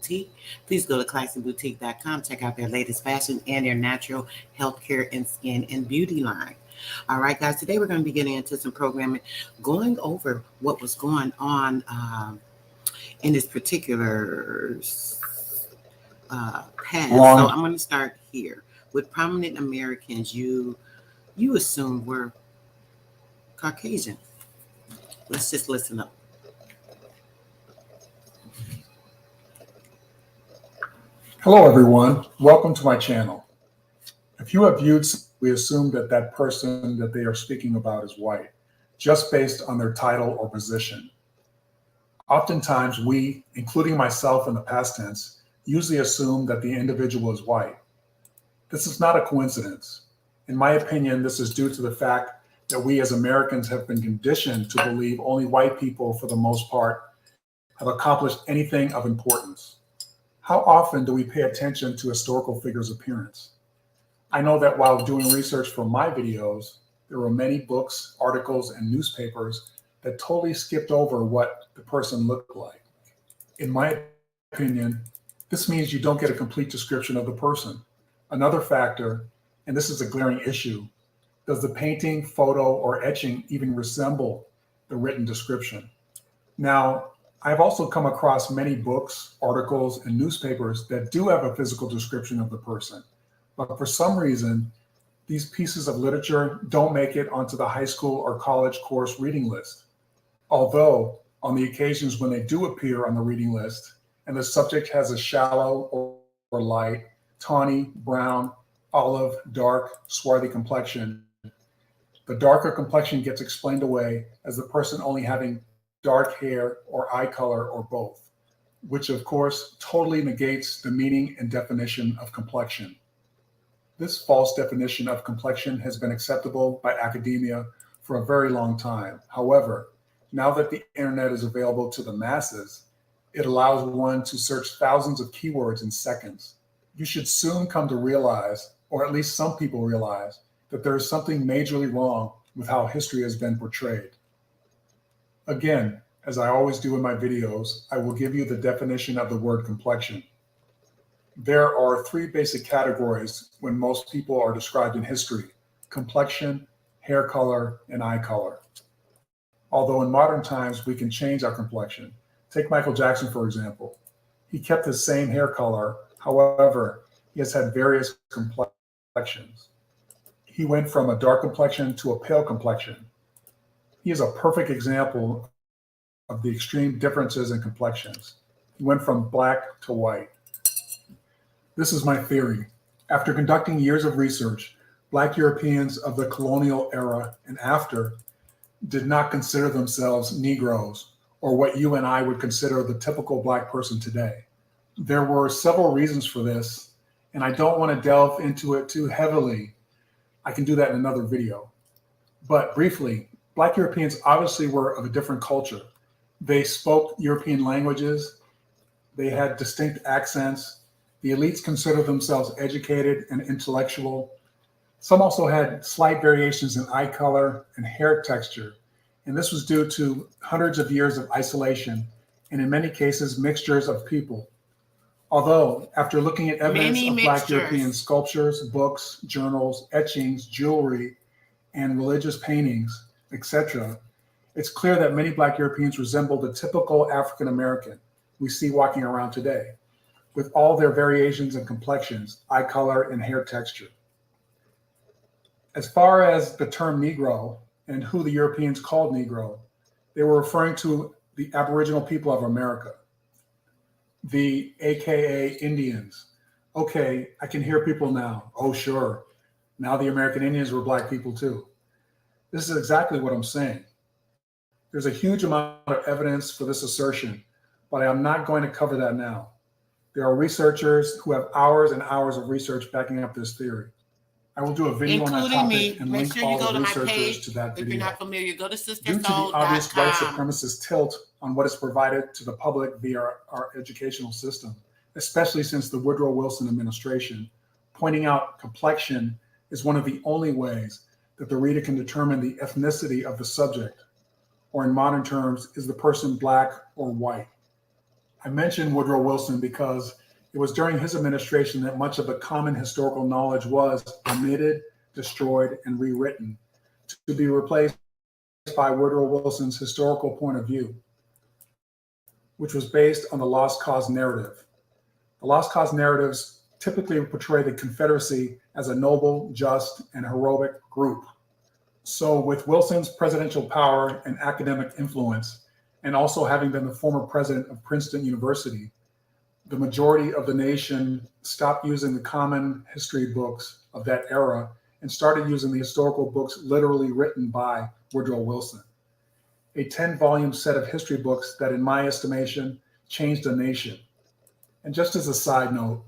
Boutique. Please go to classyboutique.com. Check out their latest fashion and their natural health care and skin and beauty line. All right, guys, today we're going to be getting into some programming, going over what was going on in this particular past. So I'm going to start here. With prominent Americans you assume were Caucasian. Let's just listen up. Hello, everyone. Welcome to my channel. If you have viewed, we assume that person that they are speaking about is white, just based on their title or position. Oftentimes, we, including myself in the past tense, usually assume that the individual is white. This is not a coincidence. In my opinion, this is due to the fact that we as Americans have been conditioned to believe only white people, for the most part, have accomplished anything of importance. How often do we pay attention to historical figures' appearance? I know that while doing research for my videos, there were many books, articles, and newspapers that totally skipped over what the person looked like. In my opinion, this means you don't get a complete description of the person. Another factor, and this is a glaring issue, does the painting, photo, or etching even resemble the written description? Now, I've also come across many books, articles, and newspapers that do have a physical description of the person, but for some reason, these pieces of literature don't make it onto the high school or college course reading list. Although, on the occasions when they do appear on the reading list, and the subject has a shallow or light, tawny, brown, olive, dark, swarthy complexion, the darker complexion gets explained away as the person only having dark hair or eye color or both, which of course totally negates the meaning and definition of complexion. This false definition of complexion has been acceptable by academia for a very long time. However, now that the internet is available to the masses, it allows one to search thousands of keywords in seconds. You should soon come to realize, or at least some people realize, that there is something majorly wrong with how history has been portrayed. Again, as I always do in my videos, I will give you the definition of the word complexion. There are three basic categories when most people are described in history: complexion, hair color, and eye color. Although in modern times we can change our complexion. Take Michael Jackson, for example. He kept the same hair color, however, he has had various complexions. He went from a dark complexion to a pale complexion. He is a perfect example of the extreme differences in complexions. He went from black to white. This is my theory. After conducting years of research, Black Europeans of the colonial era and after did not consider themselves Negroes, or what you and I would consider the typical Black person today. There were several reasons for this, and I don't want to delve into it too heavily. I can do that in another video. But briefly, Black Europeans obviously were of a different culture. They spoke European languages. They had distinct accents. The elites considered themselves educated and intellectual. Some also had slight variations in eye color and hair texture, and this was due to hundreds of years of isolation and in many cases mixtures of people. Although, after looking at evidence of Black European sculptures, books, journals, etchings, jewelry, and religious paintings, etc., it's clear that many Black Europeans resemble the typical African American we see walking around today, with all their variations in complexions, eye color, and hair texture. As far as the term Negro and who the Europeans called Negro, they were referring to the Aboriginal people of America, the AKA Indians. Okay, I can hear people now. Oh, sure. Now the American Indians were Black people too. This is exactly what I'm saying. There's a huge amount of evidence for this assertion, but I am not going to cover that now. There are researchers who have hours and hours of research backing up this theory. I will do a video on that topic and link all the researchers to that video. If you're not familiar, go to Due to the obvious white supremacist tilt on what is provided to the public via our educational system, especially since the Woodrow Wilson administration, pointing out complexion is one of the only ways that the reader can determine the ethnicity of the subject, or in modern terms, is the person Black or white. I mentioned Woodrow Wilson because it was during his administration that much of the common historical knowledge was omitted, destroyed, and rewritten to be replaced by Woodrow Wilson's historical point of view, which was based on the lost cause narrative. The lost cause narratives typically portray the Confederacy as a noble, just, and heroic group. So with Wilson's presidential power and academic influence, and also having been the former president of Princeton University, the majority of the nation stopped using the common history books of that era and started using the historical books literally written by Woodrow Wilson. A 10-volume set of history books that, in my estimation, changed a nation. And just as a side note,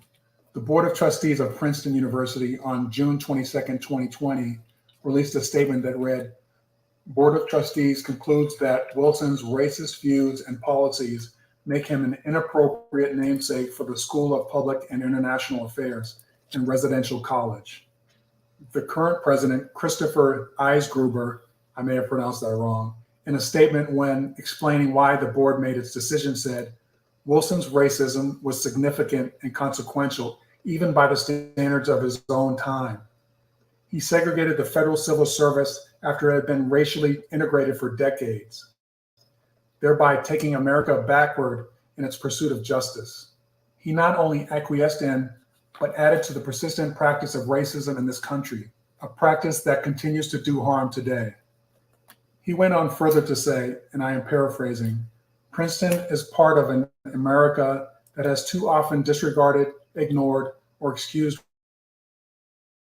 the Board of Trustees of Princeton University on June 22nd, 2020, released a statement that read, Board of Trustees concludes that Wilson's racist views and policies make him an inappropriate namesake for the School of Public and International Affairs and Residential College. The current president, Christopher Eisgruber, I may have pronounced that wrong, in a statement when explaining why the board made its decision said, Wilson's racism was significant and consequential even by the standards of his own time. He segregated the federal civil service after it had been racially integrated for decades, thereby taking America backward in its pursuit of justice. He not only acquiesced in, but added to the persistent practice of racism in this country, a practice that continues to do harm today. He went on further to say, and I am paraphrasing, Princeton is part of an America that has too often disregarded, ignored, or excused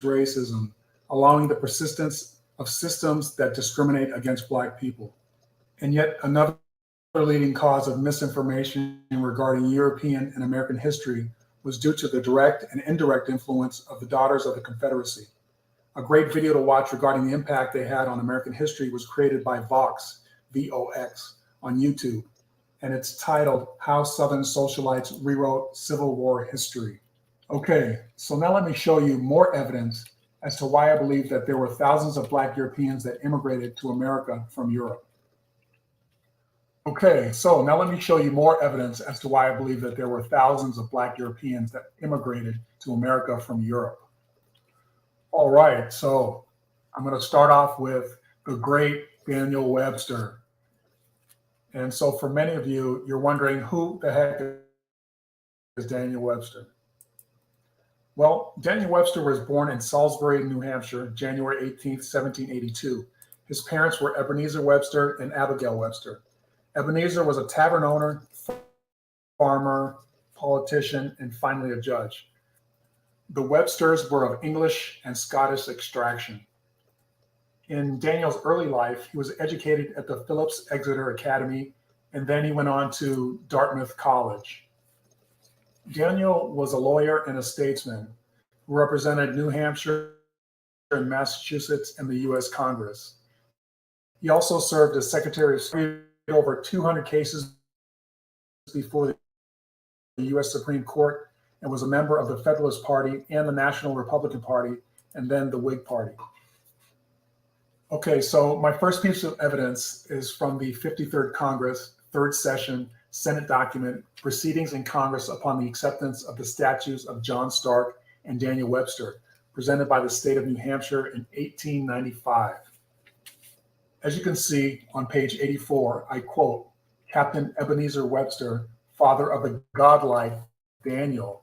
racism, allowing the persistence of systems that discriminate against Black people. And yet another leading cause of misinformation regarding European and American history was due to the direct and indirect influence of the Daughters of the Confederacy. A great video to watch regarding the impact they had on American history was created by Vox, V-O-X, on YouTube, and it's titled How Southern Socialites Rewrote Civil War History. Okay, so now let me show you more evidence as to why I believe that there were thousands of Black Europeans that immigrated to America from Europe. Okay, so now let me show you more evidence as to why I believe that there were thousands of Black Europeans that immigrated to America from Europe. All right, so I'm going to start off with the great Daniel Webster. And so for many of you, you're wondering who the heck is Daniel Webster? Well, Daniel Webster was born in Salisbury, New Hampshire, January 18th, 1782. His parents were Ebenezer Webster and Abigail Webster. Ebenezer was a tavern owner, farmer, politician, and finally a judge. The Websters were of English and Scottish extraction. In Daniel's early life, he was educated at the Phillips Exeter Academy, and then he went on to Dartmouth College. Daniel was a lawyer and a statesman who represented New Hampshire and Massachusetts in the U.S. Congress. He also served as Secretary of State over 200 cases before the U.S. Supreme Court and was a member of the Federalist Party and the National Republican Party and then the Whig Party. Okay, so my first piece of evidence is from the 53rd Congress, 3rd Session, Senate document, Proceedings in Congress upon the Acceptance of the Statutes of John Stark and Daniel Webster, presented by the state of New Hampshire in 1895. As you can see on page 84, I quote, Captain Ebenezer Webster, father of the godlike Daniel,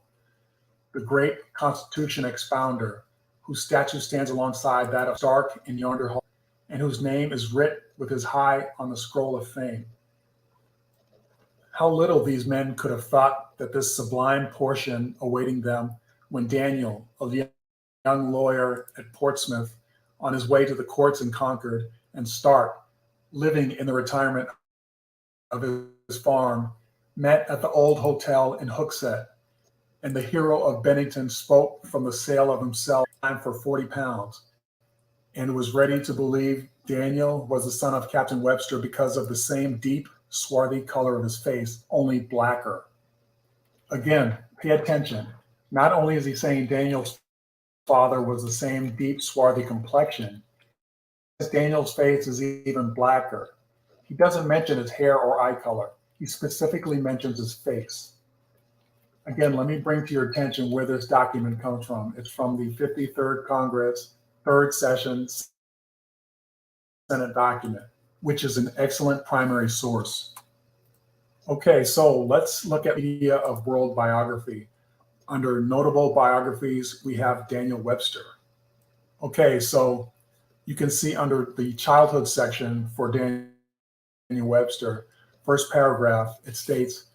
the great Constitution expounder, whose statue stands alongside that of Stark in yonder hall, and whose name is writ with his high on the scroll of fame. How little these men could have thought that this sublime portion awaiting them when Daniel, a young lawyer at Portsmouth, on his way to the courts in Concord, and Stark, living in the retirement of his farm, met at the old hotel in Hooksett, and the hero of Bennington spoke from the sale of himself for 40 pounds, and was ready to believe Daniel was the son of Captain Webster because of the same deep, swarthy color of his face, only blacker. Again, pay attention. Not only is he saying Daniel's father was the same deep, swarthy complexion, Daniel's face is even blacker. He doesn't mention his hair or eye color. he specifically mentions his face. Again, let me bring to your attention where this document comes from. It's from the 53rd Congress, 3rd Session Senate document, which is an excellent primary source. Okay, so let's look at media of world biography. Under notable biographies, we have Daniel Webster. Okay, so you can see under the childhood section for Daniel Webster, first paragraph, it states,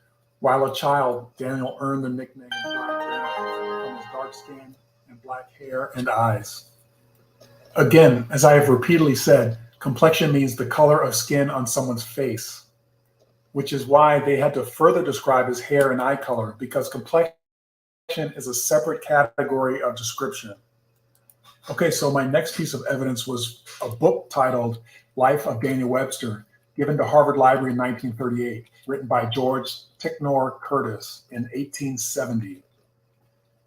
while a child, Daniel earned the nickname Black Greenleaf from his dark skin and black hair and eyes. Again, as I have repeatedly said, complexion means the color of skin on someone's face, which is why they had to further describe his hair and eye color, because complexion is a separate category of description. Okay, so my next piece of evidence was a book titled Life of Daniel Webster, given to Harvard Library in 1938, written by George Ticknor Curtis in 1870.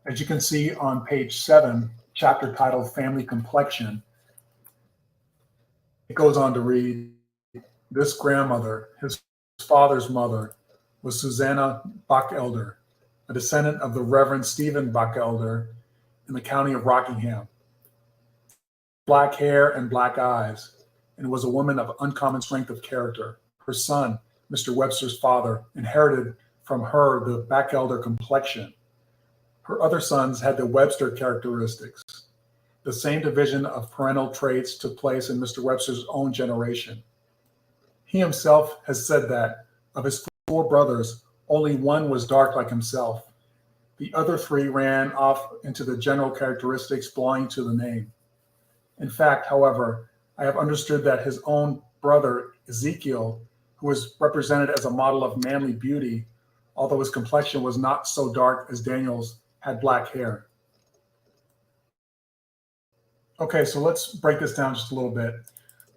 As you can see on page 7, chapter titled Family Complexion, it goes on to read, this grandmother, his father's mother, was Susanna Bachelder, a descendant of the Reverend Stephen Bachelder in the county of Rockingham. Black hair and black eyes, and was a woman of uncommon strength of character. Her son, Mr. Webster's father, inherited from her the Bachelder complexion. Her other sons had the Webster characteristics. The same division of parental traits took place in Mr. Webster's own generation. He himself has said that of his 4 brothers, only one was dark like himself. The other 3 ran off into the general characteristics belonging to the name. In fact, however, I have understood that his own brother, Ezekiel, who was represented as a model of manly beauty, although his complexion was not so dark as Daniel's, had black hair. Okay, so let's break this down just a little bit.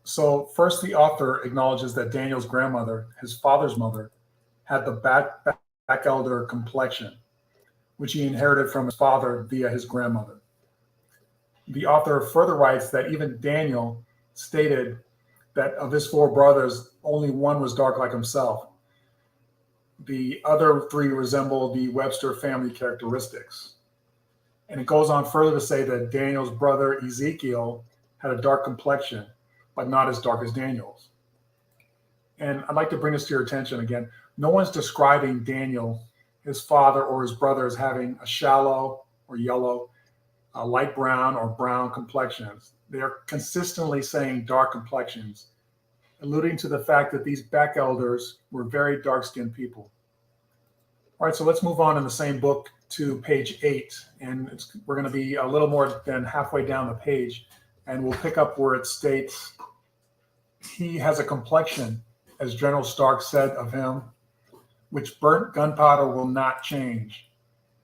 So first, the author acknowledges that Daniel's grandmother, his father's mother, had the Bachelder complexion, which he inherited from his father via his grandmother. The author further writes that even Daniel stated that of his 4 brothers, only one was dark like himself. The other 3 resemble the Webster family characteristics. And it goes on further to say that Daniel's brother Ezekiel had a dark complexion, but not as dark as Daniel's. And I'd like to bring this to your attention again. No one's describing Daniel, his father, or his brother as having a shallow or yellow, light brown or brown complexions. They are consistently saying dark complexions, alluding to the fact that these Bachelders were very dark-skinned people. All right, so let's move on in the same book to page 8, and we're going to be a little more than halfway down the page, and we'll pick up where it states, he has a complexion, as General Stark said of him, which burnt gunpowder will not change,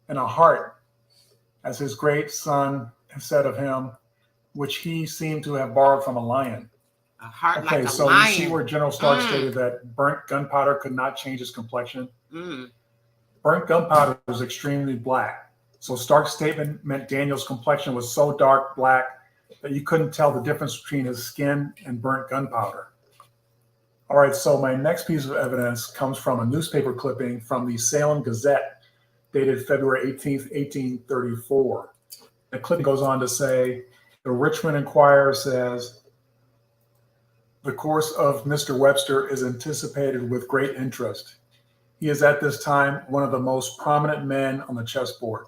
and a heart, as his great son said of him, which he seemed to have borrowed from a lion. A heart okay, like a so lion. You see where General Stark stated that burnt gunpowder could not change his complexion? Burnt gunpowder was extremely black. So Stark's statement meant Daniel's complexion was so dark black that you couldn't tell the difference between his skin and burnt gunpowder. All right, so my next piece of evidence comes from a newspaper clipping from the Salem Gazette, dated February 18th, 1834. The clipping goes on to say, the Richmond Enquirer says, the course of Mr. Webster is anticipated with great interest. He is at this time one of the most prominent men on the chessboard.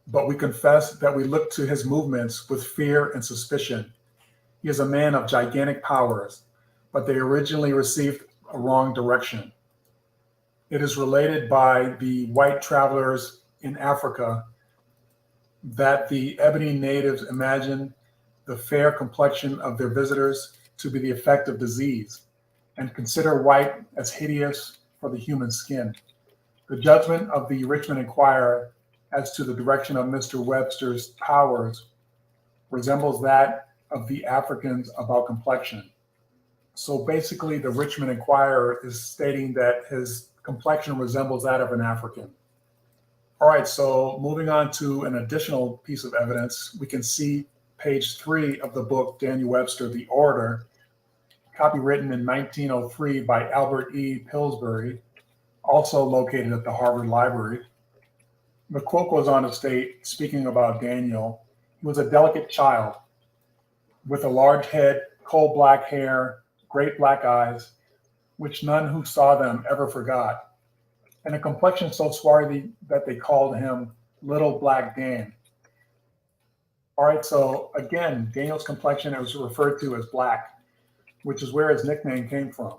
But we confess that we look to his movements with fear and suspicion. He is a man of gigantic powers, but they originally received a wrong direction. It is related by the white travelers in Africa that the ebony natives imagined the fair complexion of their visitors to be the effect of disease, and consider white as hideous for the human skin. The judgment of the Richmond Enquirer as to the direction of Mr. Webster's powers resembles that of the Africans about complexion. So basically, the Richmond Enquirer is stating that his complexion resembles that of an African. All right, so moving on to an additional piece of evidence, we can see page 3 of the book, Daniel Webster, the Orator, copywritten in 1903 by Albert E. Pillsbury, also located at the Harvard Library. The quote goes on to state, speaking about Daniel, he was a delicate child with a large head, coal black hair, great black eyes, which none who saw them ever forgot, and a complexion so swarthy that they called him Little Black Dan. All right, so again, Daniel's complexion was referred to as black, which is where his nickname came from.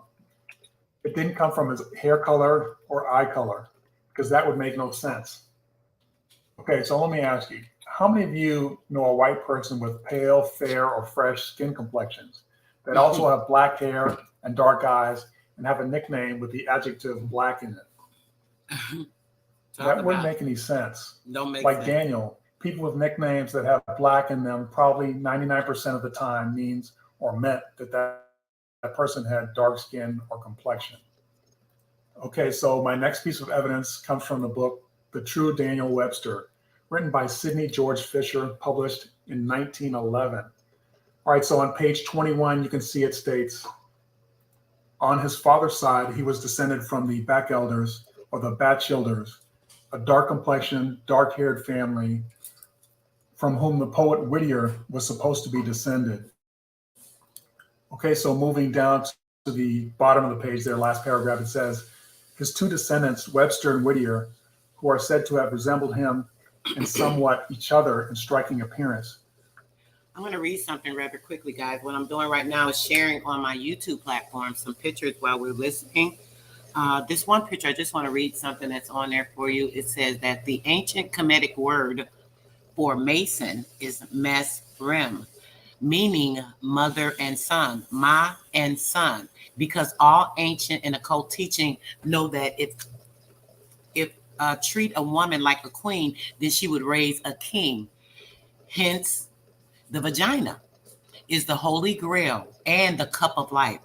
It didn't come from his hair color or eye color, because that would make no sense. Okay, so let me ask you, how many of you know a white person with pale, fair, or fresh skin complexions that also have black hair and dark eyes and have a nickname with the adjective black in it? That wouldn't make any sense. Don't make like sense. Daniel, people with nicknames that have black in them probably 99% of the time means or meant that person had dark skin or complexion. Okay, so my next piece of evidence comes from the book, The True Daniel Webster, written by Sidney George Fisher, published in 1911. All right, so on page 21, you can see it states, on his father's side, he was descended from the Backelders or the Batchilders, a dark complexioned, dark-haired family from whom the poet Whittier was supposed to be descended. Okay, so moving down to the bottom of the page there, last paragraph, it says, his two descendants, Webster and Whittier, who are said to have resembled him in somewhat each other in striking appearance. I'm going to read something rather quickly, guys. What I'm doing right now is sharing on my YouTube platform some pictures while we're listening. This one picture, I just want to read something that's on there for you. It says that the ancient Kemetic word for mason is mesrem, meaning mother and son, ma and son, because all ancient and occult teaching know that if treat a woman like a queen, then she would raise a king. Hence, the vagina is the holy grail and the cup of life,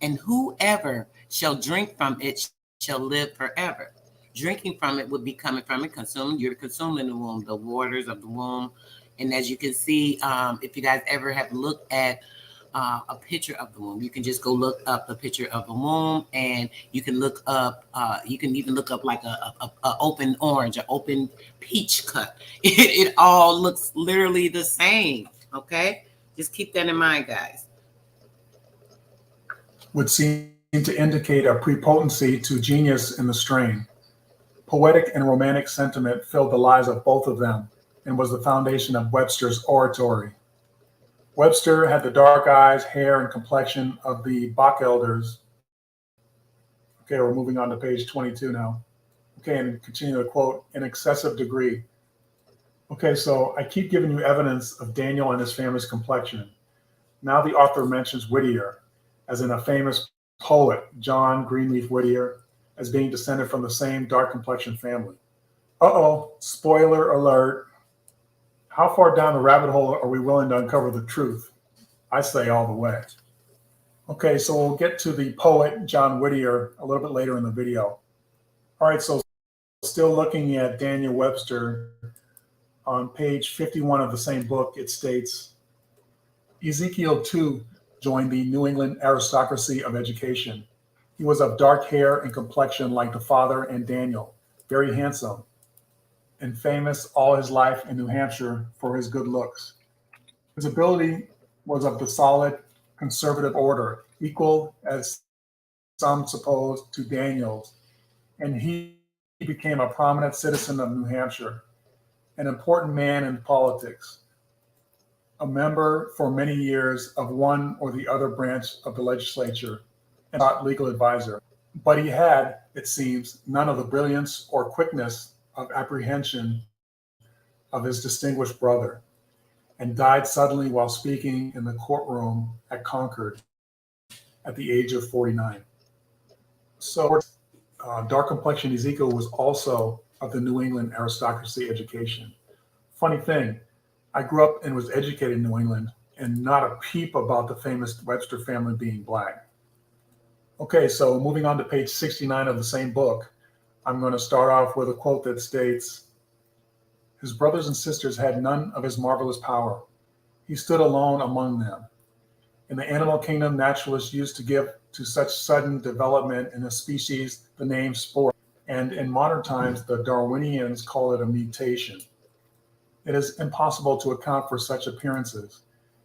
and whoever shall drink from it shall live forever. Drinking from it would be coming from it, you're consuming the womb, the waters of the womb. And as you can see, if you guys ever have looked at a picture of the womb, you can just go look up a picture of the womb, and you can look up, you can even look up like a open orange, an open peach cut. It all looks literally the same, okay? Just keep that in mind, guys. Would seem to indicate a prepotency to genius in the strain. Poetic and romantic sentiment filled the lives of both of them and was the foundation of Webster's oratory. Webster had the dark eyes, hair, and complexion of the Backelders. Okay, we're moving on to page 22 now. Okay, and continue to quote, in excessive degree. Okay, so I keep giving you evidence of Daniel and his family's complexion. Now the author mentions Whittier, as in a famous poet, John Greenleaf Whittier, as being descended from the same dark complexion family. Uh-oh, spoiler alert. How far down the rabbit hole are we willing to uncover the truth? I say all the way. Okay, so we'll get to the poet, John Whittier, a little bit later in the video. All right, so still looking at Daniel Webster, on page 51 of the same book, it states, Ezekiel, too, joined the New England aristocracy of education. He was of dark hair and complexion like the father and Daniel, very handsome, and famous all his life in New Hampshire for his good looks. His ability was of the solid, conservative order, equal, as some suppose, to Daniel's, and he became a prominent citizen of New Hampshire, an important man in politics, a member for many years of one or the other branch of the legislature, and not legal advisor. But he had, it seems, none of the brilliance or quickness of apprehension of his distinguished brother, and died suddenly while speaking in the courtroom at Concord at the age of 49. So dark complexion Ezekiel was also of the New England aristocracy education. Funny thing, I grew up and was educated in New England, and not a peep about the famous Webster family being black. Okay, so moving on to page 69 of the same book, I'm going to start off with a quote that states, his brothers and sisters had none of his marvelous power. He stood alone among them. In the animal kingdom, naturalists used to give to such sudden development in a species the name sport, and in modern times, the Darwinians call it a mutation. It is impossible to account for such appearances,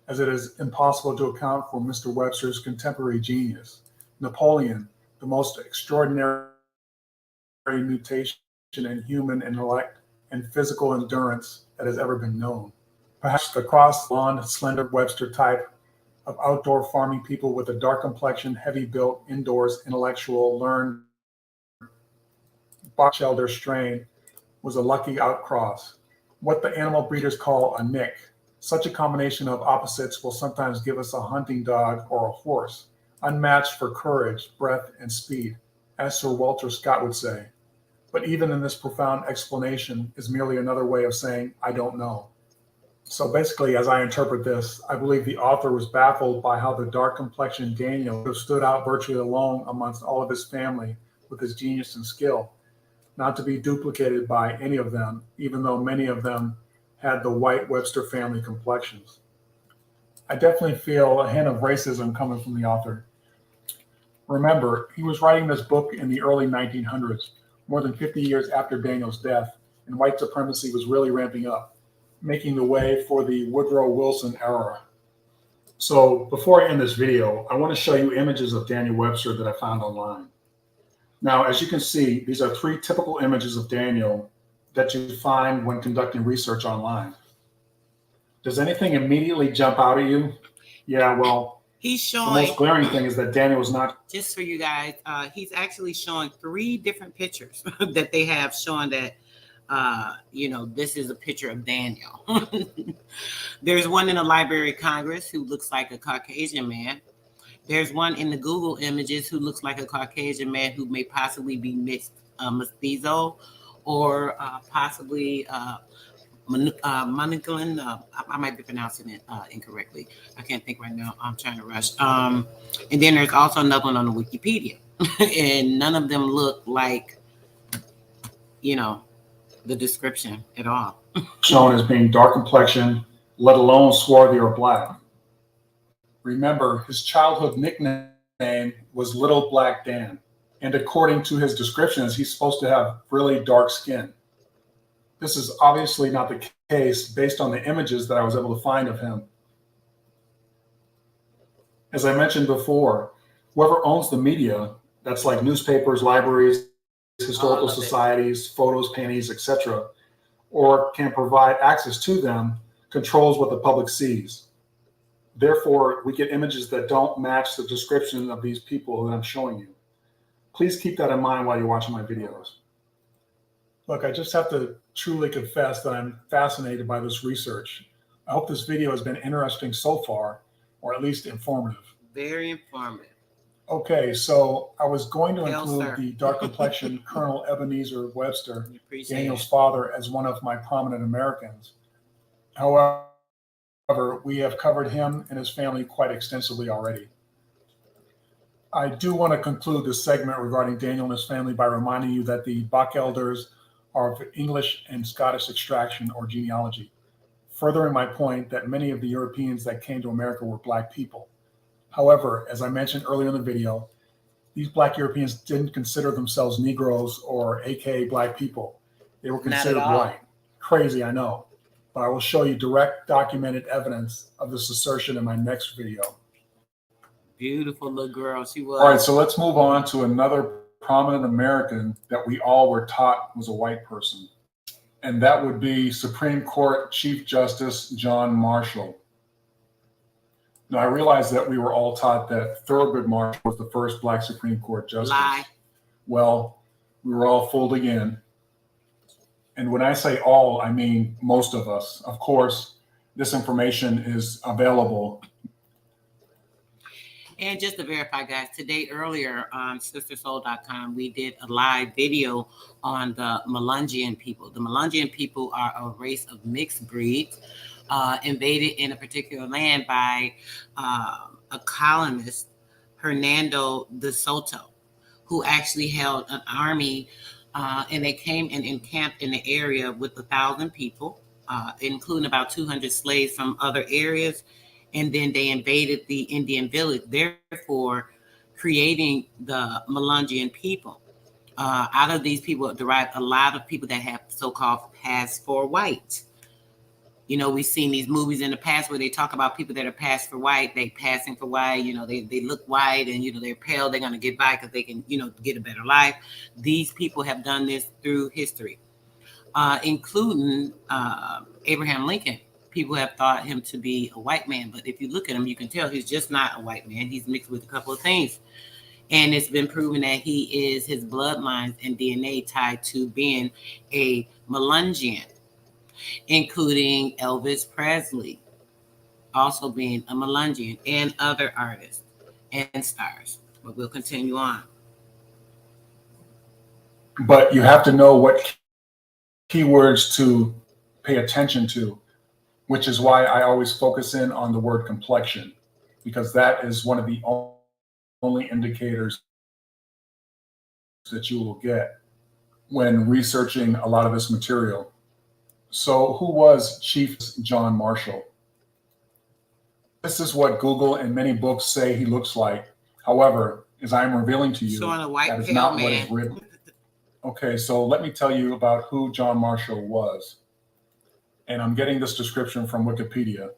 as it is impossible to account for Mr. Webster's contemporary genius, Napoleon, the most extraordinary mutation in human intellect and physical endurance that has ever been known. Perhaps the cross-blonde, slender Webster type of outdoor farming people with a dark complexion, heavy-built, indoors, intellectual, learned, box-elder strain was a lucky outcross, what the animal breeders call a nick. Such a combination of opposites will sometimes give us a hunting dog or a horse, unmatched for courage, breadth, and speed, as Sir Walter Scott would say. But even in this profound explanation is merely another way of saying, I don't know. So basically, as I interpret this, I believe the author was baffled by how the dark-complexioned Daniel stood out virtually alone amongst all of his family with his genius and skill, not to be duplicated by any of them, even though many of them had the white Webster family complexions. I definitely feel a hint of racism coming from the author. Remember, he was writing this book in the early 1900s, more than 50 years after Daniel's death, and white supremacy was really ramping up, making the way for the Woodrow Wilson era. So before I end this video, I want to show you images of Daniel Webster that I found online. Now, as you can see, these are 3 typical images of Daniel that you find when conducting research online. Does anything immediately jump out at you? Yeah, well, He's showing, the most glaring thing is that Daniel was not. just for you guys, he's actually showing 3 different pictures that they have showing that, this is a picture of Daniel. There's one in the Library of Congress who looks like a Caucasian man. There's one in the Google images who looks like a Caucasian man who may possibly be mestizo or possibly Monoglin. I might be pronouncing it incorrectly. I can't think right now. I'm trying to rush. And then there's also another one on the Wikipedia. And none of them look like, the description at all. Shown as being dark complexion, let alone swarthy or black. Remember, his childhood nickname was Little Black Dan, and according to his descriptions, he's supposed to have really dark skin. This is obviously not the case based on the images that I was able to find of him. As I mentioned before, whoever owns the media, that's like newspapers, libraries, historical societies, photos, paintings, etc., or can provide access to them, controls what the public sees. Therefore, we get images that don't match the description of these people that I'm showing you. Please keep that in mind while you're watching my videos. Look, I just have to truly confess that I'm fascinated by this research. I hope this video has been interesting so far, or at least informative. Very informative. Okay, so I was going to include the dark complexion Colonel Ebenezer Webster, Daniel's father, as one of my prominent Americans. However, we have covered him and his family quite extensively already. I do want to conclude this segment regarding Daniel and his family by reminding you that the Bach elders are of English and Scottish extraction or genealogy, furthering my point that many of the Europeans that came to America were Black people. However, as I mentioned earlier in the video, these Black Europeans didn't consider themselves Negroes or AKA Black people. They were considered white. Crazy, I know. But I will show you direct documented evidence of this assertion in my next video. Beautiful little girl she was. All right, so let's move on to another prominent American that we all were taught was a white person. And that would be Supreme Court Chief Justice John Marshall. Now, I realize that we were all taught that Thurgood Marshall was the first Black Supreme Court Justice. Lie. Well, we were all fooled again. And when I say all, I mean most of us. Of course, this information is available. And just to verify, guys, today earlier on sistersoul.com, we did a live video on the Melungeon people. The Melungeon people are a race of mixed breeds invaded in a particular land by a colonist, Hernando de Soto, who actually held an army and they came and encamped in the area with 1,000 people, including about 200 slaves from other areas. and then they invaded the Indian village, therefore creating the Melungeon people. Out of these people derived a lot of people that have so-called pass for white. You know, we've seen these movies in the past where they talk about people that are passed for white, they passing for white, you know, they look white and, you know, they're pale, they're going to get by because they can, you know, get a better life. These people have done this through history, including Abraham Lincoln. People have thought him to be a white man, but if you look at him, you can tell he's just not a white man. He's mixed with a couple of things. And it's been proven that he is, his bloodlines and DNA tied to being a Melungeon, including Elvis Presley, also being a Melungeon, and other artists and stars. But we'll continue on. But you have to know what keywords to pay attention to, which is why I always focus in on the word complexion, because that is one of the only indicators that you will get when researching a lot of this material. So who was Chief John Marshall? This is what Google and many books say he looks like. However, as I'm revealing to you, that is not what is written. Okay, so let me tell you about who John Marshall was. And I'm getting this description from Wikipedia.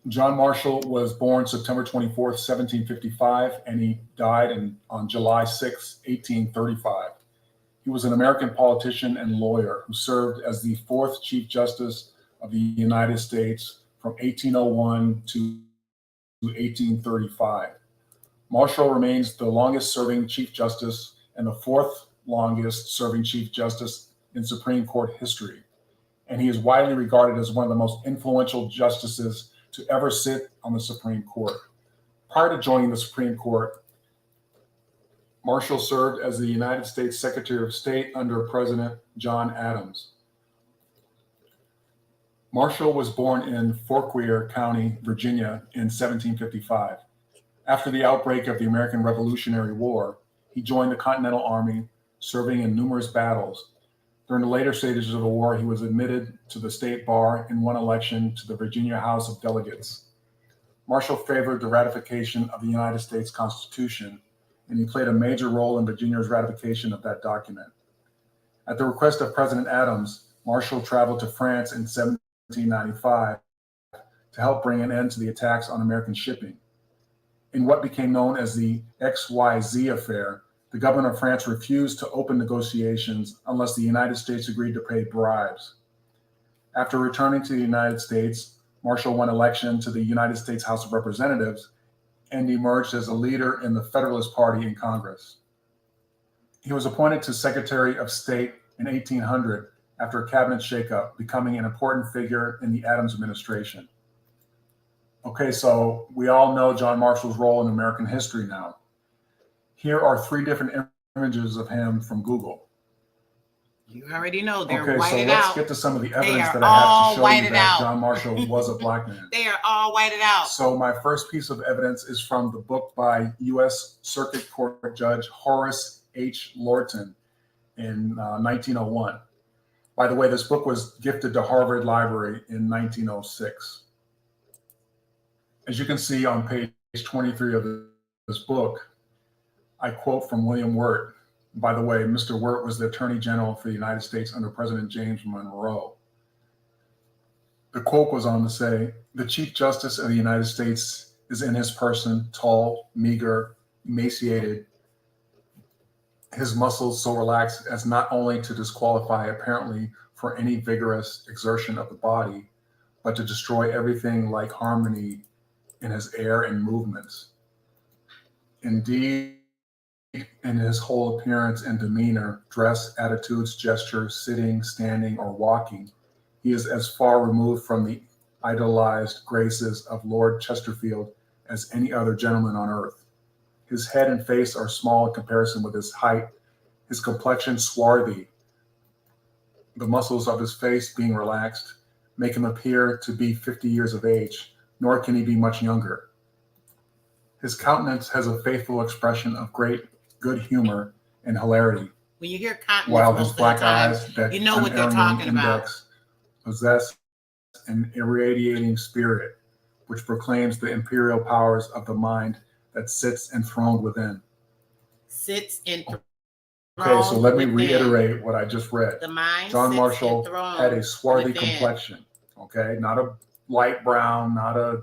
John Marshall was born September 24th, 1755, and he died on July 6, 1835. He was an American politician and lawyer who served as the fourth Chief Justice of the United States from 1801 to 1835. Marshall remains the longest serving Chief Justice and the fourth longest serving Chief Justice in Supreme Court history. And he is widely regarded as one of the most influential justices to ever sit on the Supreme Court. Prior to joining the Supreme Court, Marshall served as the United States Secretary of State under President John Adams. Marshall was born in Fauquier County, Virginia in 1755. After the outbreak of the American Revolutionary War, he joined the Continental Army, serving in numerous battles. During the later stages of the war, he was admitted to the state bar and won election to the Virginia House of Delegates. Marshall favored the ratification of the United States Constitution, and he played a major role in Virginia's ratification of that document. At the request of President Adams, Marshall traveled to France in 1795 to help bring an end to the attacks on American shipping. In what became known as the XYZ affair, the government of France refused to open negotiations unless the United States agreed to pay bribes. After returning to the United States, Marshall won election to the United States House of Representatives and emerged as a leader in the Federalist Party in Congress. He was appointed to Secretary of State in 1800 after a cabinet shakeup, becoming an important figure in the Adams administration. Okay, so we all know John Marshall's role in American history now. Here are three different images of him from Google. You already know they're okay, whited so let's out. get to some of the evidence that I have to show you that John Marshall was a black man. They are all whited out. So my first piece of evidence is from the book by U.S. Circuit Court Judge Horace H. Lorton in 1901. By the way, this book was gifted to Harvard Library in 1906. As you can see on page 23 of this book, I quote from William Wirt. By the way, Mr. Wirt was the Attorney General for the United States under President James Monroe. The quote goes on to say, "The Chief Justice of the United States is in his person, tall, meager, emaciated, his muscles so relaxed as not only to disqualify apparently for any vigorous exertion of the body, but to destroy everything like harmony in his air and movements. Indeed, in his whole appearance and demeanor, dress, attitudes, gestures, sitting, standing, or walking, he is as far removed from the idolized graces of Lord Chesterfield as any other gentleman on earth. His head and face are small in comparison with his height, his complexion swarthy. The muscles of his face, being relaxed, make him appear to be 50 years of age, nor can he be much younger. His countenance has a faithful expression of great good humor and hilarity, When you hear countenance, while his most of black the time, eyes that you know what they're unerring talking about. index possess an irradiating spirit, which proclaims the imperial powers of the mind that sits enthroned within. Sits enthroned. Okay, so let me within. reiterate what I just read. The mind John sits Marshall enthroned had a swarthy within. complexion, okay, not a light brown, not a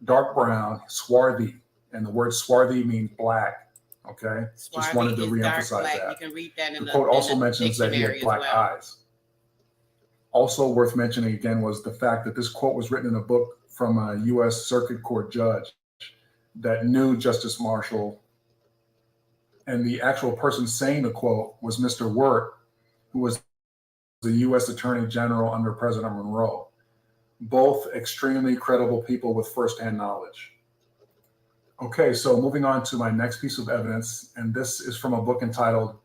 dark brown, swarthy. And the word swarthy means black, okay? Swarthy just wanted to is reemphasize dark black. that. You can read that in The quote also in mentions that he had black eyes. Also worth mentioning again was the fact that this quote was written in a book from a U.S. Circuit Court judge that knew Justice Marshall, and the actual person saying the quote was Mr. Wirt, who was the U.S. Attorney General under President Monroe. Both extremely credible people with firsthand knowledge. Okay, so moving on to my next piece of evidence, and this is from a book entitled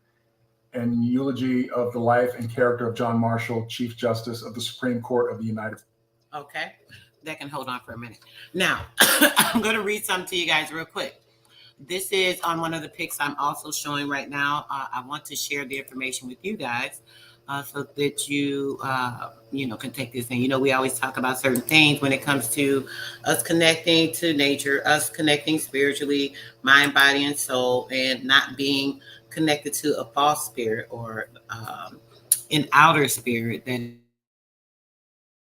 An Eulogy of the Life and Character of John Marshall, Chief Justice of the Supreme Court of the United States. Okay, that can hold on for a minute. Now, I'm going to read something to you guys real quick. This is on one of the pics I'm also showing right now. I want to share the information with you guys so that you can take this in. We always talk about certain things when it comes to us connecting to nature, us connecting spiritually, mind, body, and soul, and not being connected to a false spirit or an outer spirit that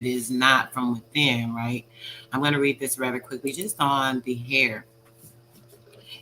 is not from within, right? I'm going to read this rather quickly just on the hair.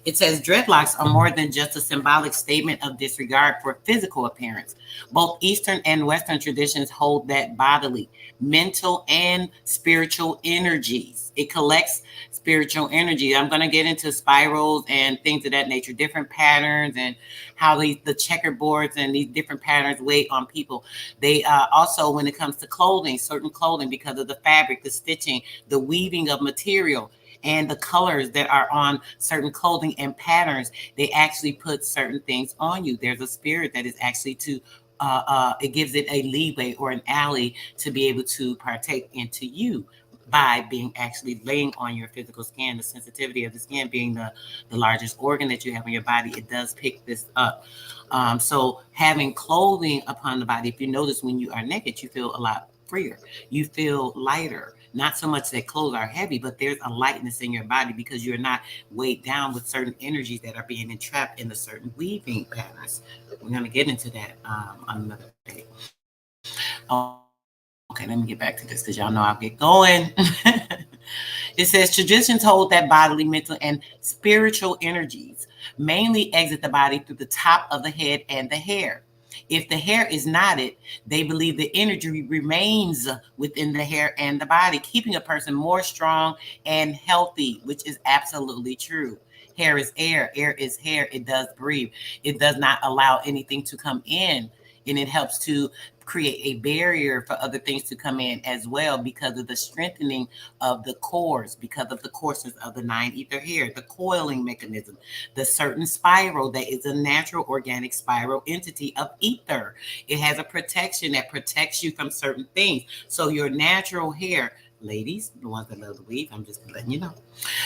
It says dreadlocks are more than just a symbolic statement of disregard for physical appearance. Both Eastern and Western traditions hold that bodily, mental, and spiritual energies. It collects spiritual energy. I'm going to get into spirals and things of that nature, different patterns, and how the checkerboards and these different patterns weigh on people. They also, when it comes to clothing, certain clothing, because of the fabric, the stitching, the weaving of material, and the colors that are on certain clothing and patterns, they actually put certain things on you. There's a spirit that is actually to, it gives it a leeway or an alley to be able to partake into you by being actually laying on your physical skin. The sensitivity of the skin being the largest organ that you have in your body, it does pick this up. So having clothing upon the body, if you notice when you are naked, you feel a lot freer. You feel lighter. Not so much that clothes are heavy, but there's a lightness in your body because you're not weighed down with certain energies that are being entrapped in the certain weaving patterns. We're going to get into that on another day. Okay, let me get back to this because y'all know I'll get going. It says traditions hold that bodily, mental, and spiritual energies mainly exit the body through the top of the head and the hair. If the hair is knotted, they believe the energy remains within the hair and the body, keeping a person more strong and healthy, which is absolutely true. Hair is air. Air is hair. It does breathe. It does not allow anything to come in, and it helps to create a barrier for other things to come in as well because of the strengthening of the cores, because of the coarseness of the 9 ether hair, the coiling mechanism, the certain spiral that is a natural organic spiral entity of ether. It has a protection that protects you from certain things. So your natural hair, ladies, the ones that love to weave, I'm just letting you know,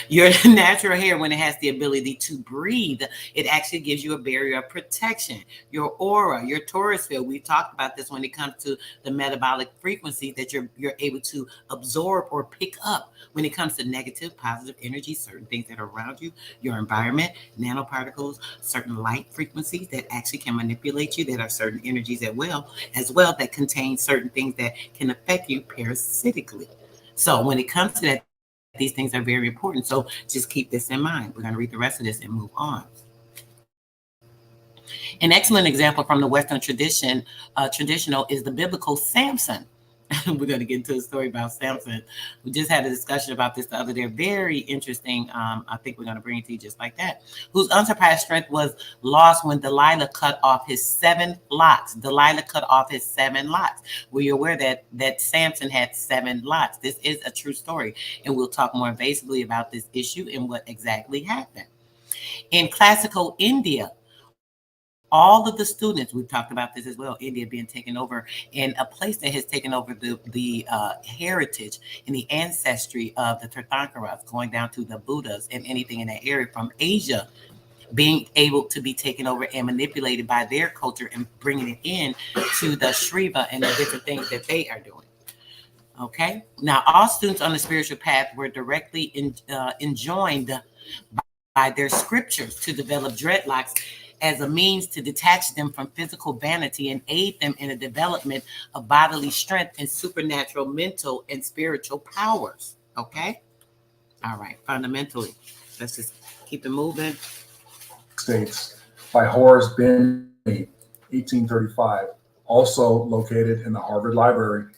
your natural hair, when it has the ability to breathe, it actually gives you a barrier of protection. Your aura, your torus field, we talked about this when it comes to the metabolic frequency that you're able to absorb or pick up when it comes to negative, positive energy, certain things that are around you, your environment, nanoparticles, certain light frequencies that actually can manipulate you, that are certain energies as well that contain certain things that can affect you parasitically. So when it comes to that, these things are very important. So just keep this in mind. We're going to read the rest of this and move on. An excellent example from the Western traditional is the biblical Samson. We're going to get into a story about Samson. We just had a discussion about this the other day. Very interesting. I think we're going to bring it to you just like that. Whose unsurpassed strength was lost when Delilah cut off his 7 locks. Delilah cut off his 7 locks. Were you aware that Samson had 7 locks? This is a true story. And we'll talk more invasively about this issue and what exactly happened. In classical India, all of the students, we've talked about this as well, India being taken over, and a place that has taken over the heritage and the ancestry of the Tirthankaras, going down to the Buddhas and anything in that area from Asia, being able to be taken over and manipulated by their culture and bringing it in to the Shriva and the different things that they are doing. Okay. Now, all students on the spiritual path were directly enjoined by their scriptures to develop dreadlocks as a means to detach them from physical vanity and aid them in the development of bodily strength and supernatural mental and spiritual powers. Okay. All right. Fundamentally, let's just keep it moving. States by Horace Binney, 1835, also located in the Harvard Library.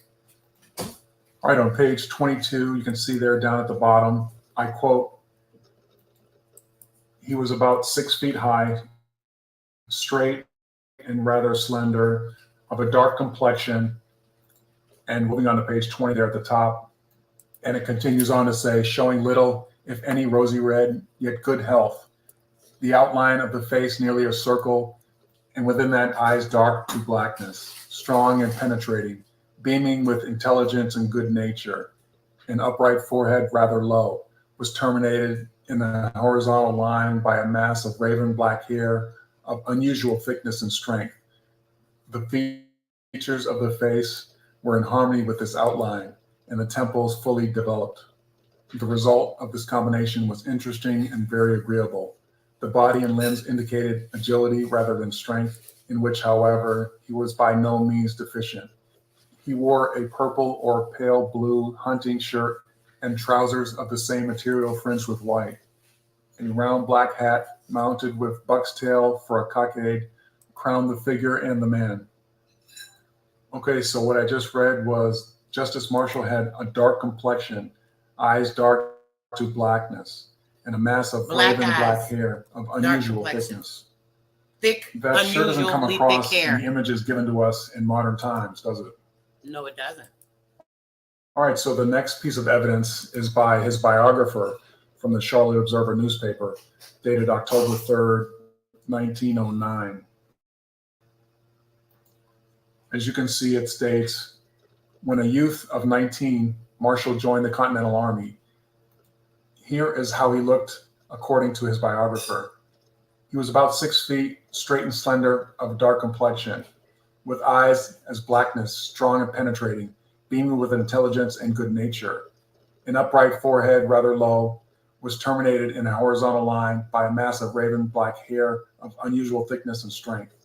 All right, on page 22, you can see there down at the bottom, I quote, "He was about 6 feet high, straight and rather slender, of a dark complexion," and moving on to page 20 there at the top, and it continues on to say, "showing little, if any, rosy red, yet good health. The outline of the face nearly a circle, and within that eyes dark to blackness, strong and penetrating, beaming with intelligence and good nature. An upright forehead rather low, was terminated in the horizontal line by a mass of raven black hair of unusual thickness and strength. The features of the face were in harmony with this outline, and the temples fully developed. The result of this combination was interesting and very agreeable. The body and limbs indicated agility rather than strength, in which, however, he was by no means deficient. He wore a purple or pale blue hunting shirt and trousers of the same material fringed with white. A round black hat mounted with buck's tail for a cockade crowned the figure and the man." Okay, so what I just read was Justice Marshall had a dark complexion, eyes dark to blackness, and a mass of raven black hair of unusual thickness. Thick, That sure doesn't come across thick hair. in the images given to us in modern times, does it? No, it doesn't. All right, so the next piece of evidence is by his biographer from the Charlotte Observer newspaper, dated October 3rd, 1909. As you can see, it states, "When a youth of 19, Marshall joined the Continental Army. Here is how he looked according to his biographer. He was about 6 feet, straight and slender, of dark complexion, with eyes as blackness, strong and penetrating, beaming with intelligence and good nature. An upright forehead, rather low, was terminated in a horizontal line by a mass of raven black hair of unusual thickness and strength."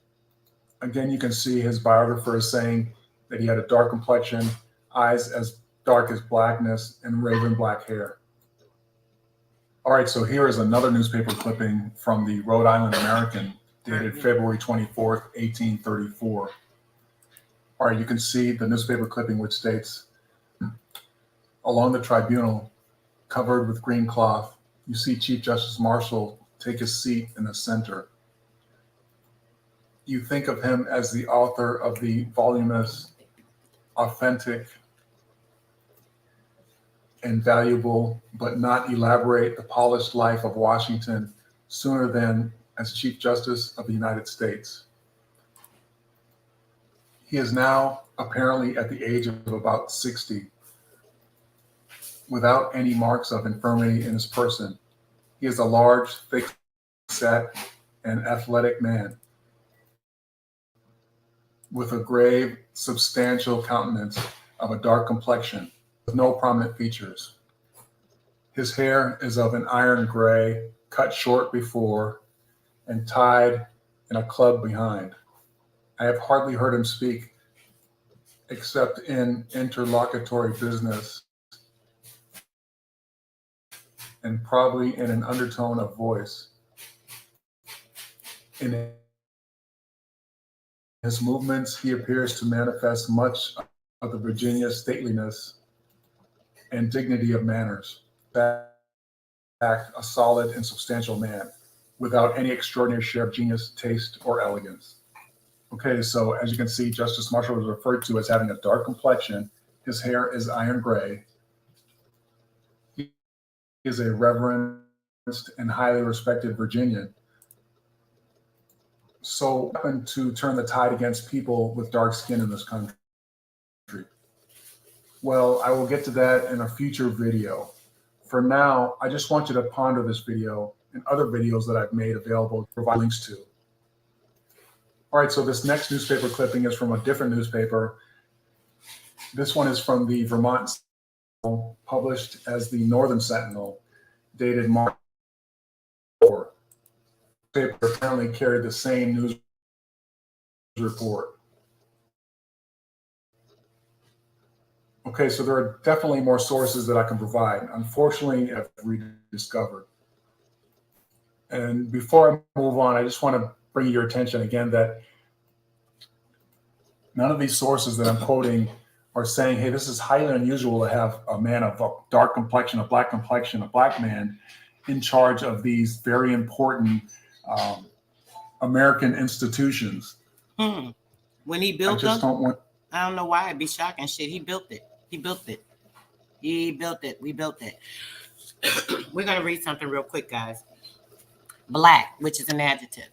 Again, you can see his biographer is saying that he had a dark complexion, eyes as dark as blackness, and raven black hair. All right, so here is another newspaper clipping from the Rhode Island American, dated February 24th, 1834. All right, you can see the newspaper clipping which states, "Along the tribunal, covered with green cloth, you see Chief Justice Marshall take his seat in the center. You think of him as the author of the voluminous, authentic, and valuable, but not elaborate, the polished life of Washington sooner than as Chief Justice of the United States. He is now apparently at the age of about 60, without any marks of infirmity in his person. He is a large, thick-set, and athletic man, with a grave, substantial countenance of a dark complexion, with no prominent features. His hair is of an iron gray, cut short before, and tied in a club behind. I have hardly heard him speak, except in interlocutory business, and probably in an undertone of voice. In his movements, he appears to manifest much of the Virginia stateliness and dignity of manners. In fact, a solid and substantial man, without any extraordinary share of genius, taste, or elegance." Okay, so as you can see, Justice Marshall was referred to as having a dark complexion. His hair is iron gray. He is a reverenced and highly respected Virginian. So what happened to turn the tide against people with dark skin in this country? Well, I will get to that in a future video. For now, I just want you to ponder this video and other videos that I've made available to provide links to. All right, so this next newspaper clipping is from a different newspaper, This one is from the Vermont Sentinel, published as the Northern Sentinel, dated March 4. The paper apparently carried the same news report. Okay, so there are definitely more sources that I can provide. Unfortunately, I've rediscovered. And before I move on, I just want to bring your attention again that none of these sources that I'm quoting are saying, hey, this is highly unusual to have a man of a dark complexion, a black man in charge of these very important American institutions. When he I built just them, don't want. I don't know why it'd be shocking shit. He built it. We built it. We're going to read something real quick, guys. Black, which is an adjective.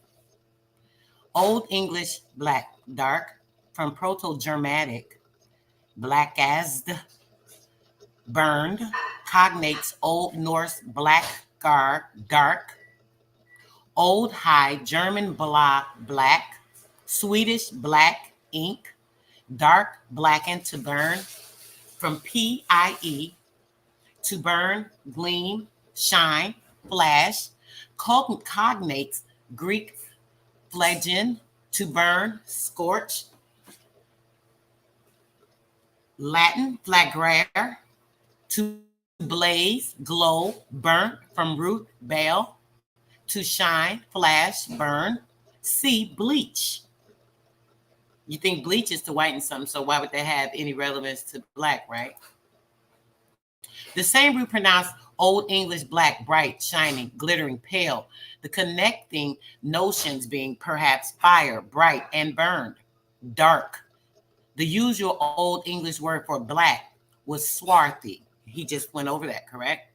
Old English black, dark, from Proto-Germanic, blackazed, burned, cognates Old Norse black gar, dark, Old High German blah, black, Swedish black, ink, dark, blackened, to burn, from PIE, to burn, gleam, shine, flash, cognates Greek phlegon, to burn, scorch, Latin flagrare, to blaze, glow, burnt, from root, bale, to shine, flash, burn, see, bleach. You think bleach is to whiten something, so why would that have any relevance to black, right? The same root pronounced Old English black, bright, shining, glittering, pale. The connecting notions being perhaps fire, bright, and burned, dark. The usual Old English word for black was swarthy. He just went over that, correct?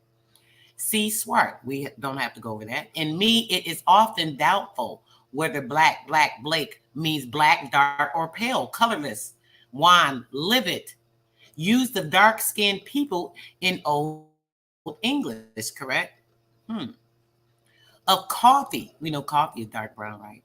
See, swart. We don't have to go over that. In me, it is often doubtful whether black, Blake means black, dark, or pale, colorless, wan, livid. Used of dark-skinned people in Old English, correct? Of coffee. We know coffee is dark brown, right?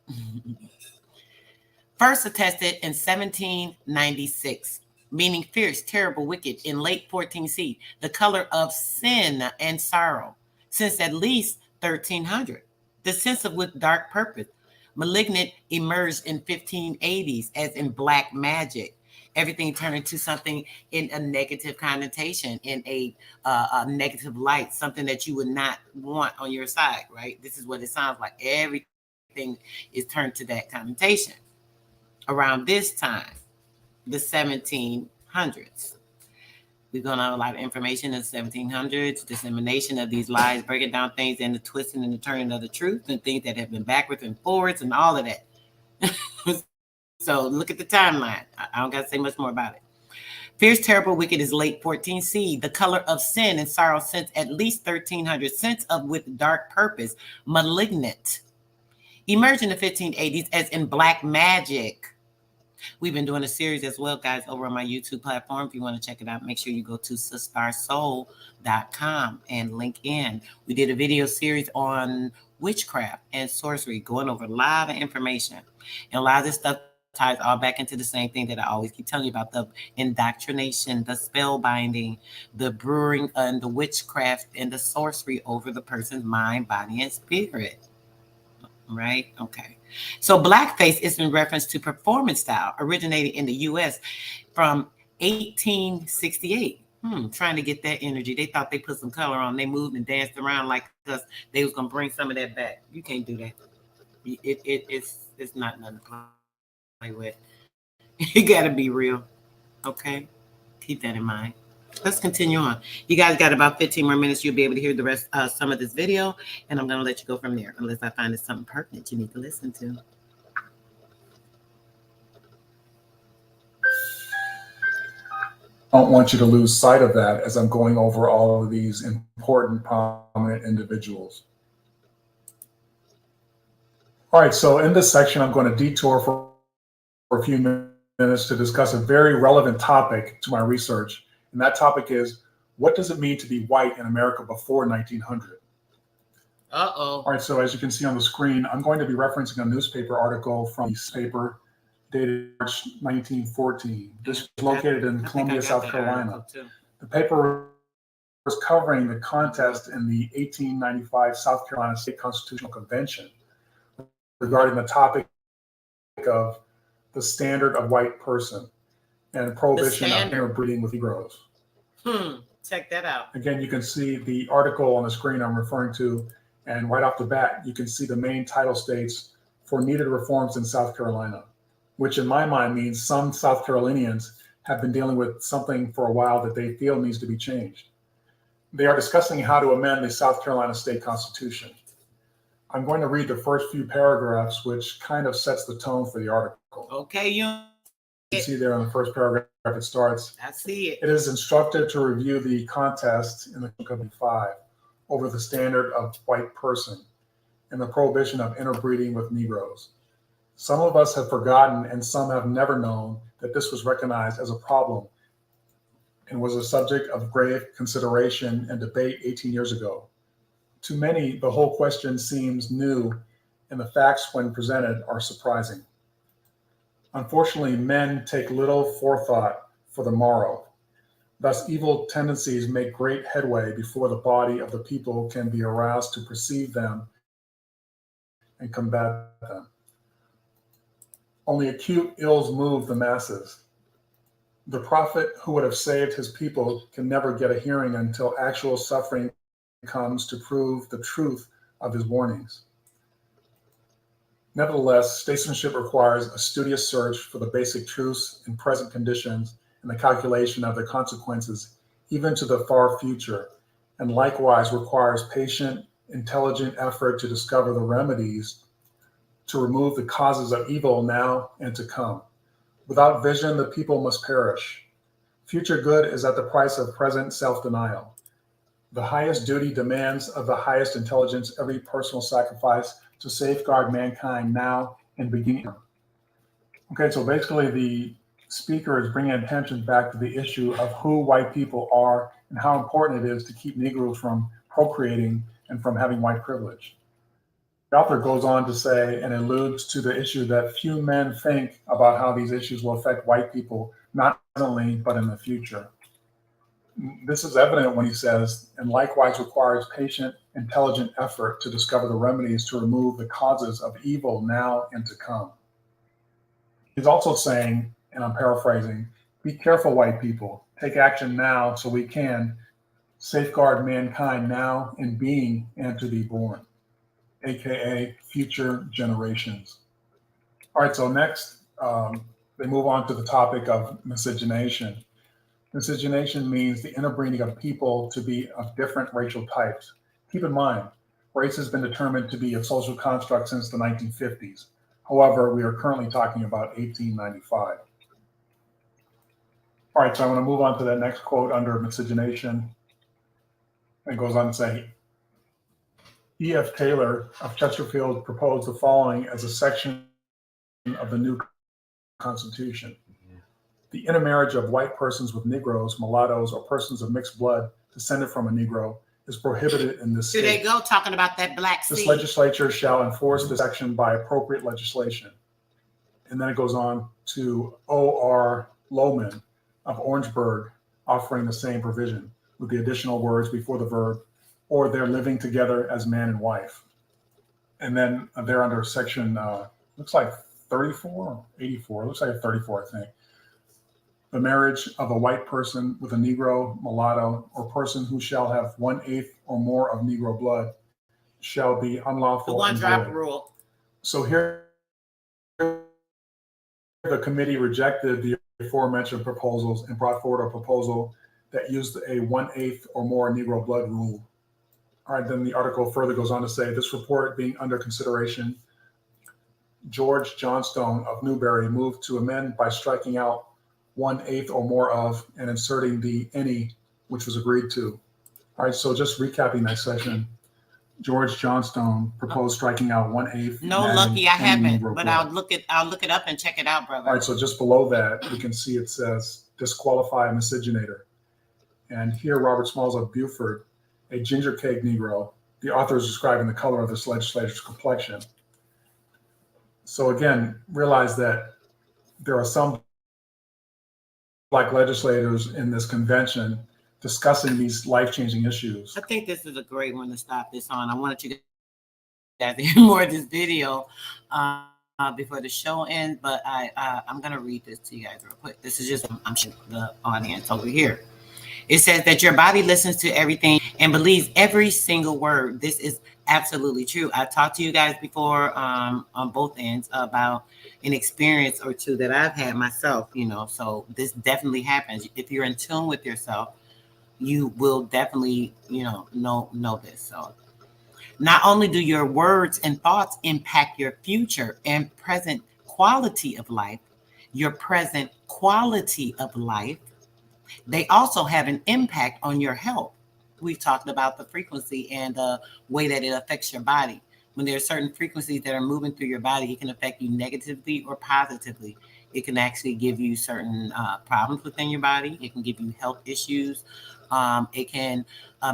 First attested in 1796, meaning fierce, terrible, wicked, in late 14C, the color of sin and sorrow, since at least 1300. The sense of with dark purpose. Malignant emerged in 1580s as in black magic. Everything turned into something in a negative connotation, in a negative light, something that you would not want on your side, right? This is what it sounds like. Everything is turned to that connotation. Around this time, the 1700s. We're going to have a lot of information in the 1700s, dissemination of these lies, breaking down things and the twisting and the turning of the truth and things that have been backwards and forwards and all of that. So look at the timeline. I don't got to say much more about it. Fierce, terrible, wicked is late 14C. The color of sin and sorrow since at least 1300. Sense of with dark purpose. Malignant. Emerged in the 1580s as in black magic. We've been doing a series as well, guys, over on my YouTube platform. If you want to check it out, make sure you go to sistarsoul.com and link in. We did a video series on witchcraft and sorcery, going over a lot of information. And a lot of this stuff ties all back into the same thing that I always keep telling you about: the indoctrination, the spell binding, the brewing, and the witchcraft and the sorcery over the person's mind, body, and spirit. Right? Okay. So blackface is in reference to performance style originating in the U.S. from 1868. Trying to get that energy. They thought they put some color on. They moved and danced around like us. They was going to bring some of that back. You can't do that. It's not nothing to play with. You got to be real. Okay? Keep that in mind. Let's continue on. You guys got about 15 more minutes. You'll be able to hear the rest of some of this video, and I'm going to let you go from there, unless I find it's something pertinent you need to listen to. I don't want you to lose sight of that as I'm going over all of these important, prominent individuals. All right, so in this section, I'm going to detour for a few minutes to discuss a very relevant topic to my research. And that topic is, what does it mean to be white in America before 1900? Uh-oh. All right, so as you can see on the screen, I'm going to be referencing a newspaper article from this paper dated March 1914. This was located in Columbia, South Carolina. The paper was covering the contest in the 1895 South Carolina State Constitutional Convention regarding the topic of the standard of white person and prohibition of interbreeding with Negroes. Check that out. Again, you can see the article on the screen I'm referring to, and right off the bat, you can see the main title states for needed reforms in South Carolina, which in my mind means some South Carolinians have been dealing with something for a while that they feel needs to be changed. They are discussing how to amend the South Carolina State Constitution. I'm going to read the first few paragraphs, which kind of sets the tone for the article. Okay, you see there on the first paragraph, it starts. I see it. It is instructive to review the contest in the Encyclopedia 5 over the standard of white person and the prohibition of interbreeding with Negroes. Some of us have forgotten and some have never known that this was recognized as a problem and was a subject of grave consideration and debate 18 years ago. To many, the whole question seems new, and the facts, when presented, are surprising. Unfortunately, men take little forethought for the morrow. Thus, evil tendencies make great headway before the body of the people can be aroused to perceive them and combat them. Only acute ills move the masses. The prophet who would have saved his people can never get a hearing until actual suffering comes to prove the truth of his warnings. Nevertheless, statesmanship requires a studious search for the basic truths in present conditions and the calculation of their consequences, even to the far future, and likewise requires patient, intelligent effort to discover the remedies to remove the causes of evil now and to come. Without vision, the people must perish. Future good is at the price of present self-denial. The highest duty demands of the highest intelligence every personal sacrifice to safeguard mankind now and beginning. Okay, so basically the speaker is bringing attention back to the issue of who white people are and how important it is to keep Negroes from procreating and from having white privilege. The author goes on to say and alludes to the issue that few men think about how these issues will affect white people, not presently, but in the future. This is evident when he says, and likewise requires patient, intelligent effort to discover the remedies to remove the causes of evil now and to come. He's also saying, and I'm paraphrasing, be careful, white people. Take action now so we can safeguard mankind now in being and to be born, aka future generations. All right, so next, they move on to the topic of miscegenation. Miscegenation means the interbreeding of people to be of different racial types. Keep in mind, race has been determined to be a social construct since the 1950s. However, we are currently talking about 1895. All right, so I want to move on to that next quote under miscegenation. It goes on to say, E.F. Taylor of Chesterfield proposed the following as a section of the new Constitution. The intermarriage of white persons with Negroes, mulattoes, or persons of mixed blood descended from a Negro is prohibited in this state. Here they go, talking about that black seed. This legislature shall enforce this action by appropriate legislation. And then it goes on to O.R. Lohman of Orangeburg, offering the same provision with the additional words before the verb, or they're living together as man and wife. And then they're under section, looks like 34 or 84, looks like 34, I think. The marriage of a white person with a Negro, mulatto, or person who shall have 1/8 or more of Negro blood shall be unlawful. The one-drop rule. So here, the committee rejected the aforementioned proposals and brought forward a proposal that used a 1/8 or more Negro blood rule. All right, then the article further goes on to say, this report being under consideration, George Johnstone of Newberry moved to amend by striking out 1/8 or more of and inserting the any, which was agreed to. All right, so just recapping that session, George Johnstone proposed striking out 1/8. No, Lucky, I haven't, but I'll look it up and check it out, brother. All right, so just below that, you can see it says disqualify miscegenator. And here, Robert Smalls of Beaufort, a ginger cake Negro, the author is describing the color of this legislature's complexion. So again, realize that there are some Black legislators in this convention discussing these life-changing issues. I think this is a great one to stop this on. I wanted you guys to hear more of this video before the show ends, but I'm going to read this to you guys real quick. This is just, I'm showing the audience over here. It says that your body listens to everything and believes every single word. This is absolutely true. I talked to you guys before on both ends about an experience or two that I've had myself, so this definitely happens. If you're in tune with yourself, you will definitely, know this. So not only do your words and thoughts impact your future and present quality of life, your present quality of life, they also have an impact on your health. We've talked about the frequency and the way that it affects your body. When there are certain frequencies that are moving through your body, it can affect you negatively or positively. It can actually give you certain problems within your body. It can give you health issues. It can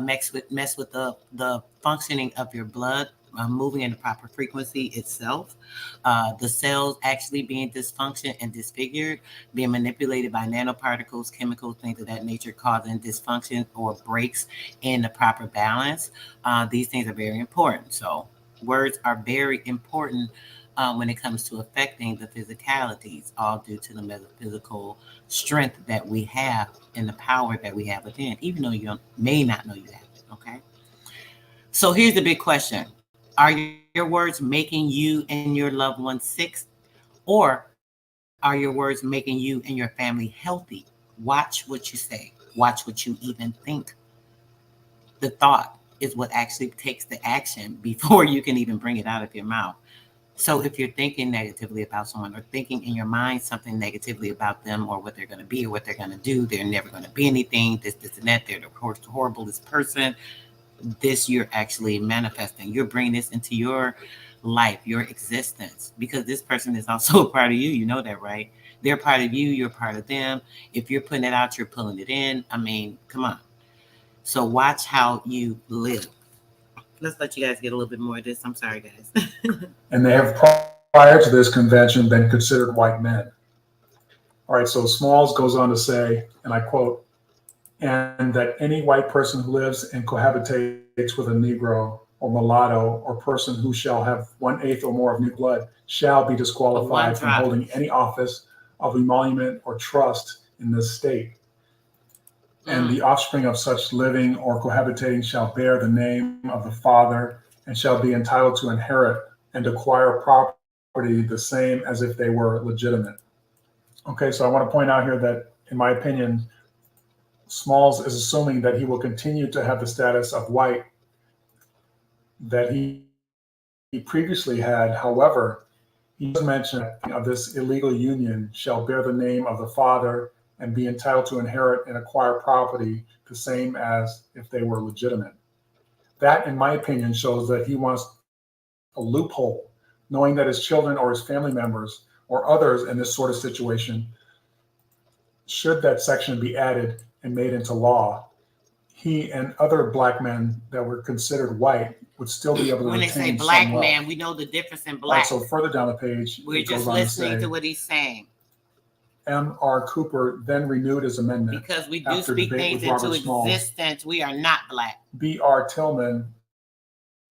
mess with the functioning of your blood, moving in the proper frequency itself. The cells actually being dysfunctioned and disfigured, being manipulated by nanoparticles, chemicals, things of that nature, causing dysfunction or breaks in the proper balance. These things are very important. So words are very important when it comes to affecting the physicalities, all due to the metaphysical strength that we have and the power that we have within, even though you may not know you have it. Okay. So here's the big question. Are your words making you and your loved ones sick? Or are your words making you and your family healthy? Watch what you say. Watch what you even think. The thought is what actually takes the action before you can even bring it out of your mouth. So if you're thinking negatively about someone or thinking in your mind something negatively about them or what they're going to be or what they're going to do, they're never going to be anything, this, and that, they're the horriblest person, this you're actually manifesting. You're bringing this into your life, your existence, because this person is also a part of you. You know that, right? They're part of you. You're part of them. If you're putting it out, you're pulling it in. I mean, come on. So watch how you live. Let's let you guys get a little bit more of this. I'm sorry, guys. And they have prior to this convention been considered white men. All right, so Smalls goes on to say, and I quote, and that any white person who lives and cohabitates with a Negro or mulatto or person who shall have 1/8 or more of new blood shall be disqualified from holding any office of emolument or trust in this state. And the offspring of such living or cohabitating shall bear the name of the father and shall be entitled to inherit and acquire property the same as if they were legitimate. Okay, so I want to point out here that, in my opinion, Smalls is assuming that he will continue to have the status of white that he previously had. However, he does mention of this illegal union shall bear the name of the father and be entitled to inherit and acquire property the same as if they were legitimate. That, in my opinion, shows that he wants a loophole, knowing that his children or his family members or others in this sort of situation, should that section be added and made into law, he and other black men that were considered white would still be able to when they retain say black some wealth. man, we know the difference in black. Right, so further down the page, we're just listening to what he's saying. M.R. Cooper then renewed his amendment. Because we do speak things into existence. We are not black. B.R. Tillman,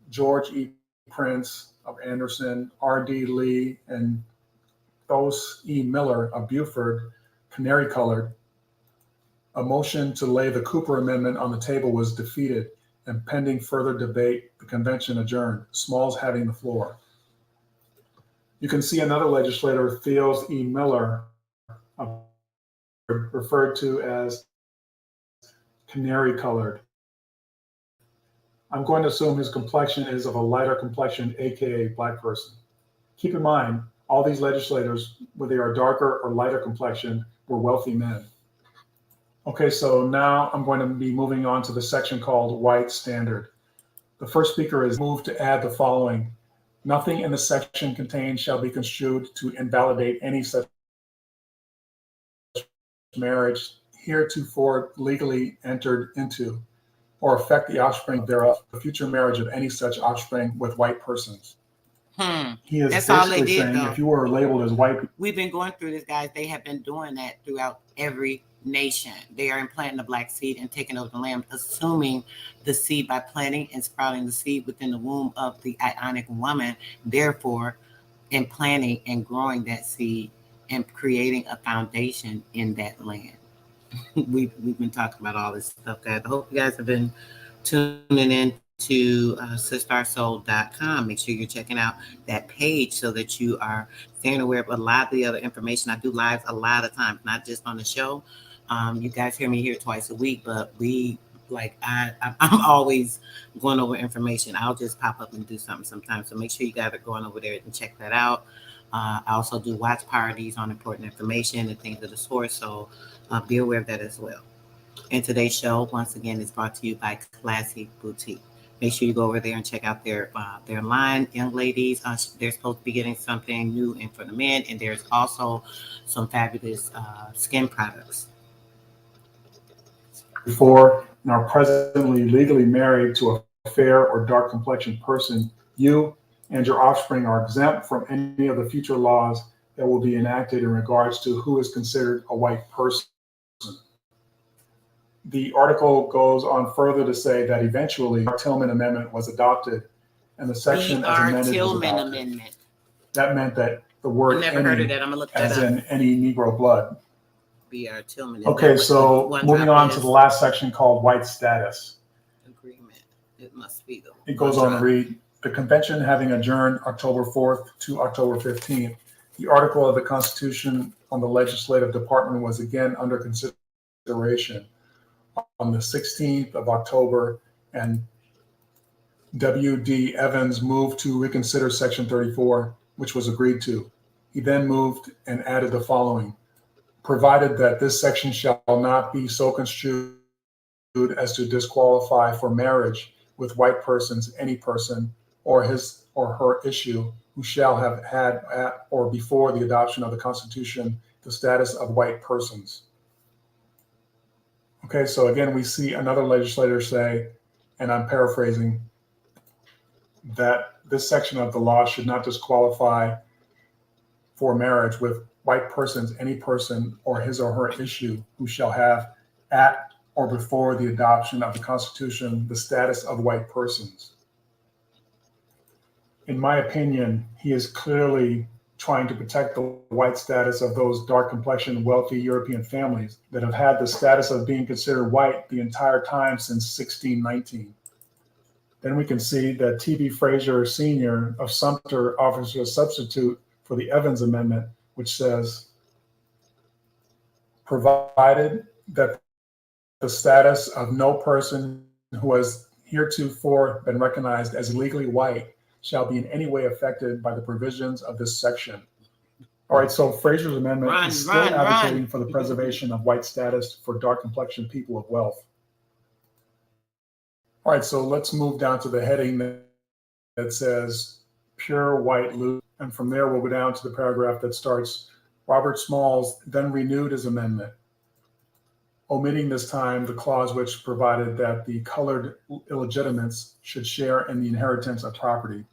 George E. Prince of Anderson, R.D. Lee, and Thos E. Miller of Beaufort, canary colored. A motion to lay the Cooper Amendment on the table was defeated, and pending further debate, the convention adjourned, Smalls having the floor. You can see another legislator, Theos E. Miller, referred to as canary colored. I'm going to assume his complexion is of a lighter complexion, aka black person. Keep in mind, all these legislators, whether they are darker or lighter complexion, were wealthy men. Okay, so now I'm going to be moving on to the section called White Standard. The first speaker is moved to add the following. Nothing in the section contained shall be construed to invalidate any such marriage heretofore legally entered into, or affect the offspring thereof, the future marriage of any such offspring with white persons. He is That's all they basically did, saying though. if you are labeled as white, We've been going through this, guys. They have been doing that throughout every nation. They are implanting the black seed and taking over the land, assuming the seed by planting and sprouting the seed within the womb of the Ionic woman, therefore implanting and growing that seed and creating a foundation in that land. We've been talking about all this stuff, guys. I hope you guys have been tuning in to sistarssoul.com. Make sure you're checking out that page so that you are staying aware of a lot of the other information. I do lives a lot of times, not just on the show. You guys hear me here twice a week, but I'm always going over information. I'll just pop up and do something sometimes. So make sure you guys are going over there and check that out. I also do watch parties on important information and things of the sort. So be aware of that as well. And today's show, once again, is brought to you by Classy Boutique. Make sure you go over there and check out their line, young ladies. They're supposed to be getting something new and for the men, and there's also some fabulous skin products. before and are presently legally married to a fair or dark complexioned person, you and your offspring are exempt from any of the future laws that will be enacted in regards to who is considered a white person. The article goes on further to say that eventually the Tillman Amendment was adopted, and the section as amended was adopted. Amendment. That meant that the word I never heard of any, that. I'm gonna look that as up. in any Negro blood. B.R. Tillman. Okay, so moving on to the last section called white status. Agreement. It must be the. It goes on to read, the convention having adjourned October 4th to October 15th, the article of the Constitution on the legislative department was again under consideration on the 16th of October, and W.D. Evans moved to reconsider Section 34, which was agreed to. He then moved and added the following: provided that this section shall not be so construed as to disqualify for marriage with white persons any person or his or her issue who shall have had at or before the adoption of the Constitution the status of white persons. Okay, so again, we see another legislator say, and I'm paraphrasing, that this section of the law should not disqualify for marriage with white persons any person or his or her issue who shall have at or before the adoption of the Constitution the status of white persons. In my opinion, he is clearly trying to protect the white status of those dark complexioned, wealthy European families that have had the status of being considered white the entire time since 1619. Then we can see that T.B. Fraser Sr. of Sumter offers a substitute for the Evans Amendment, which says, provided that the status of no person who has heretofore been recognized as legally white shall be in any way affected by the provisions of this section. All right, so Fraser's Amendment is still advocating for the preservation of white status for dark complexioned people of wealth. All right, so let's move down to the heading that says pure white loot. And from there, we'll go down to the paragraph that starts, Robert Smalls then renewed his amendment, omitting this time the clause which provided that the colored illegitimates should share in the inheritance of property.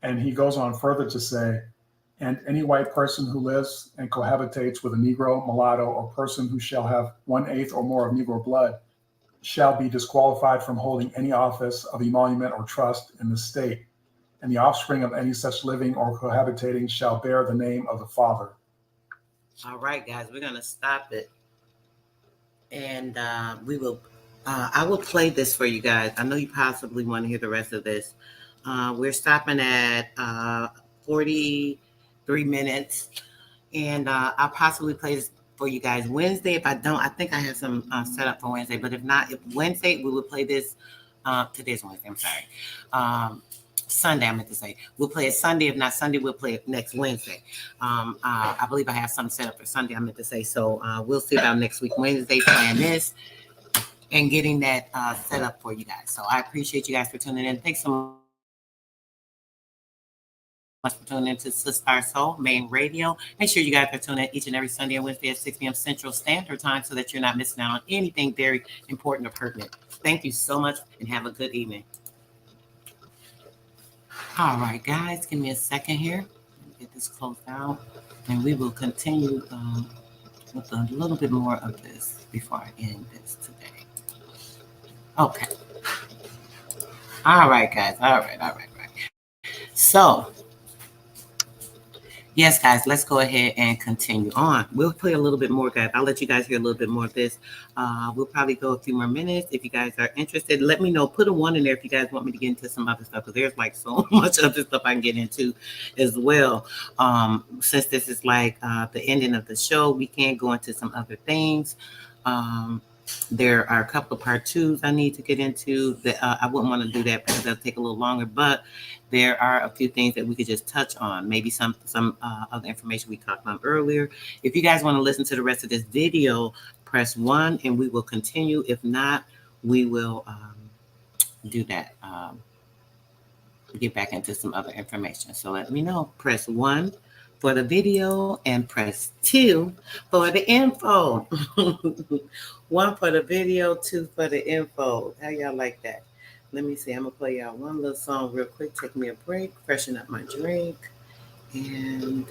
And he goes on further to say, and any white person who lives and cohabitates with a Negro, mulatto, or person who shall have 1/8 or more of Negro blood shall be disqualified from holding any office of emolument or trust in the state, and the offspring of any such living or cohabitating shall bear the name of the father. All right, guys, we're going to stop it. And we will, I will play this for you guys. I know you possibly want to hear the rest of this. We're stopping at 43 minutes, and I'll possibly play this for you guys Wednesday. If I don't, I think I have some set up for Wednesday, but if not, if Wednesday, we will play this. Today's Wednesday, I'm sorry. Sunday, I meant to say. We'll play it Sunday. If not Sunday, we'll play it next Wednesday. I believe I have something set up for Sunday, I meant to say. So we'll see about next week, Wednesday, playing this and getting that set up for you guys. So I appreciate you guys for tuning in. Thanks so much for tuning in to Sister Soul Main Radio. Make sure you guys are tuning in each and every Sunday and Wednesday at 6 p.m. Central Standard Time so that you're not missing out on anything very important or pertinent. Thank you so much and have a good evening. All right, guys, give me a second here. Let me get this closed out, and we will continue with a little bit more of this before I end this today. Okay. All right, guys. All right. So, yes, guys, let's go ahead and continue on. We'll play a little bit more, guys. I'll let you guys hear a little bit more of this. We'll probably go a few more minutes. If you guys are interested, let me know. Put a one in there if you guys want me to get into some other stuff, because there's like so much other stuff I can get into as well. Since this is like the ending of the show, we can go into some other things. Um, there are a couple of part twos I need to get into that I wouldn't want to do that because that'll take a little longer, but there are a few things that we could just touch on. Maybe some other information we talked about earlier. If you guys want to listen to the rest of this video, press 1 and we will continue. If not, we will do that. Get back into some other information. So let me know. Press 1 for the video and press 2 for the info. 1 for the video, 2 for the info. How y'all like that? Let me see. I'm going to play y'all one little song real quick. Take me a break, freshen up my drink. And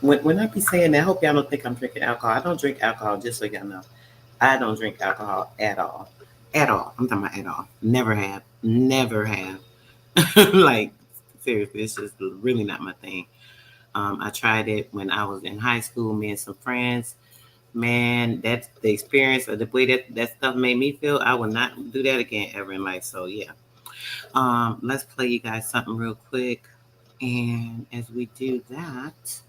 when I be saying that, I hope y'all don't think I'm drinking alcohol. I don't drink alcohol, just so y'all know. I don't drink alcohol at all. At all. I'm talking about at all. Never have. Never have. Like, seriously, it's just really not my thing. I tried it when I was in high school, me and some friends. Man, that's the experience of the way that stuff made me feel. I will not do that again ever in life. So yeah. Let's play you guys something real quick. And as we do that,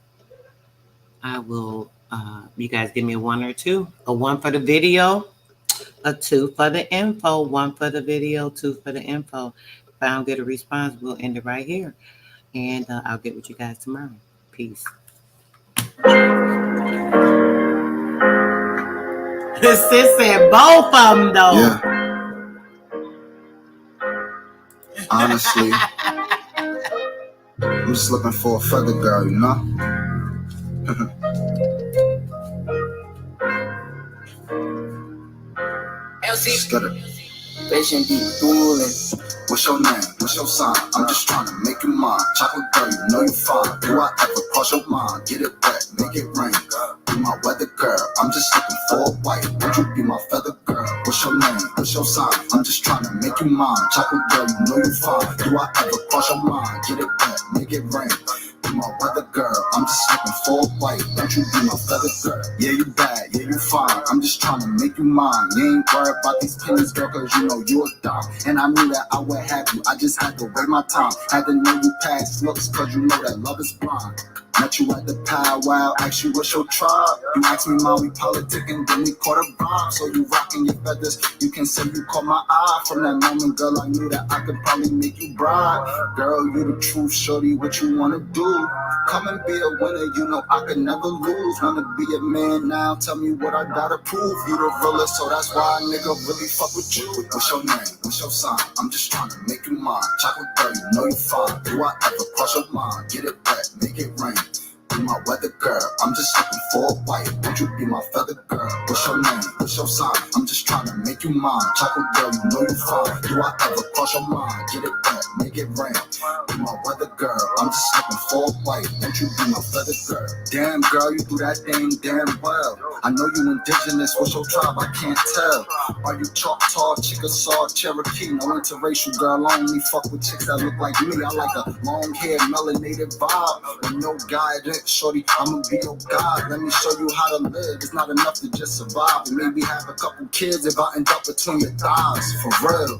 I will you guys give me a 1 or 2. A 1 for the video, a 2 for the info, 1 for the video, 2 for the info. If I don't get a response, we'll end it right here. And I'll get with you guys tomorrow. Peace. Sis said both of them, though. Yeah. Honestly, I'm just looking for a feather girl, you know? Vision be fooling. What's your name? What's your sign? I'm just trying to make you mine. Chocolate girl, you know you fine. Do I ever cross your mind? Get it wet, make it rain. Be my weather girl. I'm just looking for a white. Won't you be my feather girl? What's your name? What's your sign? I'm just trying to make you mine. Chocolate girl, you know you fine. Do I ever cross your mind? Get it wet, make it rain. Be my weather girl. I'm just looking for a white. Won't you be my feather girl? Yeah, you bad. Yeah, you fine. I'm just trying to make you mine. You ain't worried about these pennies, girl, cause you know you a dime. And I knew that I would have you. I just had to wait my time. Had to know you past looks, cause you know that love is blind. Met you at the powwow, asked you what's your tribe. You asked me, mom, we politicking, then we caught a vibe. So you rocking your feathers, you can say you caught my eye. From that moment, girl, I knew that I could probably make you bride. Girl, you the truth, shorty, what you wanna do? Come and be a winner, you know I could never lose. Wanna be a man now, tell me what I gotta prove. You the realest, so that's why a nigga really fuck with you. What's your name? What's your sign? I'm just trying to make you mine. Chocolate girl, you know you fine. Do I ever cross your mind? Get it wet, make it rain. Be my weather girl, I'm just looking for a white. Won't you be my feather girl? What's your name? What's your sign? I'm just trying to make you mine. Chocolate girl, you know you fine. Do I ever cross your mind? Get it wet, make it rain. Be my weather girl, I'm just looking for a white. Won't you be my feather girl? Damn girl, you do that thing damn well. I know you indigenous, what's your tribe? I can't tell. Are you Choctaw, Chickasaw, Cherokee? No interracial girl, I only fuck with chicks that look like me. I like a long hair, melanated vibe with no guidance. Shorty, I'ma be your God. Let me show you how to live. It's not enough to just survive, but maybe have a couple kids if I end up between your thighs. For real.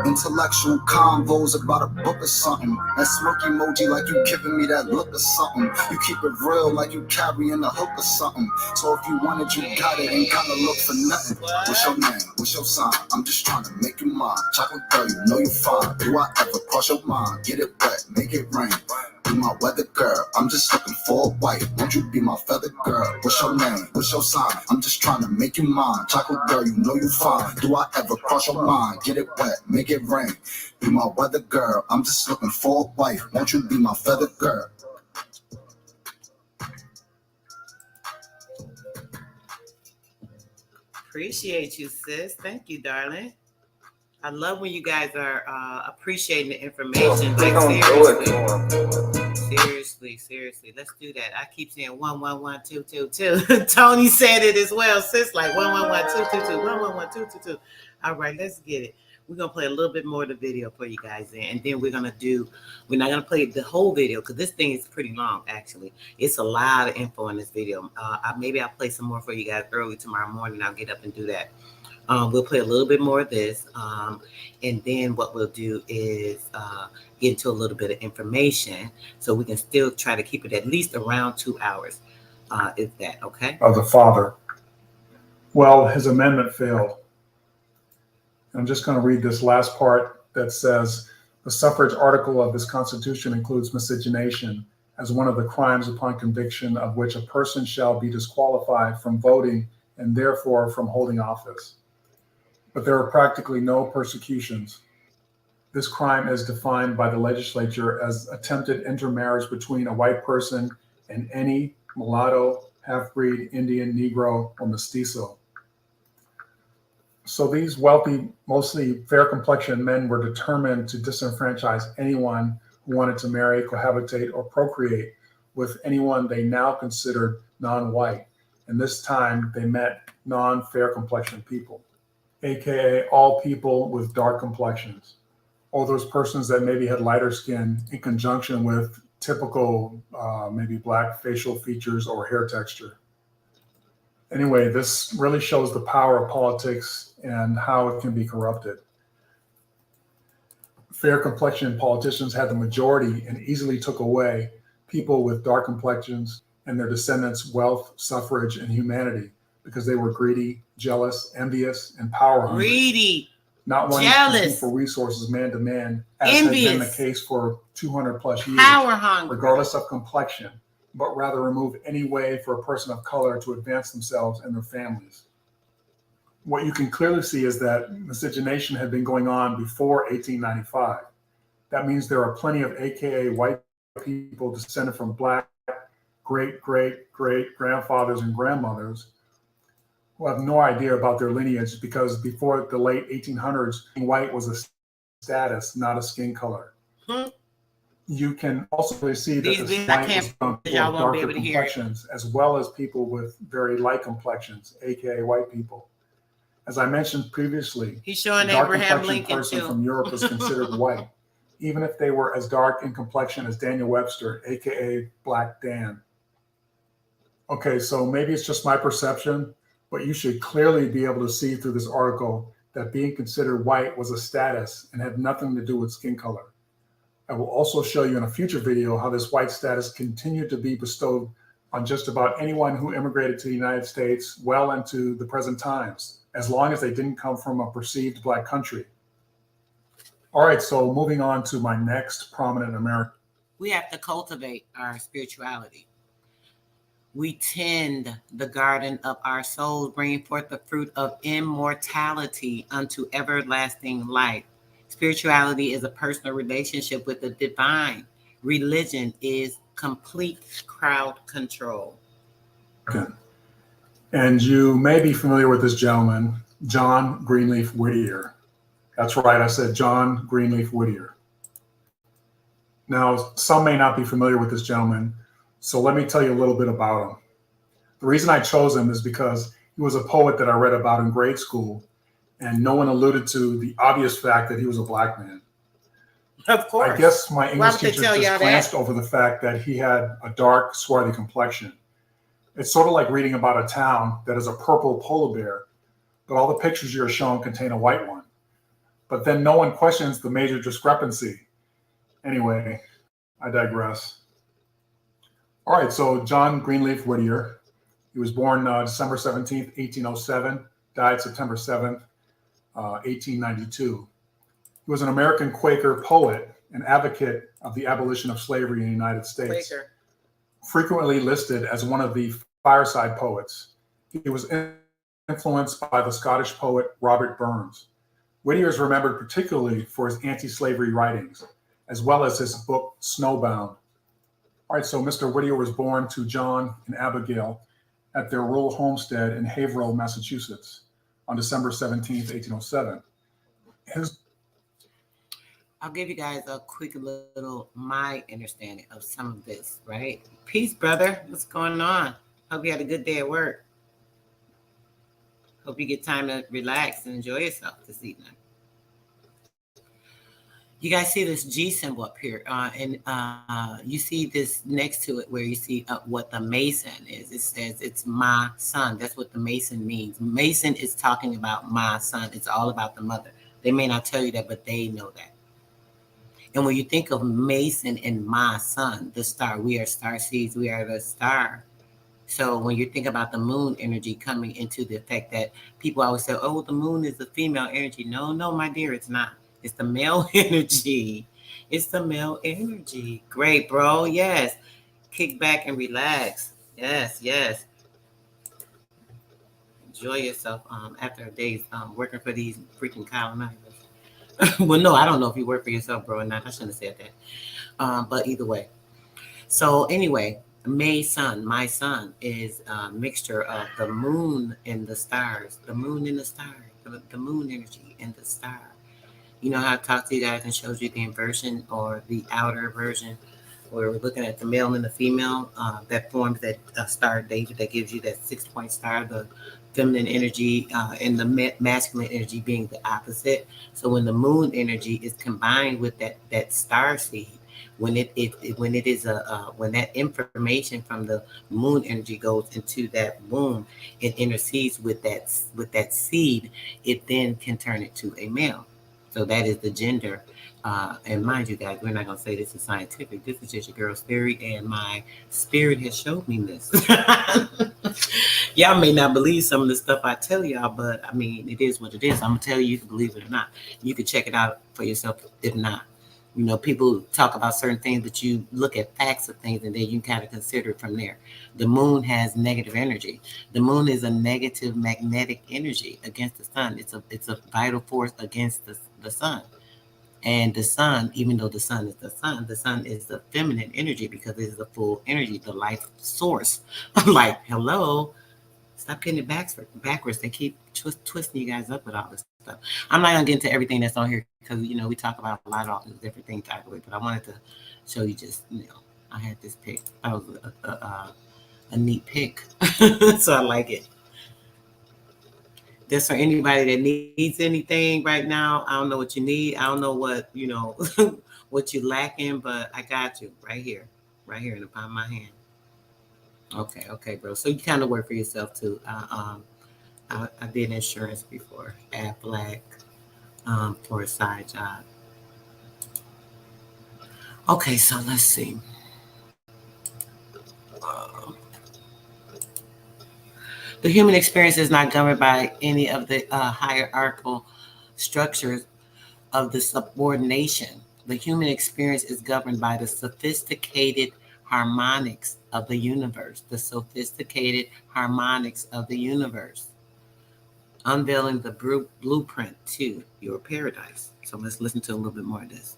Intellectual convos about a book or something. That smirk emoji like you giving me that look or something. You keep it real like you carrying a hook or something. So if you want it, you got it. Ain't gotta look for nothing. What's your name? What's your sign? I'm just trying to make you mine. Chocolate girl, you know you fine. Do I ever cross your mind? Get it wet, make it rain. Be my weather girl, I'm just looking for a white. Won't you be my feather girl? What's your name? What's your sign? I'm just trying to make you mine. Chocolate girl, you know you fine. Do I ever cross your mind? Get it wet, make it rain. Be my weather girl, I'm just looking for a white. Won't you be my feather girl? Appreciate you, sis. Thank you, darling. I love when you guys are appreciating the information. They Like gonna do it for 'em. seriously. Let's do that. I keep saying 111-222. Tony said it as well. Sis, like 111-222, 111-222. All right, let's get it. We're gonna play a little bit more of the video for you guys, and then we're not gonna play the whole video because this thing is pretty long. Actually, it's a lot of info in this video. Maybe I'll play some more for you guys early tomorrow morning. I'll get up and do that. We'll play a little bit more of this, and then what we'll do is get into a little bit of information so we can still try to keep it at least around 2 hours. Is that okay? Of the father. Well, his amendment failed. I'm just going to read this last part that says, the suffrage article of this Constitution includes miscegenation as one of the crimes upon conviction of which a person shall be disqualified from voting and therefore from holding office. But there are practically no persecutions. This crime is defined by the legislature as attempted intermarriage between a white person and any mulatto, half-breed, Indian, Negro, or mestizo. So these wealthy, mostly fair-complexioned men were determined to disenfranchise anyone who wanted to marry, cohabitate, or procreate with anyone they now considered non-white. And this time they meant non-fair-complexioned people, aka all people with dark complexions, or those persons that maybe had lighter skin in conjunction with typical maybe black facial features or hair texture. Anyway, this really shows the power of politics and how it can be corrupted. Fair complexioned politicians had the majority and easily took away people with dark complexions and their descendants' wealth, suffrage, and humanity because they were greedy, jealous, envious, and power hungry. Greedy, not wanting jealous, to compete for resources man to man, as envious, had been the case for 200 plus years, power hungry, regardless of complexion, but rather remove any way for a person of color to advance themselves and their families. What you can clearly see is that miscegenation had been going on before 1895. That means there are plenty of AKA white people descended from black great-great-great-grandfathers and grandmothers who have no idea about their lineage because before the late 1800s, white was a status, not a skin color. You can also really see that the white was from people with darker complexions as well as people with very light complexions, aka white people. As I mentioned previously, he's showing a dark Abraham complexion Lincoln person too. from Europe is considered white, even if they were as dark in complexion as Daniel Webster, aka Black Dan. Okay, so maybe it's just my perception, but you should clearly be able to see through this article that being considered white was a status and had nothing to do with skin color. I will also show you in a future video how this white status continued to be bestowed on just about anyone who immigrated to the United States well into the present times, as long as they didn't come from a perceived black country. All right, so moving on to my next prominent American. We have to cultivate our spirituality. We tend the garden of our souls, bringing forth the fruit of immortality unto everlasting life. Spirituality is a personal relationship with the divine. Religion is complete crowd control. And you may be familiar with this gentleman, John Greenleaf Whittier. That's right, I said John Greenleaf Whittier. Now, some may not be familiar with this gentleman, so let me tell you a little bit about him. The reason I chose him is because he was a poet that I read about in grade school, and no one alluded to the obvious fact that he was a black man. Of course. I guess my English teacher just glanced over the fact that he had a dark, swarthy complexion. It's sort of like reading about a town that is a purple polar bear, but all the pictures you're shown contain a white one. But then no one questions the major discrepancy. Anyway, I digress. All right, so John Greenleaf Whittier. He was born December 17th, 1807, died September 7th, 1892. He was an American Quaker poet and advocate of the abolition of slavery in the United States. Quaker. Frequently listed as one of the fireside poets. He was influenced by the Scottish poet Robert Burns. Whittier is remembered particularly for his anti-slavery writings, as well as his book Snowbound. All right, so Mr. Whittier was born to John and Abigail at their rural homestead in Haverhill, Massachusetts on December 17th, 1807. I'll give you guys a quick little my understanding of some of this, right? Peace, brother. What's going on? Hope you had a good day at work. Hope you get time to relax and enjoy yourself this evening. You guys see this G symbol up here, and you see this next to it where you see what the Mason is. It says it's my son. That's what the Mason means. Mason is talking about my son. It's all about the mother. They may not tell you that, but they know that. And when you think of Mason and my son, the star, we are star seeds, we are the star. So when you think about the moon energy coming into the effect that people always say, oh, the moon is the female energy. No, my dear, it's not. It's the male energy. It's the male energy. Great, bro. Yes. Kick back and relax. Yes. Enjoy yourself after a day's working for these freaking colonizers. Well, no, I don't know if you work for yourself, bro, or not. I shouldn't have said that. But either way. So anyway, my son is a mixture of the moon and the stars. The moon and the stars. The moon energy and the star. You know how I talked to you guys and showed you the inversion or the outer version where we're looking at the male and the female that forms that star David that gives you that 6-point star, the feminine energy and the masculine energy being the opposite. So when the moon energy is combined with that star seed, when that information from the moon energy goes into that womb, it intercedes with that seed, it then can turn it to a male. So that is the gender. And mind you guys, we're not going to say this is scientific. This is just your girl's theory, and my spirit has showed me this. Y'all may not believe some of the stuff I tell y'all, but I mean, it is what it is. I'm going to tell you, you can believe it or not. You can check it out for yourself if not. You know, people talk about certain things, but you look at facts of things and then you kind of consider it from there. The moon has negative energy. The moon is a negative magnetic energy against the sun. It's a vital force against the sun. And the sun, even though the sun is the feminine energy because it is the full energy, the life source. I'm like, hello, stop getting it backwards. They keep twisting you guys up with all this stuff. I'm not gonna get into everything that's on here because we talk about a lot of all these different things either way. But I wanted to show you just I had this pick. That was a neat pick, so I like it. Just for anybody that needs anything right now, I don't know what you need. I don't know what what you're lacking, but I got you right here in the palm of my hand. Okay, bro. So you kind of work for yourself too. I did insurance before, Aflac, for a side job. Okay, so let's see. The human experience is not governed by any of the hierarchical structures of the subordination. The human experience is governed by the sophisticated harmonics of the universe. The sophisticated harmonics of the universe. Unveiling the blueprint to your paradise. So let's listen to a little bit more of this.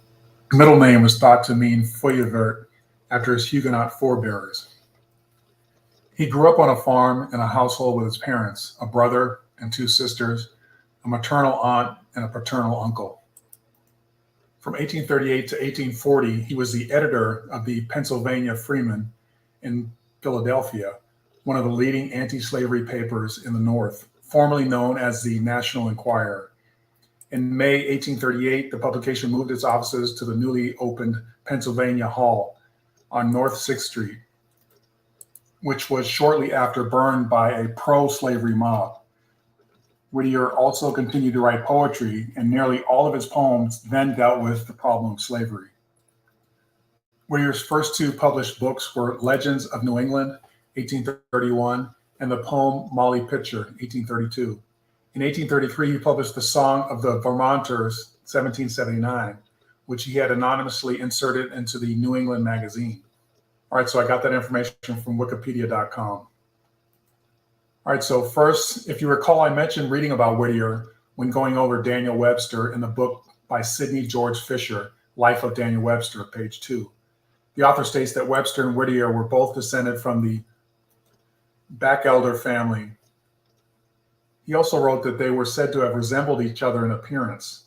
His middle name was thought to mean Feuillevert after his Huguenot forebears. He grew up on a farm in a household with his parents, a brother and 2 sisters, a maternal aunt, and a paternal uncle. From 1838 to 1840, he was the editor of the Pennsylvania Freeman in Philadelphia, one of the leading anti-slavery papers in the North, formerly known as the National Enquirer. In May 1838, the publication moved its offices to the newly opened Pennsylvania Hall on North 6th Street, which was shortly after burned by a pro-slavery mob. Whittier also continued to write poetry, and nearly all of his poems then dealt with the problem of slavery. Whittier's first 2 published books were Legends of New England, 1831, and the poem Molly Pitcher, 1832. In 1833, he published The Song of the Vermonters, 1779, which he had anonymously inserted into the New England magazine. All right, so I got that information from Wikipedia.com. All right, so first, if you recall, I mentioned reading about Whittier when going over Daniel Webster in the book by Sidney George Fisher, Life of Daniel Webster, page 2. The author states that Webster and Whittier were both descended from the Bachelder family. He also wrote that they were said to have resembled each other in appearance.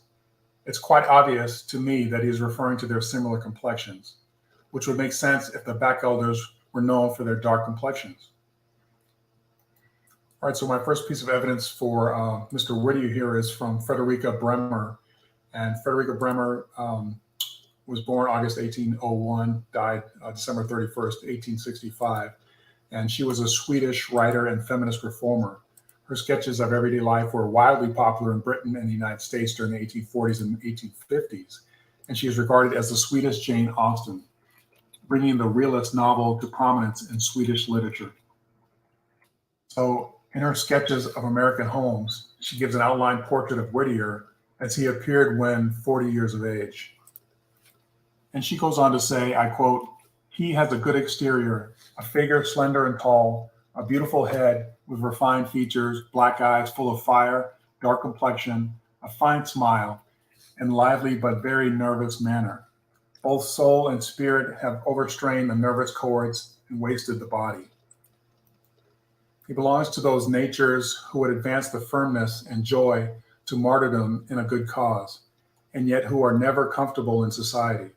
It's quite obvious to me that he is referring to their similar complexions, which would make sense if the back elders were known for their dark complexions. All right, so my first piece of evidence for Mr. Whittier here is from Frederica Bremmer. And Frederica Bremmer was born August 1801, died December 31st, 1865. And she was a Swedish writer and feminist reformer. Her sketches of everyday life were wildly popular in Britain and the United States during the 1840s and 1850s. And she is regarded as the Swedish Jane Austen, bringing the realist novel to prominence in Swedish literature. So in her sketches of American homes, she gives an outline portrait of Whittier as he appeared when 40 years of age. And she goes on to say, I quote, "He has a good exterior, a figure slender and tall, a beautiful head with refined features, black eyes full of fire, dark complexion, a fine smile, and lively but very nervous manner. Both soul and spirit have overstrained the nervous cords and wasted the body. He belongs to those natures who would advance the firmness and joy to martyrdom in a good cause, and yet who are never comfortable in society,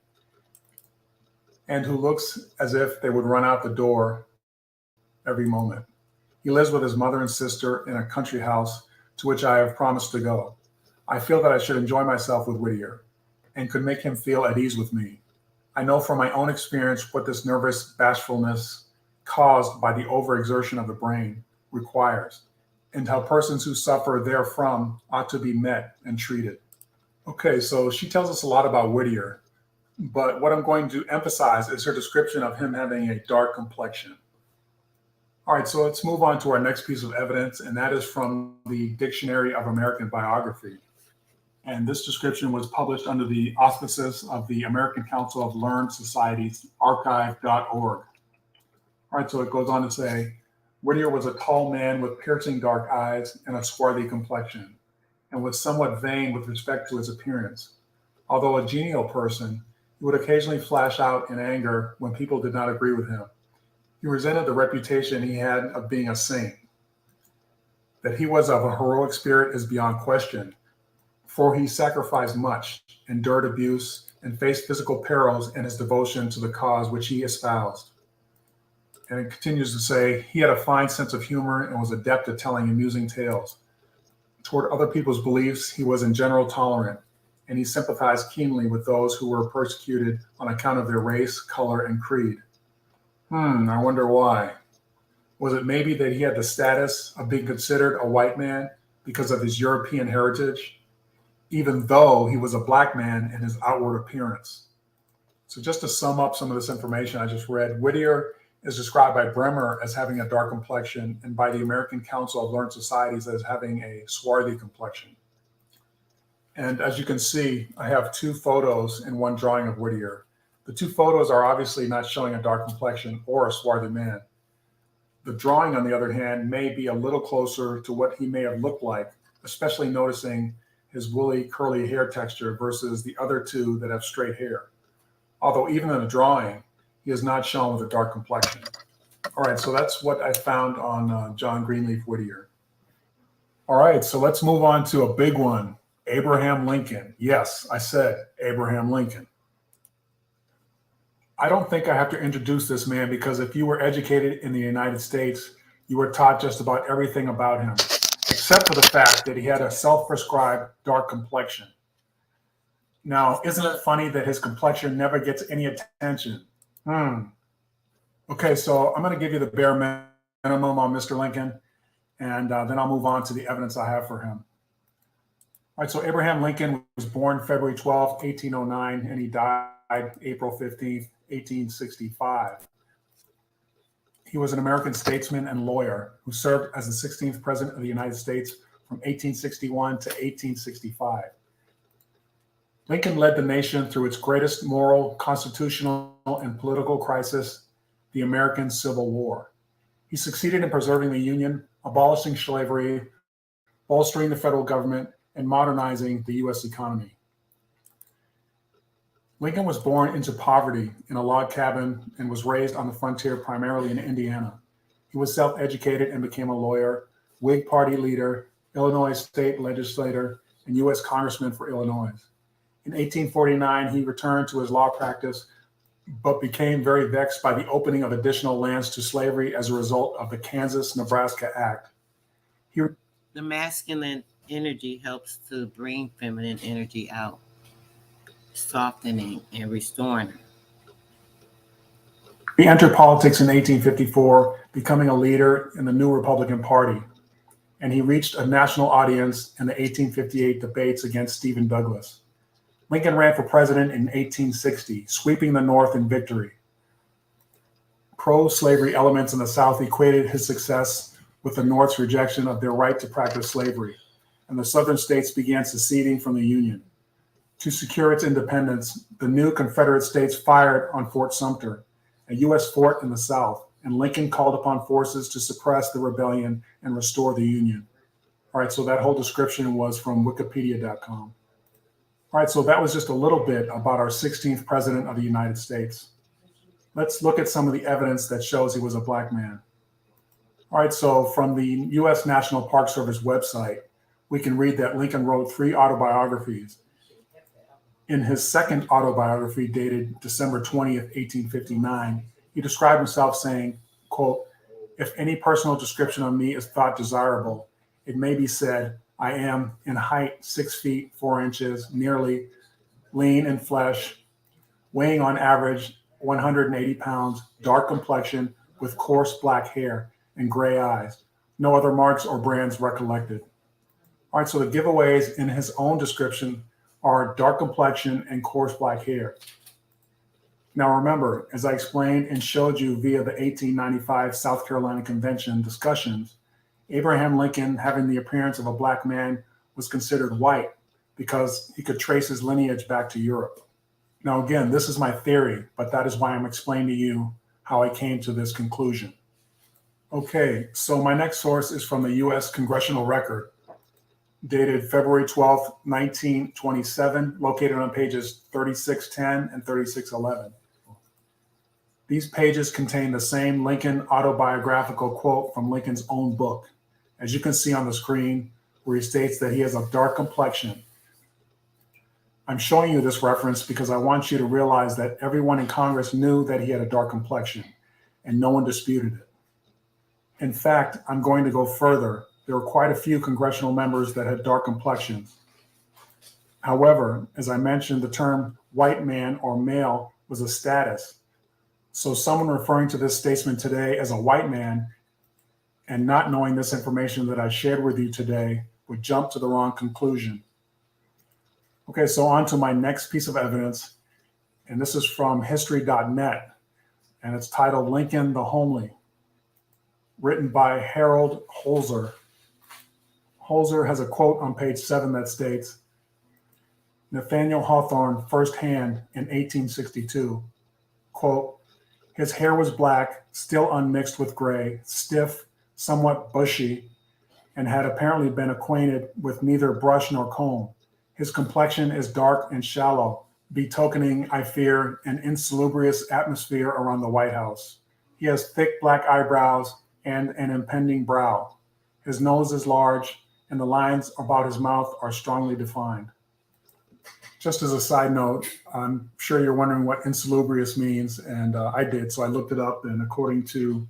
and who looks as if they would run out the door every moment. He lives with his mother and sister in a country house to which I have promised to go. I feel that I should enjoy myself with Whittier and could make him feel at ease with me. I know from my own experience what this nervous bashfulness caused by the overexertion of the brain requires, and how persons who suffer therefrom ought to be met and treated." Okay, so she tells us a lot about Whittier, but what I'm going to emphasize is her description of him having a dark complexion. All right, so let's move on to our next piece of evidence, and that is from the Dictionary of American Biography. And this description was published under the auspices of the American Council of Learned Societies, archive.org. All right, so it goes on to say, Whittier was a tall man with piercing dark eyes and a swarthy complexion, and was somewhat vain with respect to his appearance. Although a genial person, he would occasionally flash out in anger when people did not agree with him. He resented the reputation he had of being a saint. That he was of a heroic spirit is beyond question, for he sacrificed much, endured abuse, and faced physical perils in his devotion to the cause which he espoused. And it continues to say, he had a fine sense of humor and was adept at telling amusing tales. Toward other people's beliefs, he was in general tolerant, and he sympathized keenly with those who were persecuted on account of their race, color, and creed. I wonder why. Was it maybe that he had the status of being considered a white man because of his European heritage, even though he was a black man in his outward appearance? So just to sum up some of this information I just read, Whittier is described by Bremmer as having a dark complexion and by the American Council of Learned Societies as having a swarthy complexion. And as you can see, I have two photos and one drawing of Whittier. The two photos are obviously not showing a dark complexion or a swarthy man. The drawing, on the other hand, may be a little closer to what he may have looked like, especially noticing his woolly, curly hair texture versus the other two that have straight hair. Although even in the drawing, he is not shown with a dark complexion. All right, so that's what I found on John Greenleaf Whittier. All right, so let's move on to a big one, Abraham Lincoln. Yes, I said Abraham Lincoln. I don't think I have to introduce this man because if you were educated in the United States, you were taught just about everything about him, except for the fact that he had a self-prescribed dark complexion. Now, isn't it funny that his complexion never gets any attention? Okay, so I'm going to give you the bare minimum on Mr. Lincoln, and then I'll move on to the evidence I have for him. All right, so Abraham Lincoln was born February 12, 1809, and he died April 15, 1865. He was an American statesman and lawyer who served as the 16th President of the United States from 1861 to 1865. Lincoln led the nation through its greatest moral, constitutional, and political crisis, the American Civil War. He succeeded in preserving the Union, abolishing slavery, bolstering the federal government, and modernizing the U.S. economy. Lincoln was born into poverty in a log cabin and was raised on the frontier primarily in Indiana. He was self-educated and became a lawyer, Whig Party leader, Illinois state legislator, and U.S. congressman for Illinois. In 1849, he returned to his law practice, but became very vexed by the opening of additional lands to slavery as a result of the Kansas-Nebraska Act. The masculine energy helps to bring feminine energy out, softening and restoring her. He entered politics in 1854, becoming a leader in the new Republican Party, and he reached a national audience in the 1858 debates against Stephen Douglas. Lincoln ran for president in 1860, sweeping the North in victory. Pro-slavery elements in the South equated his success with the North's rejection of their right to practice slavery, and the Southern states began seceding from the Union. To secure its independence, the new Confederate states fired on Fort Sumter, a U.S. fort in the South, and Lincoln called upon forces to suppress the rebellion and restore the Union. All right, so that whole description was from Wikipedia.com. All right, so that was just a little bit about our 16th president of the United States. Let's look at some of the evidence that shows he was a black man. All right, so from the U.S. National Park Service website, we can read that Lincoln wrote 3 autobiographies. In his second autobiography, dated December 20th, 1859, he described himself saying, quote, "If any personal description of me is thought desirable, it may be said, I am in height 6 feet 4 inches, nearly, lean in flesh, weighing on average 180 pounds, dark complexion with coarse black hair and gray eyes. No other marks or brands recollected." All right, so the giveaways in his own description are dark complexion and coarse black hair. Now remember, as I explained and showed you via the 1895 South Carolina Convention discussions, Abraham Lincoln, having the appearance of a black man, was considered white because he could trace his lineage back to Europe. Now again, this is my theory, but that is why I'm explaining to you how I came to this conclusion. Okay, so my next source is from the U.S. Congressional Record, dated February 12th, 1927, located on pages 3610 and 3611. These pages contain the same Lincoln autobiographical quote from Lincoln's own book, as you can see on the screen, where he states that he has a dark complexion. I'm showing you this reference because I want you to realize that everyone in Congress knew that he had a dark complexion, and no one disputed it. In fact, I'm going to go further. There were quite a few congressional members that had dark complexions. However, as I mentioned, the term white man or male was a status. So someone referring to this statesman today as a white man and not knowing this information that I shared with you today would jump to the wrong conclusion. Okay, so on to my next piece of evidence, and this is from history.net, and it's titled Lincoln the Homely, written by Harold Holzer. Holzer has a quote on page 7 that states, Nathaniel Hawthorne firsthand in 1862, quote, "His hair was black, still unmixed with gray, stiff, somewhat bushy, and had apparently been acquainted with neither brush nor comb. His complexion is dark and shallow, betokening, I fear, an insalubrious atmosphere around the White House. He has thick black eyebrows and an impending brow. His nose is large, and the lines about his mouth are strongly defined." Just as a side note, I'm sure you're wondering what insalubrious means, and I did, so I looked it up, and according to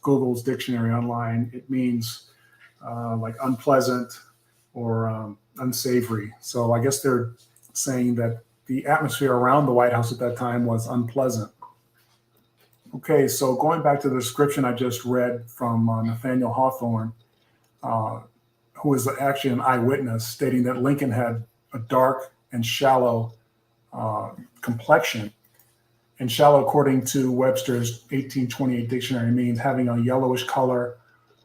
Google's dictionary online, it means like unpleasant or unsavory. So I guess they're saying that the atmosphere around the White House at that time was unpleasant. Okay, so going back to the description I just read from Nathaniel Hawthorne, who is actually an eyewitness, stating that Lincoln had a dark and shallow complexion. And shallow, according to Webster's 1828 dictionary, means having a yellowish color,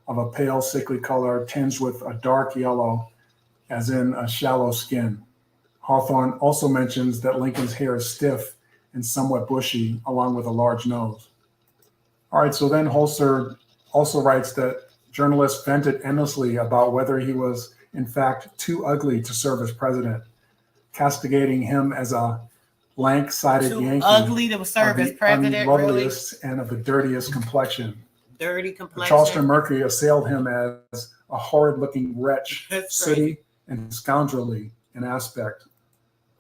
of a pale, sickly color, tinged with a dark yellow, as in a shallow skin. Hawthorne also mentions that Lincoln's hair is stiff and somewhat bushy, along with a large nose. All right, so then Holzer also writes that journalists vented endlessly about whether he was, in fact, too ugly to serve as president, castigating him as a lank-sided Yankee, ugly to serve as president, unloveliest and of the dirtiest complexion. Dirty complexion. Charleston Mercury assailed him as a horrid-looking wretch, sooty and scoundrelly in aspect,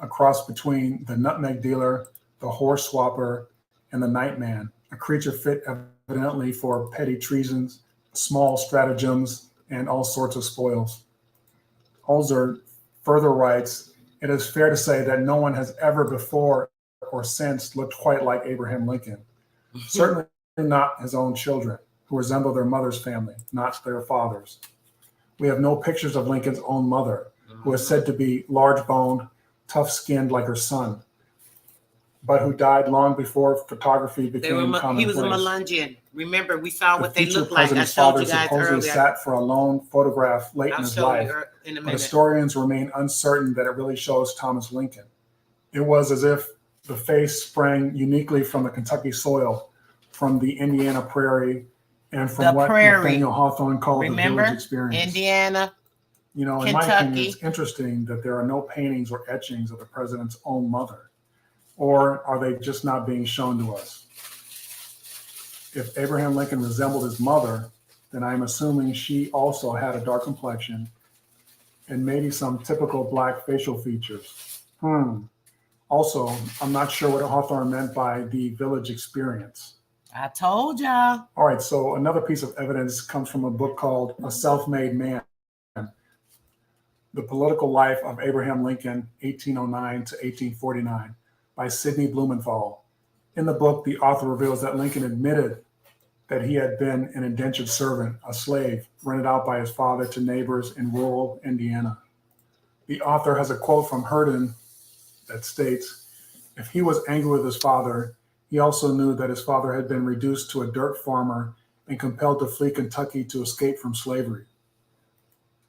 a cross between the nutmeg dealer, the horse swapper, and the nightman, a creature fit evidently for petty treasons, small stratagems, and all sorts of spoils. Holzer further writes, "It is fair to say that no one has ever before or since looked quite like Abraham Lincoln. Certainly not his own children, who resemble their mother's family, not their father's. We have no pictures of Lincoln's own mother, who is said to be large-boned, tough-skinned like her son, but who died long before photography became commonplace. He was a Melungian. Remember, we saw what they looked like. I showed you guys supposedly earlier. Sat for a lone photograph late in his life, but historians remain uncertain that it really shows Thomas Lincoln. It was as if the face sprang uniquely from the Kentucky soil, from the Indiana prairie, and from what Nathaniel Hawthorne called the village experience. Indiana, in Kentucky. My opinion, it's interesting that there are no paintings or etchings of the president's own mother. Or are they just not being shown to us? If Abraham Lincoln resembled his mother, then I'm assuming she also had a dark complexion and maybe some typical black facial features. Also, I'm not sure what Hawthorne meant by the village experience. I told y'all. All right, so another piece of evidence comes from a book called A Self-Made Man, The Political Life of Abraham Lincoln, 1809 to 1849, by Sidney Blumenthal. In the book, the author reveals that Lincoln admitted that he had been an indentured servant, a slave, rented out by his father to neighbors in rural Indiana. The author has a quote from Herndon that states, "If he was angry with his father, he also knew that his father had been reduced to a dirt farmer and compelled to flee Kentucky to escape from slavery.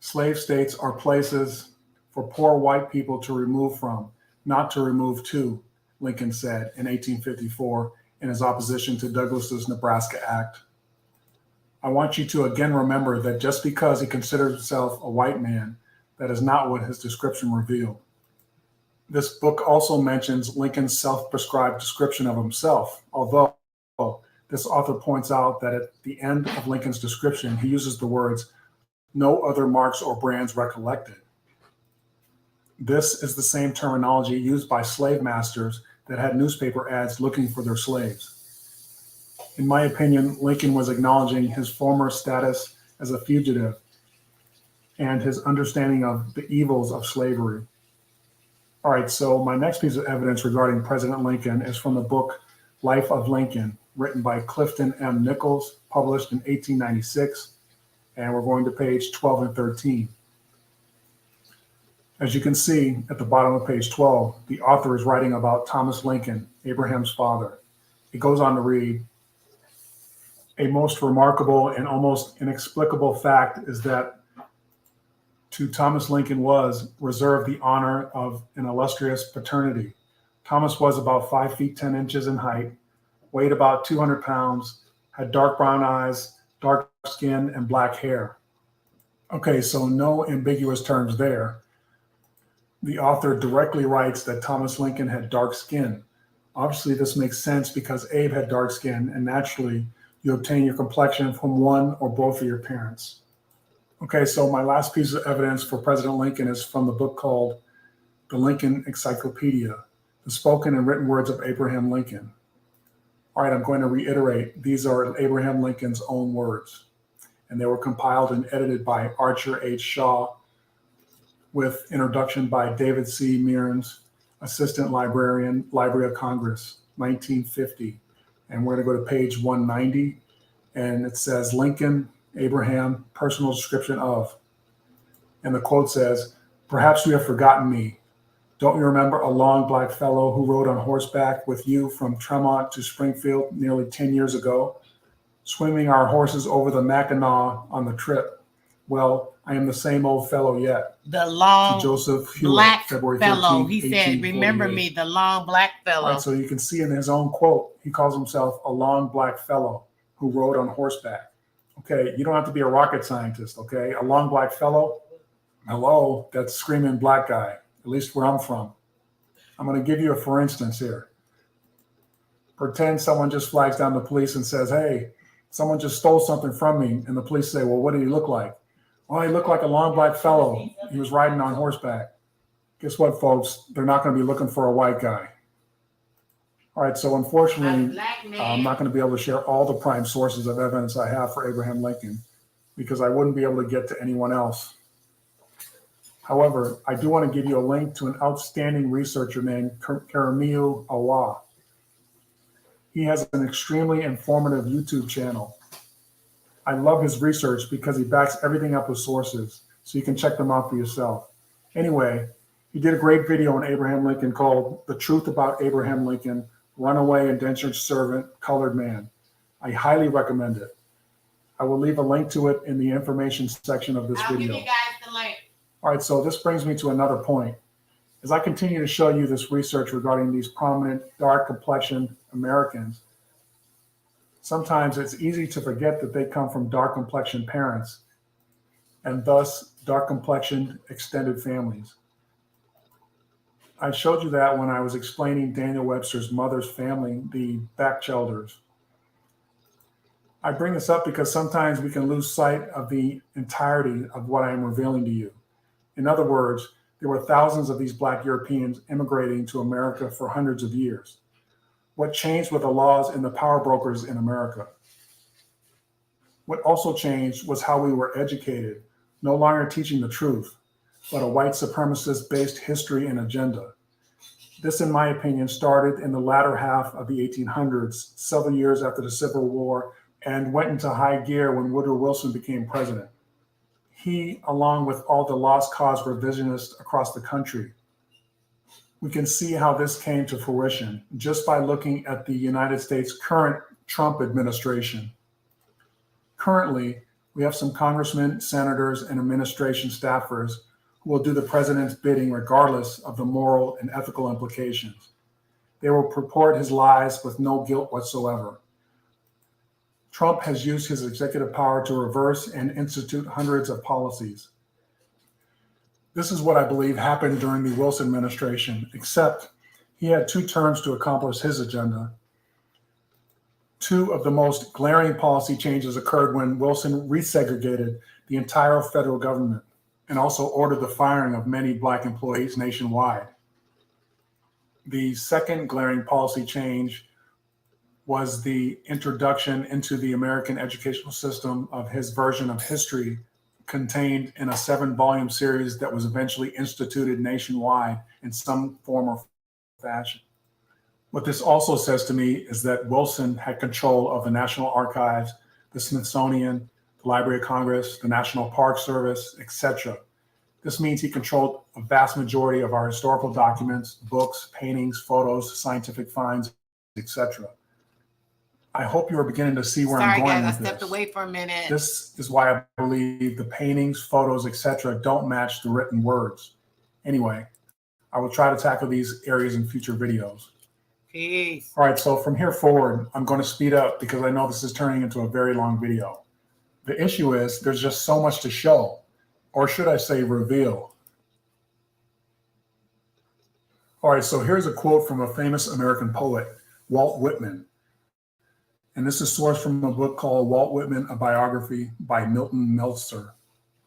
Slave states are places for poor white people to remove from, not to remove to," Lincoln said in 1854 in his opposition to Douglas's Nebraska Act. I want you to again remember that just because he considered himself a white man, that is not what his description revealed. This book also mentions Lincoln's self-prescribed description of himself, although this author points out that at the end of Lincoln's description, he uses the words, "no other marks or brands recollected." This is the same terminology used by slave masters that had newspaper ads looking for their slaves. In my opinion, Lincoln was acknowledging his former status as a fugitive and his understanding of the evils of slavery. All right, so my next piece of evidence regarding President Lincoln is from the book Life of Lincoln, written by Clifton M. Nichols, published in 1896, and we're going to page 12 and 13. As you can see at the bottom of page 12, the author is writing about Thomas Lincoln, Abraham's father. It goes on to read, "A most remarkable and almost inexplicable fact is that to Thomas Lincoln was reserved the honor of an illustrious paternity. Thomas was about 5 feet 10 inches in height, weighed about 200 pounds, had dark brown eyes, dark skin, and black hair." Okay, so no ambiguous terms there. The author directly writes that Thomas Lincoln had dark skin. Obviously, this makes sense because Abe had dark skin, and naturally, you obtain your complexion from one or both of your parents. Okay, so my last piece of evidence for President Lincoln is from the book called The Lincoln Encyclopedia, the spoken and written words of Abraham Lincoln. All right, I'm going to reiterate, these are Abraham Lincoln's own words, and they were compiled and edited by Archer H. Shaw, with introduction by David C. Mearns, Assistant Librarian, Library of Congress, 1950. And we're going to go to page 190, and it says, "Lincoln, Abraham, personal description of." And the quote says, "Perhaps you have forgotten me. Don't you remember a long black fellow who rode on horseback with you from Tremont to Springfield nearly 10 years ago, swimming our horses over the Mackinac on the trip? Well, I am the same old fellow yet." The long Joseph Hewitt, black February fellow. 13, He said, "Remember me, the long black fellow." All right, so you can see in his own quote, he calls himself a long black fellow who rode on horseback. Okay, you don't have to be a rocket scientist, okay? A long black fellow, hello, that's screaming black guy, at least where I'm from. I'm going to give you a for instance here. Pretend someone just flags down the police and says, "Hey, someone just stole something from me." And the police say, "Well, what did he look like?" "Well, he looked like a long black fellow. He was riding on horseback." Guess what, folks? They're not going to be looking for a white guy. All right, so unfortunately, I'm not going to be able to share all the prime sources of evidence I have for Abraham Lincoln because I wouldn't be able to get to anyone else. However, I do want to give you a link to an outstanding researcher named Karamiu Awa. He has an extremely informative YouTube channel. I love his research because he backs everything up with sources, so you can check them out for yourself. Anyway, he did a great video on Abraham Lincoln called The Truth About Abraham Lincoln, Runaway Indentured Servant, Colored Man. I highly recommend it. I will leave a link to it in the information section of this video. I'll give you guys the link. All right, so this brings me to another point. As I continue to show you this research regarding these prominent dark-complexioned Americans, sometimes it's easy to forget that they come from dark-complexioned parents and thus dark-complexioned extended families. I showed you that when I was explaining Daniel Webster's mother's family, the Batchelders. I bring this up because sometimes we can lose sight of the entirety of what I am revealing to you. In other words, there were thousands of these Black Europeans immigrating to America for hundreds of years. What changed were the laws and the power brokers in America. What also changed was how we were educated, no longer teaching the truth, but a white supremacist-based history and agenda. This, in my opinion, started in the latter half of the 1800s, several years after the Civil War, and went into high gear when Woodrow Wilson became president. He, along with all the lost cause revisionists across the country, we can see how this came to fruition just by looking at the United States' current Trump administration. Currently, we have some congressmen, senators, and administration staffers who will do the president's bidding regardless of the moral and ethical implications. They will purport his lies with no guilt whatsoever. Trump has used his executive power to reverse and institute hundreds of policies. This is what I believe happened during the Wilson administration, except he had 2 terms to accomplish his agenda. 2 of the most glaring policy changes occurred when Wilson resegregated the entire federal government and also ordered the firing of many Black employees nationwide. The second glaring policy change was the introduction into the American educational system of his version of history contained in a 7-volume series that was eventually instituted nationwide in some form or fashion. What this also says to me is that Wilson had control of the National Archives, the Smithsonian, the Library of Congress, the National Park Service, etc. This means he controlled a vast majority of our historical documents, books, paintings, photos, scientific finds, etc. I hope you are beginning to see where I'm going with this. Sorry, guys, I stepped away for a minute. This is why I believe the paintings, photos, etc. don't match the written words. Anyway, I will try to tackle these areas in future videos. Peace. All right, so from here forward, I'm going to speed up because I know this is turning into a very long video. The issue is there's just so much to show, or should I say reveal. All right, so here's a quote from a famous American poet, Walt Whitman. And this is sourced from a book called Walt Whitman, A Biography by Milton Meltzer,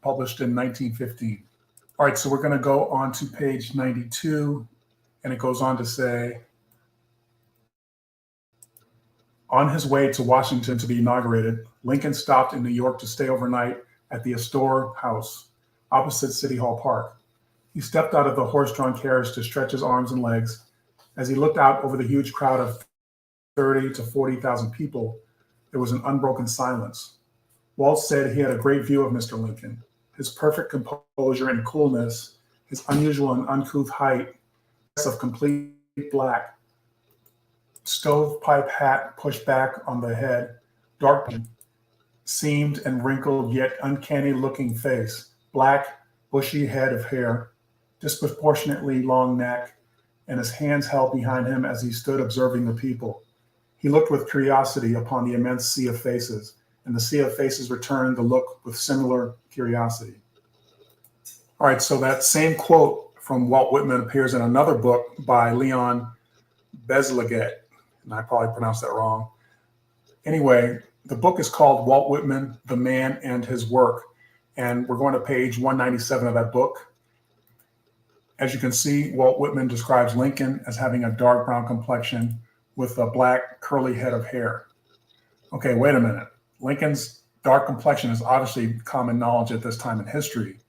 published in 1915. All right, so we're going to go on to page 92, and it goes on to say, on his way to Washington to be inaugurated, Lincoln stopped in New York to stay overnight at the Astor House, opposite City Hall Park. He stepped out of the horse-drawn carriage to stretch his arms and legs. As he looked out over the huge crowd of 30 to 40,000 people, there was an unbroken silence. Walt said he had a great view of Mr. Lincoln. His perfect composure and coolness, his unusual and uncouth height, of complete black, stovepipe hat pushed back on the head, dark, seamed and wrinkled yet uncanny-looking face, black, bushy head of hair, disproportionately long neck, and his hands held behind him as he stood observing the people. He looked with curiosity upon the immense sea of faces, and the sea of faces returned the look with similar curiosity. All right, so that same quote from Walt Whitman appears in another book by Leon Bezleget, and I probably pronounced that wrong. Anyway, the book is called Walt Whitman, The Man and His Work, and we're going to page 197 of that book. As you can see, Walt Whitman describes Lincoln as having a dark brown complexion with a black curly head of hair. Okay, wait a minute. Lincoln's dark complexion is obviously common knowledge at this time in history.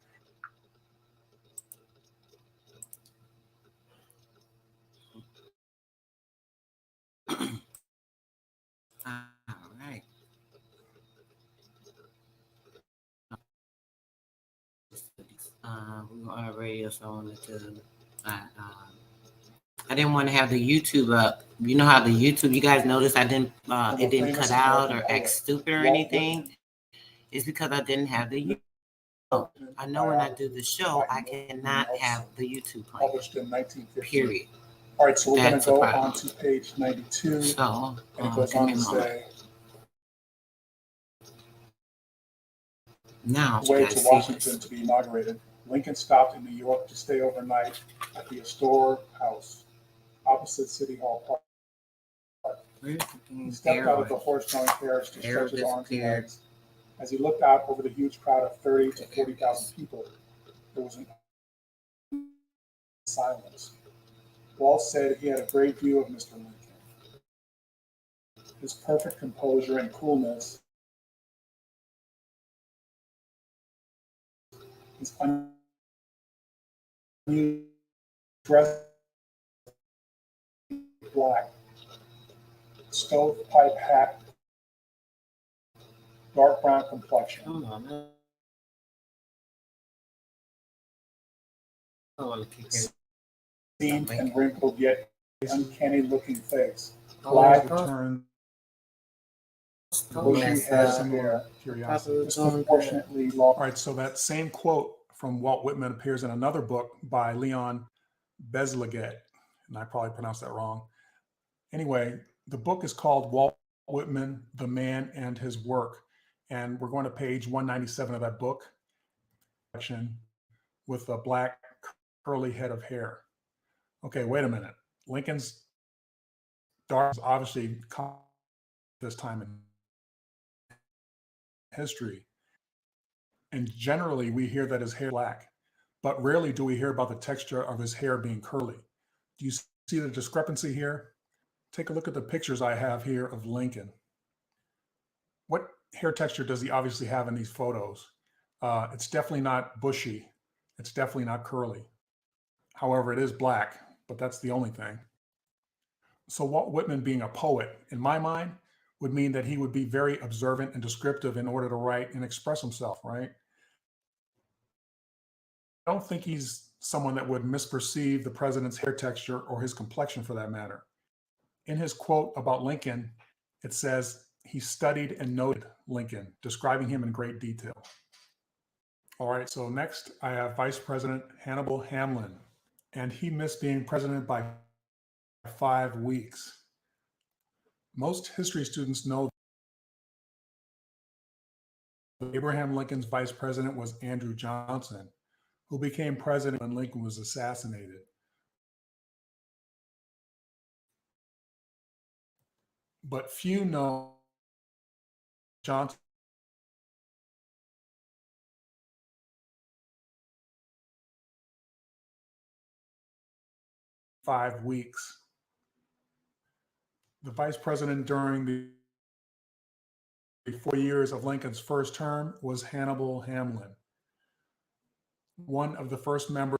All right. We were on a radio, so I wanted to. I didn't want to have the YouTube up. You know how the YouTube, you guys notice I didn't, it didn't cut out or act stupid or anything. It's because I didn't have the YouTube. Oh, I know when I do the show, I cannot have the YouTube playing. Published in 1950. Period. All right, so we're going to go on to page 92. So, and it goes on to say, now, the way to Washington to be inaugurated, Lincoln stopped in New York to stay overnight at the Astor House, opposite City Hall Park. He stepped out of the horse-drawn carriage to stretch his arms and legs. As he looked out over the huge crowd of 30 to 40,000 people, there was an silence. Walt said he had a great view of Mr. Lincoln. His perfect composure and coolness, his unusual dress black, stovepipe hat, dark brown complexion. Seamed and wrinkled, yet uncanny-looking face. Black turned, bushy hair, similar curiosity, disproportionately long. All right, so that same quote from Walt Whitman appears in another book by Leon Bezleget, and I probably pronounced that wrong. Anyway, the book is called Walt Whitman, The Man and His Work, and we're going to page 197 of that book, with a black curly head of hair. Okay, wait a minute. Lincoln's dark is obviously this time in history. And generally, we hear that his hair is black, but rarely do we hear about the texture of his hair being curly. Do you see the discrepancy here? Take a look at the pictures I have here of Lincoln. What hair texture does he obviously have in these photos? It's definitely not bushy. It's definitely not curly. However, it is black, but that's the only thing. So Walt Whitman being a poet, in my mind, would mean that he would be very observant and descriptive in order to write and express himself, right? I don't think he's someone that would misperceive the president's hair texture or his complexion for that matter. In his quote about Lincoln, it says he studied and noted Lincoln, describing him in great detail. All right, so next I have Vice President Hannibal Hamlin, and he missed being president by 5 weeks. Most history students know that Abraham Lincoln's vice president was Andrew Johnson, who became president when Lincoln was assassinated. But few know Johnson 5 weeks. The vice president during the 4 years of Lincoln's first term was Hannibal Hamlin, one of the first members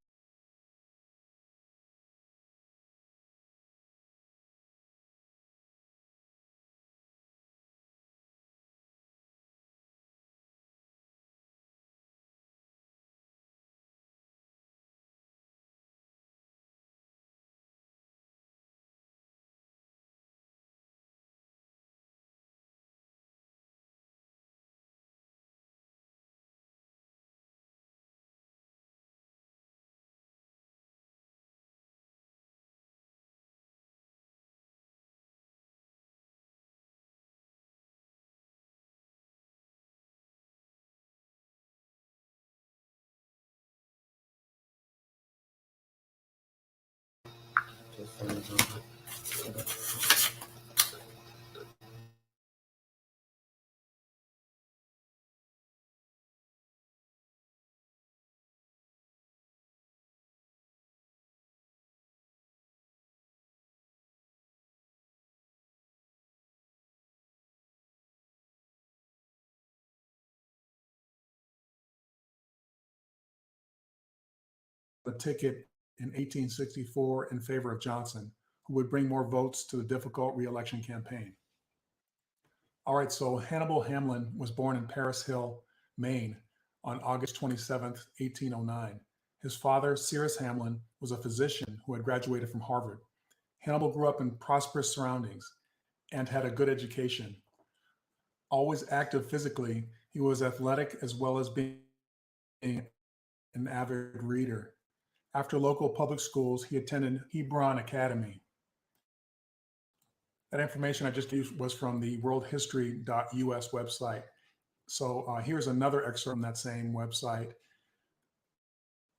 a ticket in 1864 in favor of Johnson, who would bring more votes to the difficult re-election campaign. All right, so Hannibal Hamlin was born in Paris Hill, Maine, on August 27th, 1809. His father, Cyrus Hamlin, was a physician who had graduated from Harvard. Hannibal grew up in prosperous surroundings and had a good education. Always active physically, he was athletic as well as being an avid reader. After local public schools, he attended Hebron Academy. That information I just used was from the worldhistory.us website. So here's another excerpt from that same website.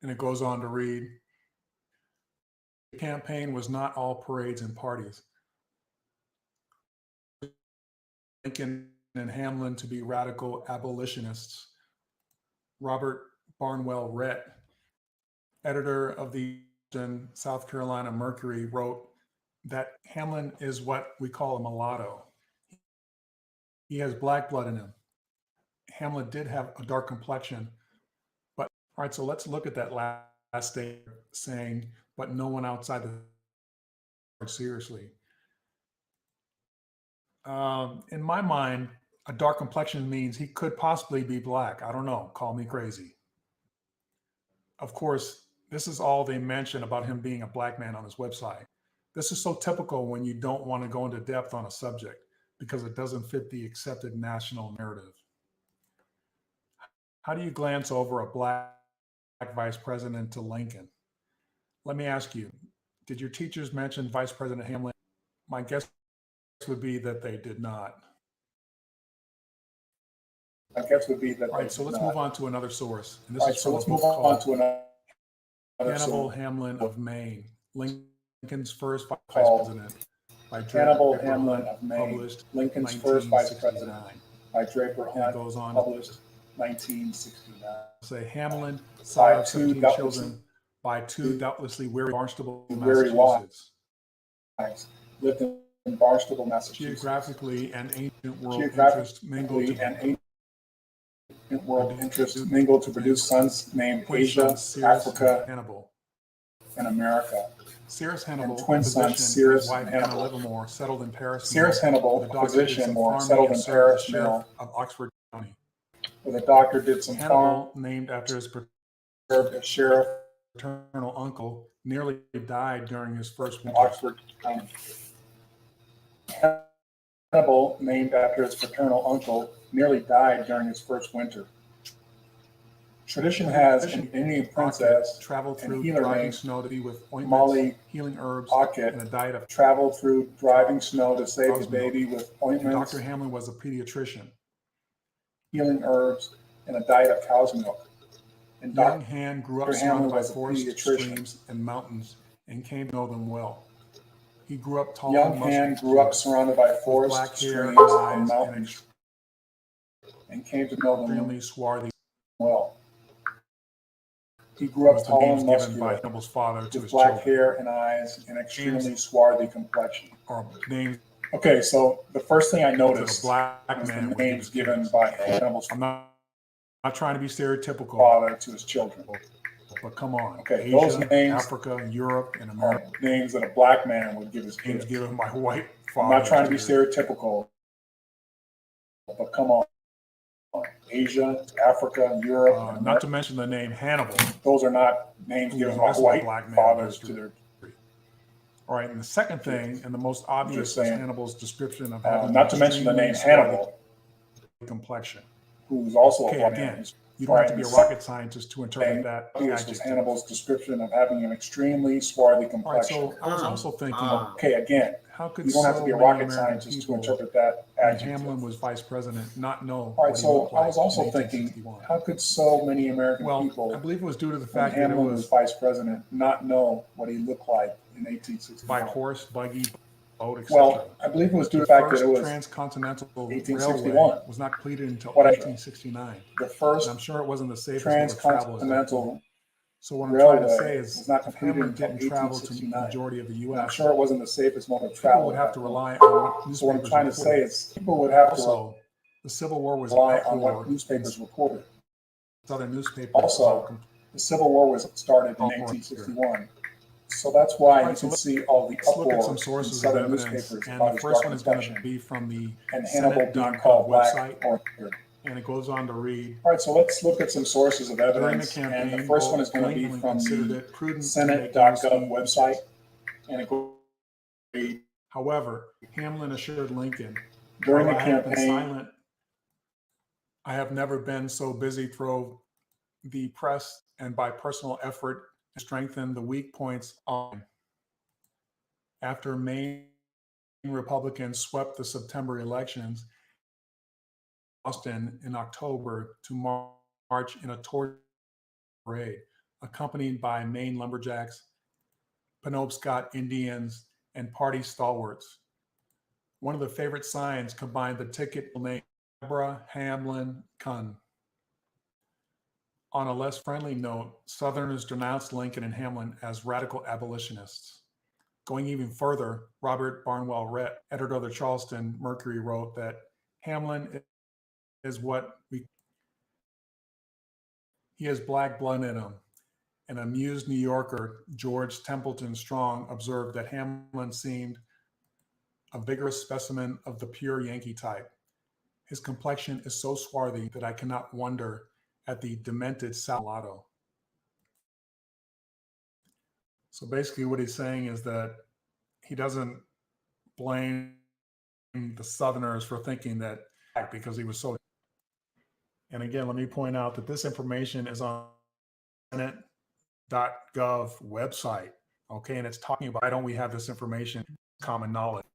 And it goes on to read, the campaign was not all parades and parties. Lincoln and Hamlin to be radical abolitionists. Robert Barnwell Rhett, editor of the South Carolina Mercury, wrote that Hamlin is what we call a mulatto. He has black blood in him. Hamlin did have a dark complexion, but all right, so let's look at that last statement saying, but no one outside the seriously. In my mind, a dark complexion means he could possibly be black. I don't know, call me crazy. Of course, this is all they mention about him being a black man on his website. This is so typical when you don't want to go into depth on a subject because it doesn't fit the accepted national narrative. How do you glance over a black vice president to Lincoln? Let me ask you, did your teachers mention Vice President Hamlin? My guess would be that they did not. My guess would be that. All right, so let's move on to another source. And this All right, is so from let's a move book on called to another Hannibal source. Hamlin of Maine, Lincoln's first vice Called president, by Hannibal Draper Hamlin Hunt, of Maine, published Lincoln's first vice 1969. president, by Draper And it Hunt, goes on published to 1969. say Hamlin, sire of two 17 children, by two doubtlessly weary Barnstable, Weary Massachusetts. wives, lived in Barnstable, Massachusetts. Geographically and ancient world Geographically interest mingled to and ancient world interests mingled to produce sons named Asia, Africa, Hannibal. and America. Cyrus Hannibal, And twin sons, physician, Cyrus his wife and Anna Hannibal. Livermore settled in Paris. Cyrus Hannibal, with a doctor, did physician, some more farming settled and in served as Paris, sheriff Mill, of Oxford County. where the doctor did some Hannibal, named after his served as sheriff paternal uncle, nearly died during his first in winter. Oxford County. Hannibal, named after his paternal uncle, nearly died during his first winter. Tradition has an Indian princess traveled through healer driving named snow to be with ointments, Molly healing herbs, Pocket and a diet of traveled through driving snow to save his cow's milk. baby with And ointments, Dr. Hamlin was a pediatrician. healing herbs, and a diet of cow's milk. And Young Han grew up Dr. surrounded Hamlin by was a forests, pediatrician. streams, and mountains, and came to know them well. He grew up tall Young and Han muscular, grew up surrounded by with forests, black hair, streams, eyes, and mountains, and came to know them extremely swarthy. well. He grew up Was the tall names and given by muscular, Hannibal's father to with his black children, hair and eyes, and extremely swarthy complexion. or names Okay, so the first thing I that a noticed black was man the would give names his given kids. by Hannibal's I'm not trying to be stereotypical, father to his children. but come on. Okay, Asia, those names Africa, Europe, and are America. names that a black man would give his Names kids. given by white I'm fathers. not trying to be to their- stereotypical, but come on. Asia, Africa, Europe, and not to America. mention the name Hannibal, Those are not names who given was by also a white black man. fathers to their. All right, and the second thing, and the most obvious, saying. is Hannibal's description of having Not to mention the name extremely swarthy Hannibal, complexion. who's also Okay, a black again, man. you don't have to be a rocket scientist to interpret that This was adjective. Hannibal's description of having an extremely swarthy All right, complexion. so I was also thinking, Okay, again, how could you don't have to so be a many rocket American scientist to people, interpret that when adjective. Hamlin was vice president, not know All what right, he so looked like I was also in thinking, 1861? how could so many American Well, people, I believe it was due to the when fact that it Hamlin was was vice president, not know what he looked like in by 1861? horse, buggy, boat, etc. Well, I believe it was due to The the fact that first it was transcontinental 1861. railway was not completed until Whatever. 1869. the And first I'm sure it wasn't the safest way to travel at that point. transcontinental So what I'm trying to railway say was is, not if completed Hamlin until didn't travel to the 1869. majority of the And I'm U.S., sure it wasn't the safest mode of people travel. would at have that to point. rely on what So what I'm newspapers trying to say reported. is people would have to Also, the Civil War was rely an on uproar what in newspapers reported. Southern newspapers Also, about The Civil War was started in 1861. So that's why you can see all the Let's look at uproar some in sources of Southern evidence, newspapers and about the his first dark one is going to complexion be from the and Hannibal being Senate.gov called Black website, Panther. and it goes on to read, All right, so let's look at some sources of during the evidence. And campaign, the first one is both going to be Greenleaf from considered the it prudent to make Senate.gov no website. speeches. And it goes to read, However, Hamlin assured Lincoln, during the "While I have been campaign, silent, I have never been so busy through the press and by personal effort to strengthen the weak points on." After Maine Republicans swept the September elections, Boston in October to march in a torch parade, accompanied by Maine lumberjacks, Penobscot Indians, and party stalwarts. One of the favorite signs combined the ticket name Abraham Hamlin Cun. On a less friendly note, Southerners denounced Lincoln and Hamlin as radical abolitionists. Going even further, Robert Barnwell Rhett, editor of the Charleston Mercury, wrote that Hamlin is he has black blood in him. An amused New Yorker, George Templeton Strong, observed that Hamlin seemed a vigorous specimen of the pure Yankee type. His complexion is so swarthy that I cannot wonder at the demented mulatto. So basically what he's saying is that he doesn't blame the Southerners for thinking that because he was so. And again, let me point out that this information is on Senate.gov website. Okay, and it's talking about why don't we have this information, common knowledge.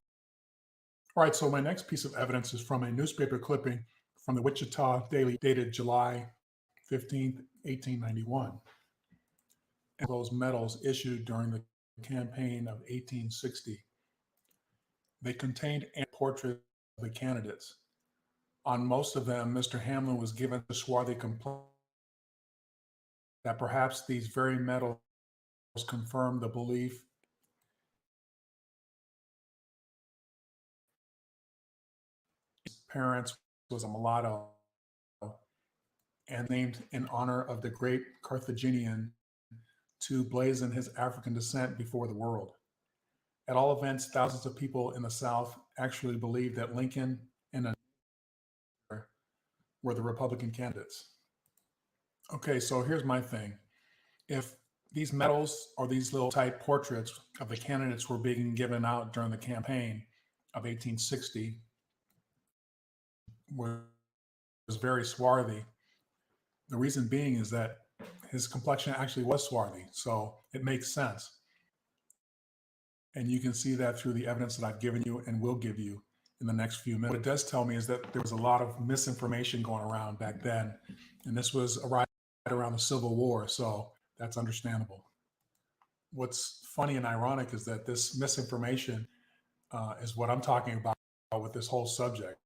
All right, so my next piece of evidence is from a newspaper clipping from the Wichita Daily dated July 15th, 1891. And those medals issued during the campaign of 1860. They contained portraits of the candidates. On most of them, Mr. Hamlin was given the swarthy complaint that perhaps these very medals confirmed the belief his parents was a mulatto and named in honor of the great Carthaginian to blazon his African descent before the world. At all events, thousands of people in the South actually believed that Lincoln and were the Republican candidates. Okay, so here's my thing. If these medals or these little type portraits of the candidates were being given out during the campaign of 1860, was very swarthy. The reason being is that his complexion actually was swarthy, so it makes sense. And you can see that through the evidence that I've given you and will give you in the next few minutes. What it does tell me is that there was a lot of misinformation going around back then, and this was right around the Civil War, so that's understandable. What's funny and ironic is that this misinformation is what I'm talking about with this whole subject,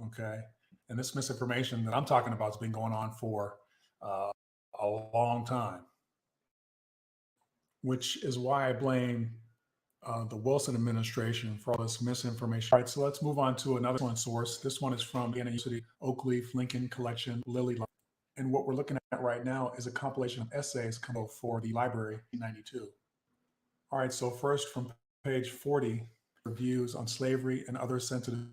okay? And this misinformation that I'm talking about has been going on for a long time, which is why I blame the Wilson administration for all this misinformation. All right, so let's move on to another one source. This one is from the University Oakleaf Lincoln Collection, Lily. And what we're looking at right now is a compilation of essays come out for the library in 92. All right, so first from page 40, reviews on slavery and other sensitive.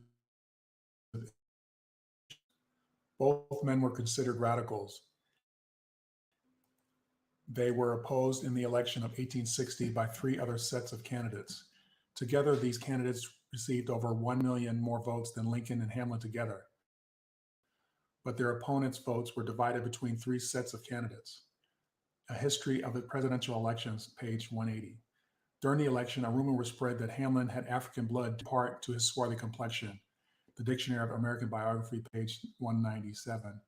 Both men were considered radicals. They were opposed in the election of 1860 by three other sets of candidates. Together, these candidates received over 1 million more votes than Lincoln and Hamlin together. But their opponents' votes were divided between three sets of candidates. A history of the presidential elections, page 180. During the election, a rumor was spread that Hamlin had African blood due part to his swarthy complexion. The Dictionary of American Biography, page 197.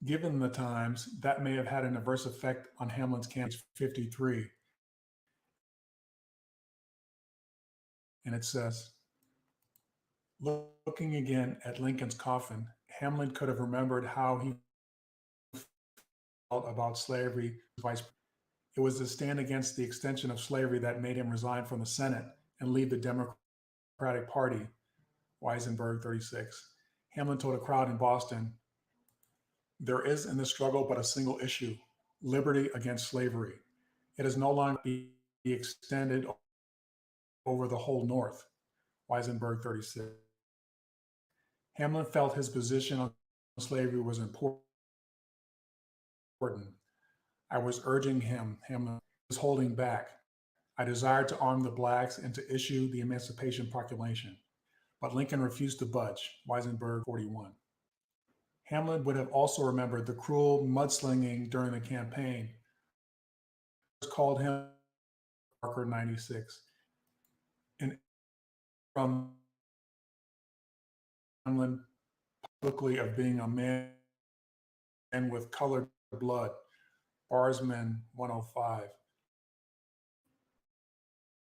Given the times, that may have had an adverse effect on Hamlin's candidate 53. And it says, looking again at Lincoln's coffin, Hamlin could have remembered how he felt about slavery. It was the stand against the extension of slavery that made him resign from the Senate and leave the Democratic Party. Weisenberg, 36. Hamlin told a crowd in Boston, There is in this struggle but a single issue: liberty against slavery. It is no longer be extended over the whole North. Weisenberg 36. Hamlin felt his position on slavery was important. I was urging him, Hamlin was holding back. I desired to arm the blacks and to issue the Emancipation Proclamation. But Lincoln refused to budge. Weisenberg 41. Hamlin would have also remembered the cruel mudslinging during the campaign. Called him Parker 96. And from Hamlin publicly of being a man with colored blood. Barsman 105.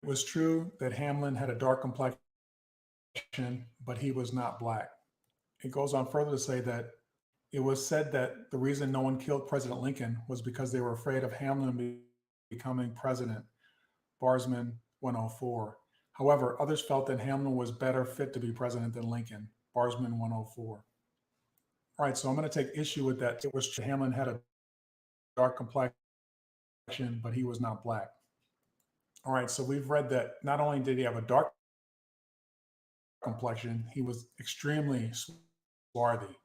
It was true that Hamlin had a dark complexion, but he was not black. It goes on further to say that it was said that the reason no one killed President Lincoln was because they were afraid of Hamlin becoming president. Barsman 104. However, others felt that Hamlin was better fit to be president than Lincoln. Barsman 104. All right, so I'm going to take issue with that. It was true Hamlin had a dark complexion, but he was not black. All right, so we've read that not only did he have a dark complexion, he was extremely swarthy.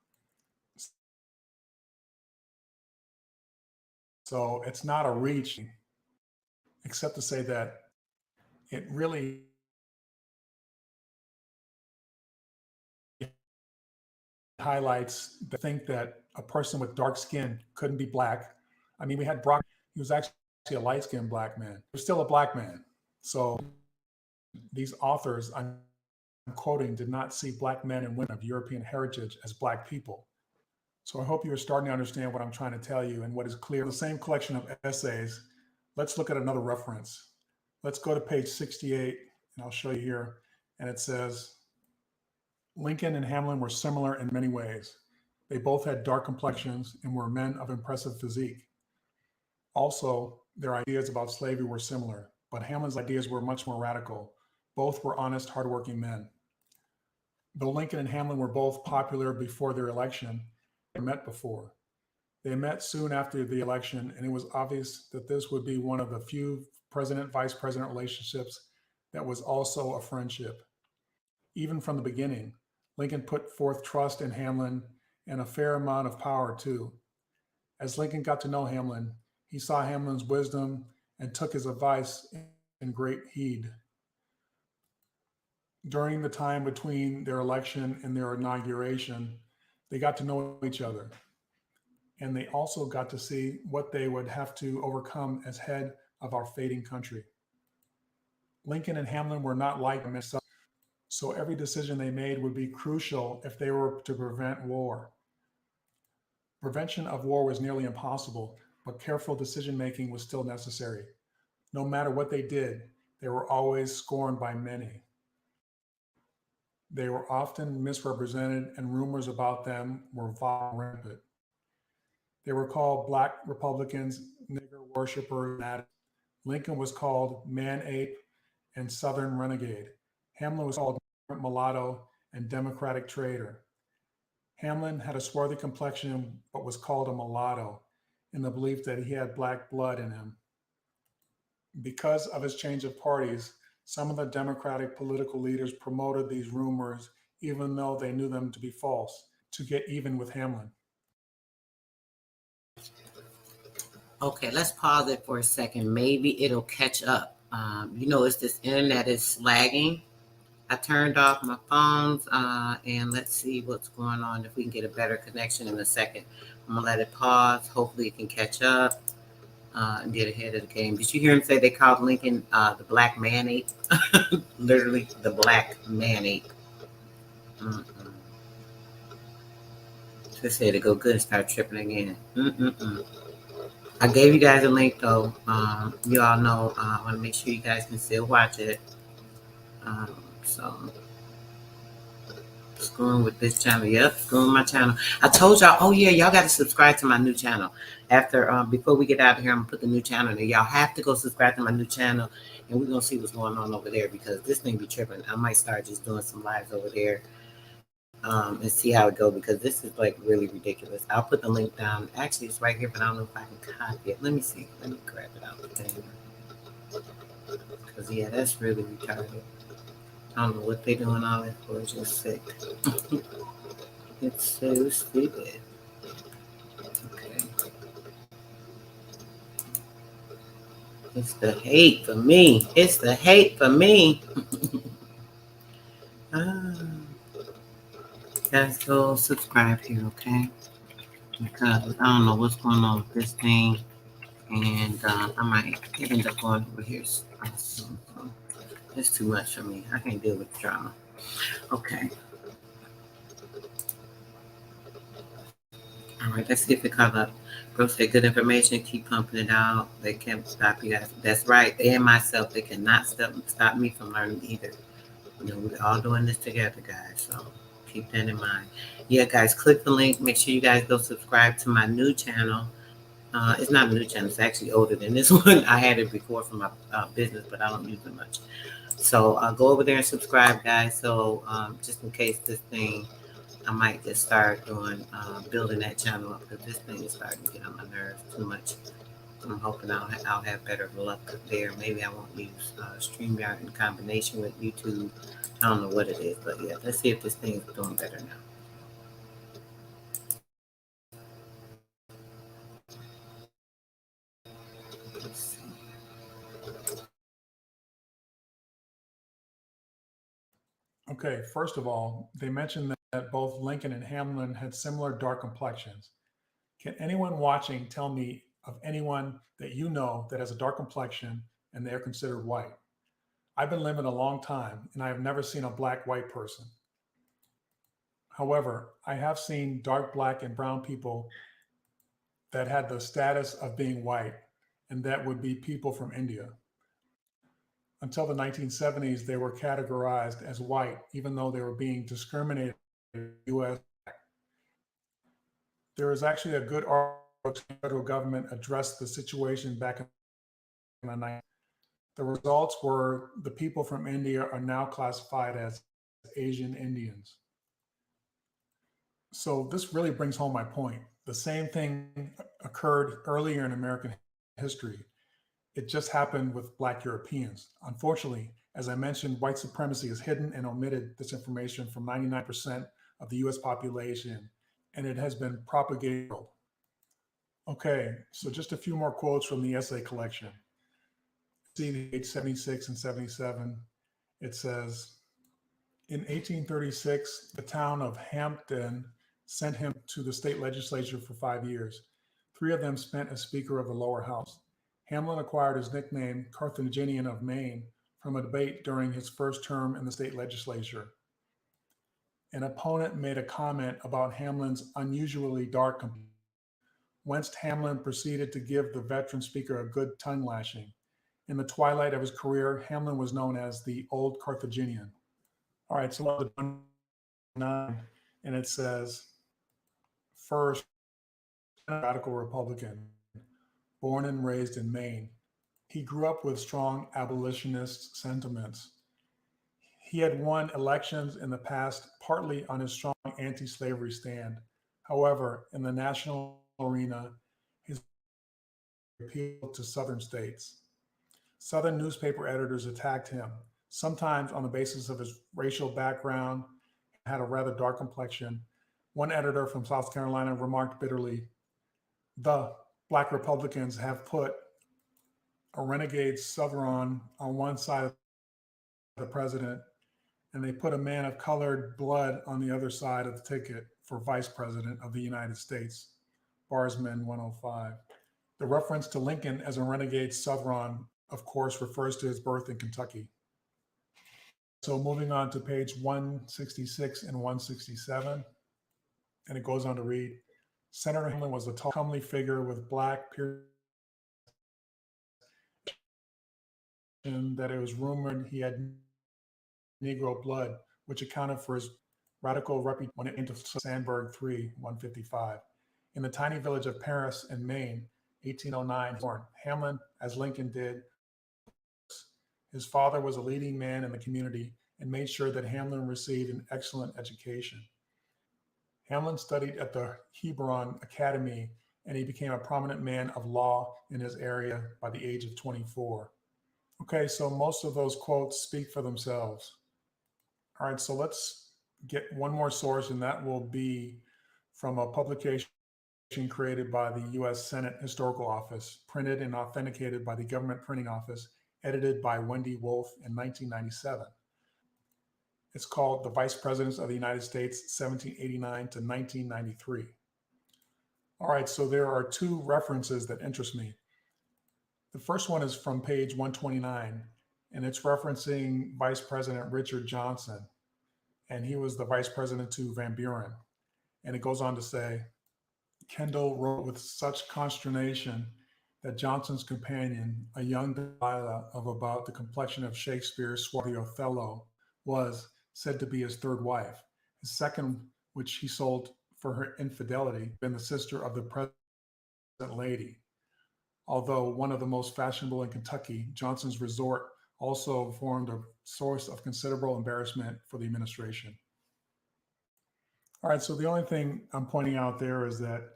So it's not a reach, except to say that it really highlights the think that a person with dark skin couldn't be black. I mean, we had Brock, he was actually a light-skinned black man. He was still a black man. So these authors I'm quoting did not see black men and women of European heritage as black people. So I hope you're starting to understand what I'm trying to tell you and what is clear. The same collection of essays, let's look at another reference. Let's go to page 68, and I'll show you here. And it says, Lincoln and Hamlin were similar in many ways. They both had dark complexions and were men of impressive physique. Also, their ideas about slavery were similar, but Hamlin's ideas were much more radical. Both were honest, hardworking men. Though Lincoln and Hamlin were both popular before their election, they met before. They met soon after the election, and it was obvious that this would be one of the few president-vice president relationships that was also a friendship. Even from the beginning, Lincoln put forth trust in Hamlin and a fair amount of power too. As Lincoln got to know Hamlin, he saw Hamlin's wisdom and took his advice in great heed. During the time between their election and their inauguration, they got to know each other. And they also got to see what they would have to overcome as head of our fading country. Lincoln and Hamlin were not like themselves, so every decision they made would be crucial if they were to prevent war. Prevention of war was nearly impossible, but careful decision-making was still necessary. No matter what they did, they were always scorned by many. They were often misrepresented, and rumors about them were rampant. They were called Black Republicans, nigger worshipers. Lincoln was called man-ape and Southern renegade. Hamlin was called mulatto and Democratic traitor. Hamlin had a swarthy complexion, but was called a mulatto in the belief that he had black blood in him. Because of his change of parties, some of the Democratic political leaders promoted these rumors, even though they knew them to be false, to get even with Hamlin. Okay, let's pause it for a second. Maybe it'll catch up. It's this internet is lagging. I turned off my phones, and let's see what's going on. If we can get a better connection in a second, I'm gonna let it pause. Hopefully, it can catch up and get ahead of the game. Did you hear him say they called Lincoln the black man-ape? Literally, the black man-ape. Just said to go good and start tripping again. I gave you guys a link though. You all know I want to make sure you guys can still watch it. So screwing with this channel. Yep, screwing my channel. I told y'all, oh yeah, y'all got to subscribe to my new channel. Before we get out of here, I'm gonna put the new channel there. Y'all have to go subscribe to my new channel, and we're gonna see what's going on over there because this thing be tripping. I might start just doing some lives over there. and see how it goes, because this is like really ridiculous. I'll put the link down. Actually, it's right here, but I don't know if I can copy it. Let me see. Let me grab it out the thing. Because, yeah, that's really retarded. I don't know what they're doing all that for. It's just sick. It's so stupid. Okay. It's the hate for me. It's the hate for me. Ah. Guys, go subscribe here, okay? Because I don't know what's going on with this thing. And I might end up going over here soon. So it's too much for me. I can't deal with drama. Okay. All right, let's see if it comes up. Bro said good information, keep pumping it out. They can't stop you guys. That's right. They and myself, they cannot stop me from learning either. You know, we're all doing this together, guys. So keep that in mind. Yeah, guys, click the link. Make sure you guys go subscribe to my new channel. It's not a new channel. It's actually older than this one. I had it before for my business, but I don't use it much. So go over there and subscribe, guys. So just in case this thing, I might just start doing building that channel up, because this thing is starting to get on my nerves too much. I'm hoping I'll have better luck there. Maybe I won't use StreamYard in combination with YouTube. I don't know what it is, but yeah, let's see if this thing is doing better now. Let's see. Okay, first of all, they mentioned that both Lincoln and Hamlin had similar dark complexions. Can anyone watching tell me of anyone that you know that has a dark complexion and they're considered white? I've been living a long time and I have never seen a black white person. However, I have seen dark black and brown people that had the status of being white, and that would be people from India. Until the 1970s, they were categorized as white, even though they were being discriminated in the US. There is actually a good article the federal government addressed the situation back in the 90s. The results were the people from India are now classified as Asian Indians. So this really brings home my point. The same thing occurred earlier in American history. It just happened with Black Europeans. Unfortunately, as I mentioned, white supremacy has hidden and omitted this information from 99% of the US population, and it has been propagated. Okay, so just a few more quotes from the essay collection. See page 76 and 77. It says, in 1836, the town of Hampden sent him to the state legislature for 5 years. 3 of them spent as Speaker of the lower house. Hamlin acquired his nickname Carthaginian of Maine from a debate during his first term in the state legislature. An opponent made a comment about Hamlin's unusually dark complexion, whence Hamlin proceeded to give the veteran speaker a good tongue lashing. In the twilight of his career, Hamlin was known as the Old Carthaginian. All right, so 9, and it says, first, radical Republican, born and raised in Maine. He grew up with strong abolitionist sentiments. He had won elections in the past partly on his strong anti-slavery stand. However, in the national arena, his appeal to Southern states. Southern newspaper editors attacked him, sometimes on the basis of his racial background, had a rather dark complexion. One editor from South Carolina remarked bitterly, the Black Republicans have put a renegade Southron on one side of the president, and they put a man of colored blood on the other side of the ticket for vice president of the United States. Barsman 105. The reference to Lincoln as a renegade Southron, of course, refers to his birth in Kentucky. So moving on to page 166 and 167, and it goes on to read, Senator Hamlin was a tall, comely figure with black, that it was rumored he had Negro blood, which accounted for his radical reputation when it came to Sandburg 3, 155. In the tiny village of Paris in Maine, 1809, born. Hamlin, as Lincoln did, his father was a leading man in the community and made sure that Hamlin received an excellent education. Hamlin studied at the Hebron Academy, and he became a prominent man of law in his area by the age of 24. Okay, so most of those quotes speak for themselves. All right, so let's get one more source, and that will be from a publication created by the U.S. Senate Historical Office, printed and authenticated by the Government Printing Office, edited by Wendy Wolf in 1997. It's called The Vice Presidents of the United States, 1789 to 1993. All right, so there are two references that interest me. The first one is from page 129, and it's referencing Vice President Richard Johnson, and he was the vice president to Van Buren. And it goes on to say, Kendall wrote with such consternation that Johnson's companion, a young Delilah of about the complexion of Shakespeare's swarthy Othello, was said to be his third wife. His second, which he sold for her infidelity, been the sister of the present lady. Although one of the most fashionable in Kentucky, Johnson's resort also formed a source of considerable embarrassment for the administration. All right, so the only thing I'm pointing out there is that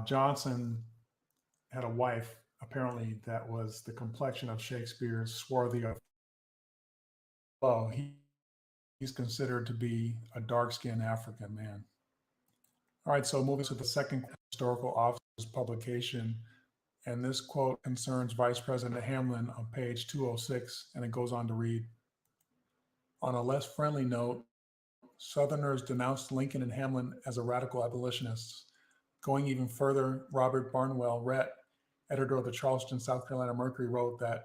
Johnson had a wife, apparently, that was the complexion of Shakespeare's swarthy Othello. He's considered to be a dark-skinned African man. All right, so moving to the second historical officer's publication, and this quote concerns Vice President Hamlin on page 206, and it goes on to read, on a less friendly note, Southerners denounced Lincoln and Hamlin as a radical abolitionists. Going even further, Robert Barnwell Rhett, editor of the Charleston, South Carolina Mercury, wrote that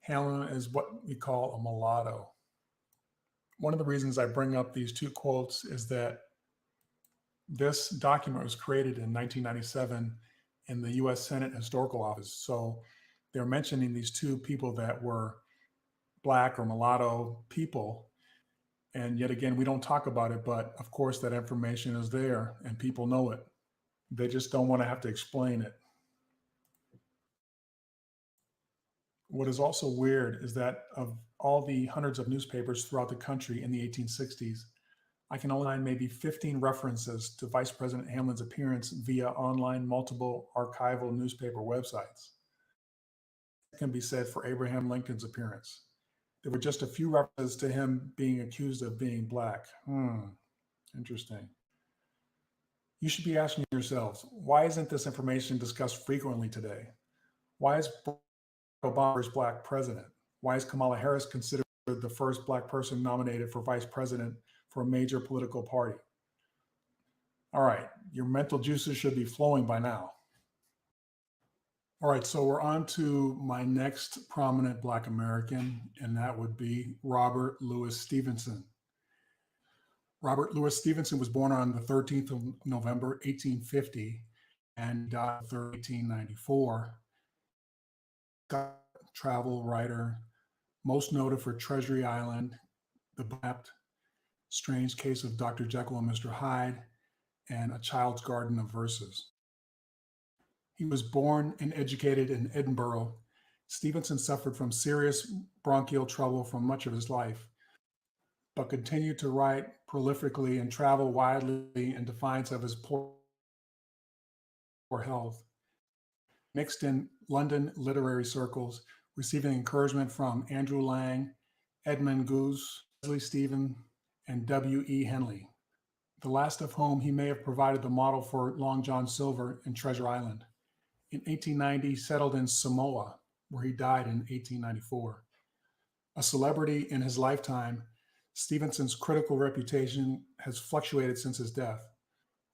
Hamlin is what we call a mulatto. One of the reasons I bring up these two quotes is that this document was created in 1997 in the U.S. Senate Historical Office. So they're mentioning these two people that were Black or mulatto people. And yet again, we don't talk about it, but of course that information is there and people know it. They just don't want to have to explain it. What is also weird is that of all the hundreds of newspapers throughout the country in the 1860s, I can only find maybe 15 references to Vice President Hamlin's appearance via online multiple archival newspaper websites. It can be said for Abraham Lincoln's appearance. There were just a few references to him being accused of being Black. Interesting. You should be asking yourselves, why isn't this information discussed frequently today? Why is Obama's Black president? Why is Kamala Harris considered the first Black person nominated for vice president for a major political party? All right, your mental juices should be flowing by now. All right, so we're on to my next prominent Black American, and that would be Robert Louis Stevenson. Robert Louis Stevenson was born on the 13th of November, 1850, and died in 1894. Travel writer, most noted for Treasury Island, The Bapt, Strange Case of Dr. Jekyll and Mr. Hyde, and A Child's Garden of Verses. He was born and educated in Edinburgh. Stevenson suffered from serious bronchial trouble for much of his life, but continued to write prolifically and travel widely in defiance of his poor health. Mixed in London literary circles, receiving encouragement from Andrew Lang, Edmund Goose, Leslie Stephen, and W.E. Henley, the last of whom he may have provided the model for Long John Silver in Treasure Island. In 1890, he settled in Samoa, where he died in 1894. A celebrity in his lifetime, Stevenson's critical reputation has fluctuated since his death.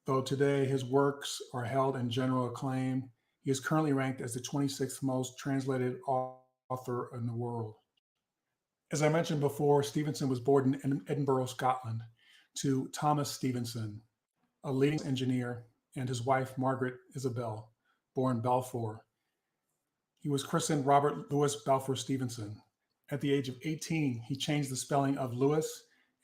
Though today his works are held in general acclaim, he is currently ranked as the 26th most translated author in the world. As I mentioned before, Stevenson was born in Edinburgh, Scotland, to Thomas Stevenson, a leading engineer, and his wife, Margaret Isabel, born Balfour. He was christened Robert Louis Balfour Stevenson. At the age of 18, he changed the spelling of Louis,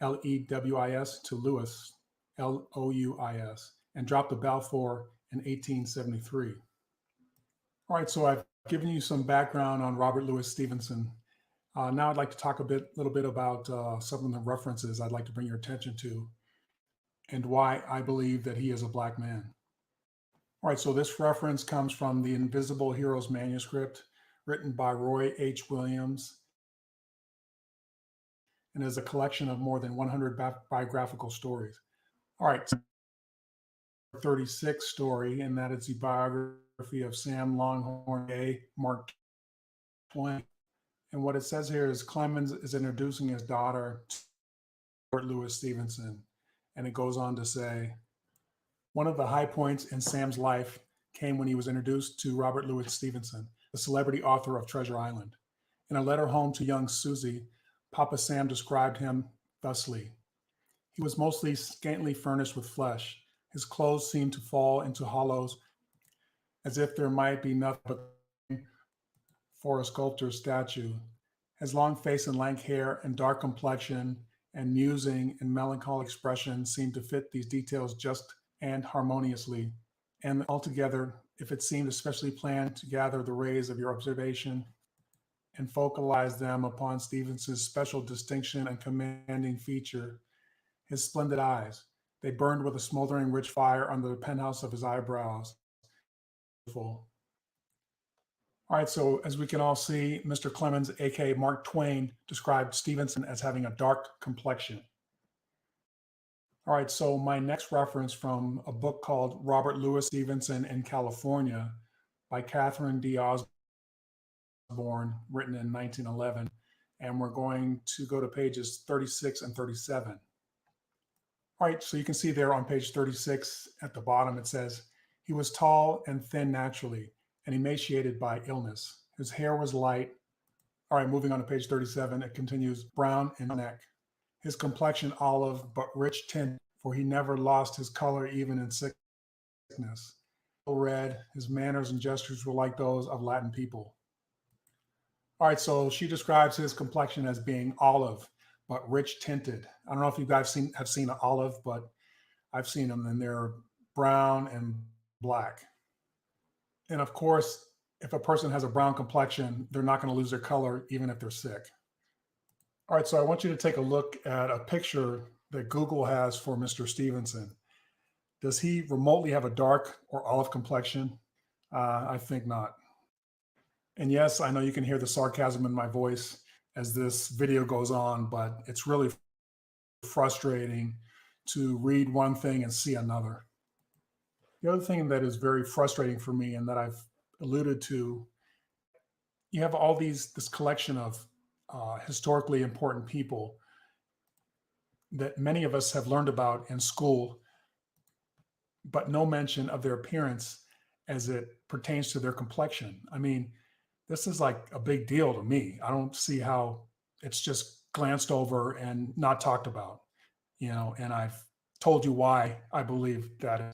L-E-W-I-S, to Louis, L-O-U-I-S, and dropped the Balfour in 1873. All right, so I've given you some background on Robert Louis Stevenson. Now I'd like to talk a little bit about some of the references I'd like to bring your attention to. and why I believe that he is a black man. All right, so this reference comes from the Invisible Heroes manuscript written by Roy H. Williams and is a collection of more than 100 biographical stories. All right, 36 story, and that is the biography of Sam Longhorn A. Mark Twain. And what it says here is Clemens is introducing his daughter to Robert Louis Stevenson. And it goes on to say, one of the high points in Sam's life came when he was introduced to Robert Louis Stevenson, the celebrity author of Treasure Island. In a letter home to young Susie, Papa Sam described him thusly. He was mostly scantily furnished with flesh. His clothes seemed to fall into hollows as if there might be nothing but for a sculptor's statue. His long face and lank hair and dark complexion and musing and melancholy expression seemed to fit these details just and harmoniously. And altogether, if it seemed especially planned to gather the rays of your observation and focalize them upon Stevenson's special distinction and commanding feature, his splendid eyes. They burned with a smoldering rich fire under the penthouse of his eyebrows. All right, so as we can all see, Mr. Clemens, aka Mark Twain, described Stevenson as having a dark complexion. All right, so my next reference from a book called Robert Louis Stevenson in California by Catherine D. Osborne, written in 1911. And we're going to go to pages 36 and 37. All right, so you can see there on page 36 at the bottom, it says, he was tall and thin naturally and emaciated by illness. His hair was light. All right, moving on to page 37, it continues, brown in neck. His complexion olive, but rich tint, for he never lost his color even in sickness. Red, his manners and gestures were like those of Latin people. All right, so she describes his complexion as being olive, but rich tinted. I don't know if you guys have seen an olive, but I've seen them, and they're brown and black. And of course, if a person has a brown complexion, they're not going to lose their color even if they're sick. All right, so I want you to take a look at a picture that Google has for Mr. Stevenson. Does he remotely have a dark or olive complexion? I think not. And yes, I know you can hear the sarcasm in my voice as this video goes on, but it's really frustrating to read one thing and see another. The other thing that is very frustrating for me and that I've alluded to, you have all this collection of historically important people that many of us have learned about in school, but no mention of their appearance as it pertains to their complexion. I mean, this is like a big deal to me. I don't see how it's just glanced over and not talked about, and I've told you why I believe that is.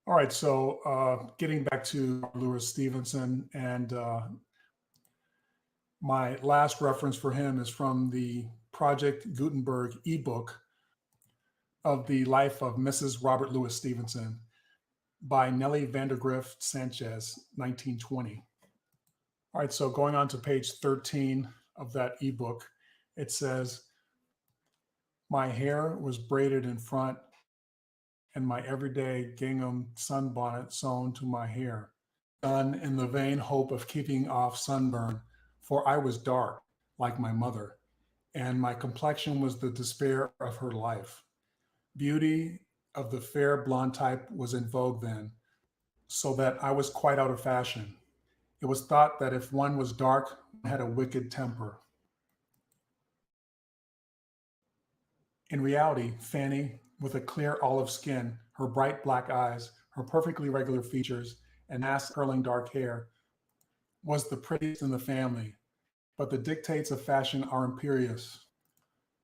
All right, so getting back to Louis Stevenson, and my last reference for him is from the Project Gutenberg ebook of the life of Mrs. Robert Louis Stevenson by Nellie Vandergrift Sanchez, 1920. All right, so going on to page 13 of that ebook, it says, my hair was braided in front and my everyday gingham sunbonnet sewn to my hair, done in the vain hope of keeping off sunburn, for I was dark, like my mother, and my complexion was the despair of her life. Beauty of the fair blonde type was in vogue then, so that I was quite out of fashion. It was thought that if one was dark, one had a wicked temper. In reality, Fanny, with a clear olive skin, her bright black eyes, her perfectly regular features, and mass curling dark hair, was the prettiest in the family. But the dictates of fashion are imperious.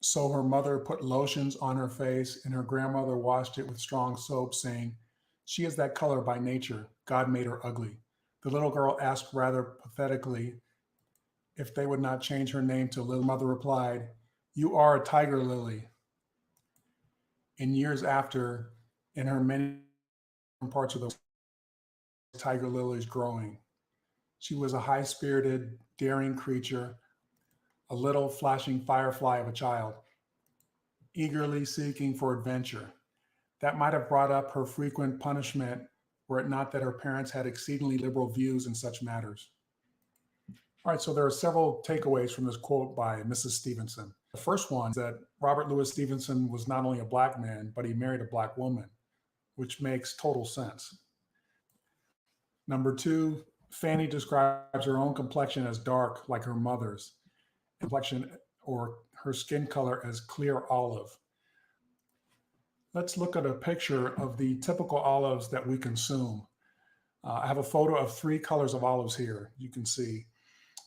So her mother put lotions on her face, and her grandmother washed it with strong soap, saying, she is that color by nature. God made her ugly. The little girl asked rather pathetically if they would not change her name to Lily. Mother replied, you are a tiger lily. In years after, in her many parts of the tiger lilies growing. She was a high-spirited, daring creature, a little flashing firefly of a child. eagerly seeking for adventure. That might have brought up her frequent punishment were it not that her parents had exceedingly liberal views in such matters. All right, so there are several takeaways from this quote by Mrs. Stevenson. The first one is that Robert Louis Stevenson was not only a black man, but he married a black woman, which makes total sense. Number two, Fanny describes her own complexion as dark, like her mother's, complexion or her skin color as clear olive. Let's look at a picture of the typical olives that we consume. I have a photo of 3 colors of olives here, you can see.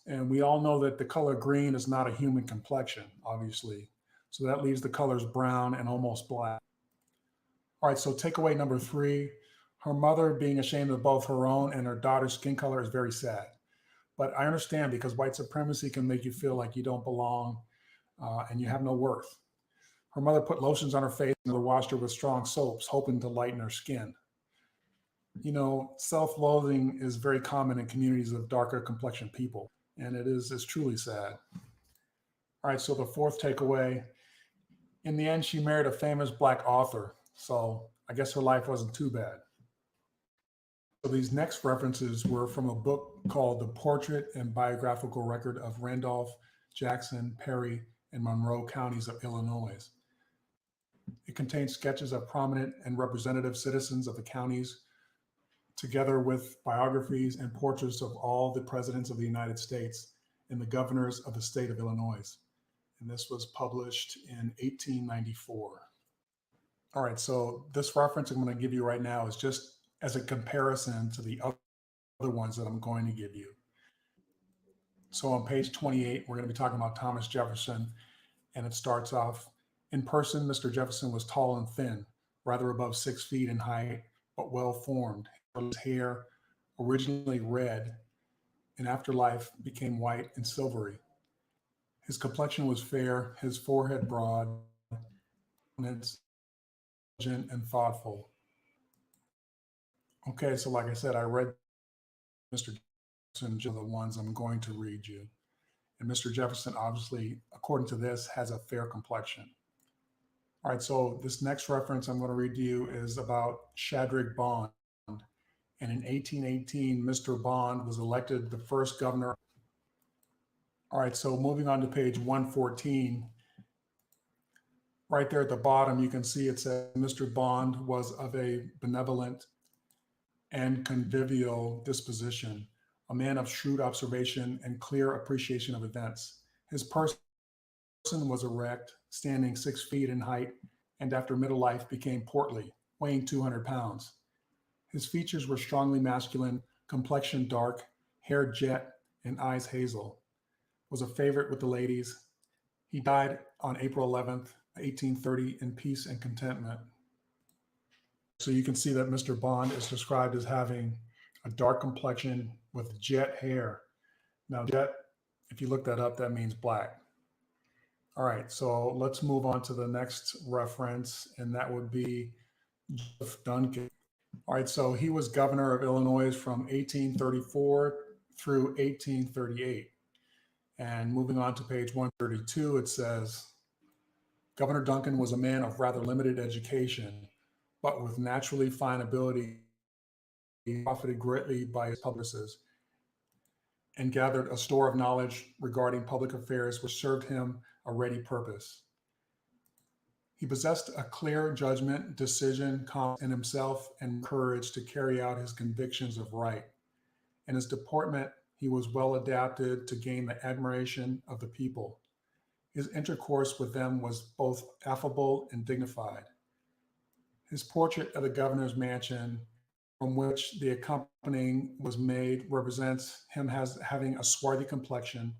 And we all know that the color green is not a human complexion, obviously. So that leaves the colors brown and almost black. All right, so takeaway number 3, her mother being ashamed of both her own and her daughter's skin color is very sad. But I understand, because white supremacy can make you feel like you don't belong and you have no worth. Her mother put lotions on her face and washed her with strong soaps, hoping to lighten her skin. You know, self-loathing is very common in communities of darker complexion people, and it's truly sad. All right, so the 4th takeaway, in the end, she married a famous black author, so I guess her life wasn't too bad. So these next references were from a book called The Portrait and Biographical Record of Randolph, Jackson, Perry, and Monroe Counties of Illinois. It contains sketches of prominent and representative citizens of the counties, together with biographies and portraits of all the presidents of the United States and the governors of the state of Illinois. And this was published in 1894. All right, so this reference I'm going to give you right now is just as a comparison to the other ones that I'm going to give you. So on page 28, we're going to be talking about Thomas Jefferson, and it starts off, in person, Mr. Jefferson was tall and thin, rather above 6 feet in height, but well formed. His hair, originally red, in after life became white and silvery. His complexion was fair, his forehead broad, intelligent and thoughtful. Okay, so like I said, I read Mr. Jefferson, the ones I'm going to read you. And Mr. Jefferson, obviously, according to this, has a fair complexion. All right, so this next reference I'm going to read to you is about Shadrach Bond. And in 1818, Mr. Bond was elected the first governor. All right, so moving on to page 114, right there at the bottom, you can see it says Mr. Bond was of a benevolent and convivial disposition, a man of shrewd observation and clear appreciation of events. His person was erect, standing 6 feet in height, and after middle life became portly, weighing 200 pounds. His features were strongly masculine, complexion dark, hair jet, and eyes hazel. Was a favorite with the ladies. He died on April 11th, 1830, in peace and contentment. So you can see that Mr. Bond is described as having a dark complexion with jet hair. Now, jet, if you look that up, that means black. All right, so let's move on to the next reference, and that would be Duncan. All right, so he was governor of Illinois from 1834 through 1838. And moving on to page 132, it says, Governor Duncan was a man of rather limited education, but with naturally fine ability. He profited greatly by his publicists and gathered a store of knowledge regarding public affairs which served him a ready purpose. He possessed a clear judgment, decision, confidence in himself, and courage to carry out his convictions of right. In his deportment, he was well adapted to gain the admiration of the people. His intercourse with them was both affable and dignified. His portrait of the governor's mansion, from which the accompanying was made, represents him as having a swarthy complexion,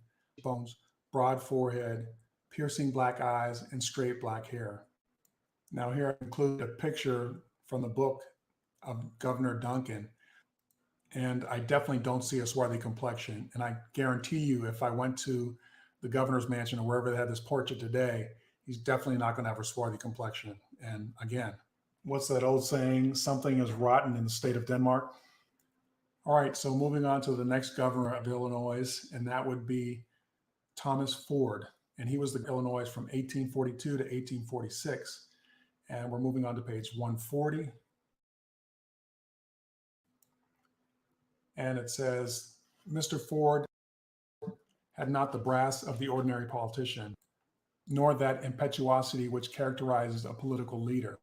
bones, broad forehead, piercing black eyes, and straight black hair. Now here I include a picture from the book of Governor Duncan, and I definitely don't see a swarthy complexion. And I guarantee you, if I went to the governor's mansion or wherever they had this portrait today, he's definitely not going to have a swarthy complexion. And again, what's that old saying? Something is rotten in the state of Denmark. All right, so moving on to the next governor of Illinois, and that would be Thomas Ford. and he was the Illinois from 1842 to 1846. And we're moving on to page 140. And it says, Mr. Ford had not the brass of the ordinary politician, nor that impetuosity which characterizes a political leader.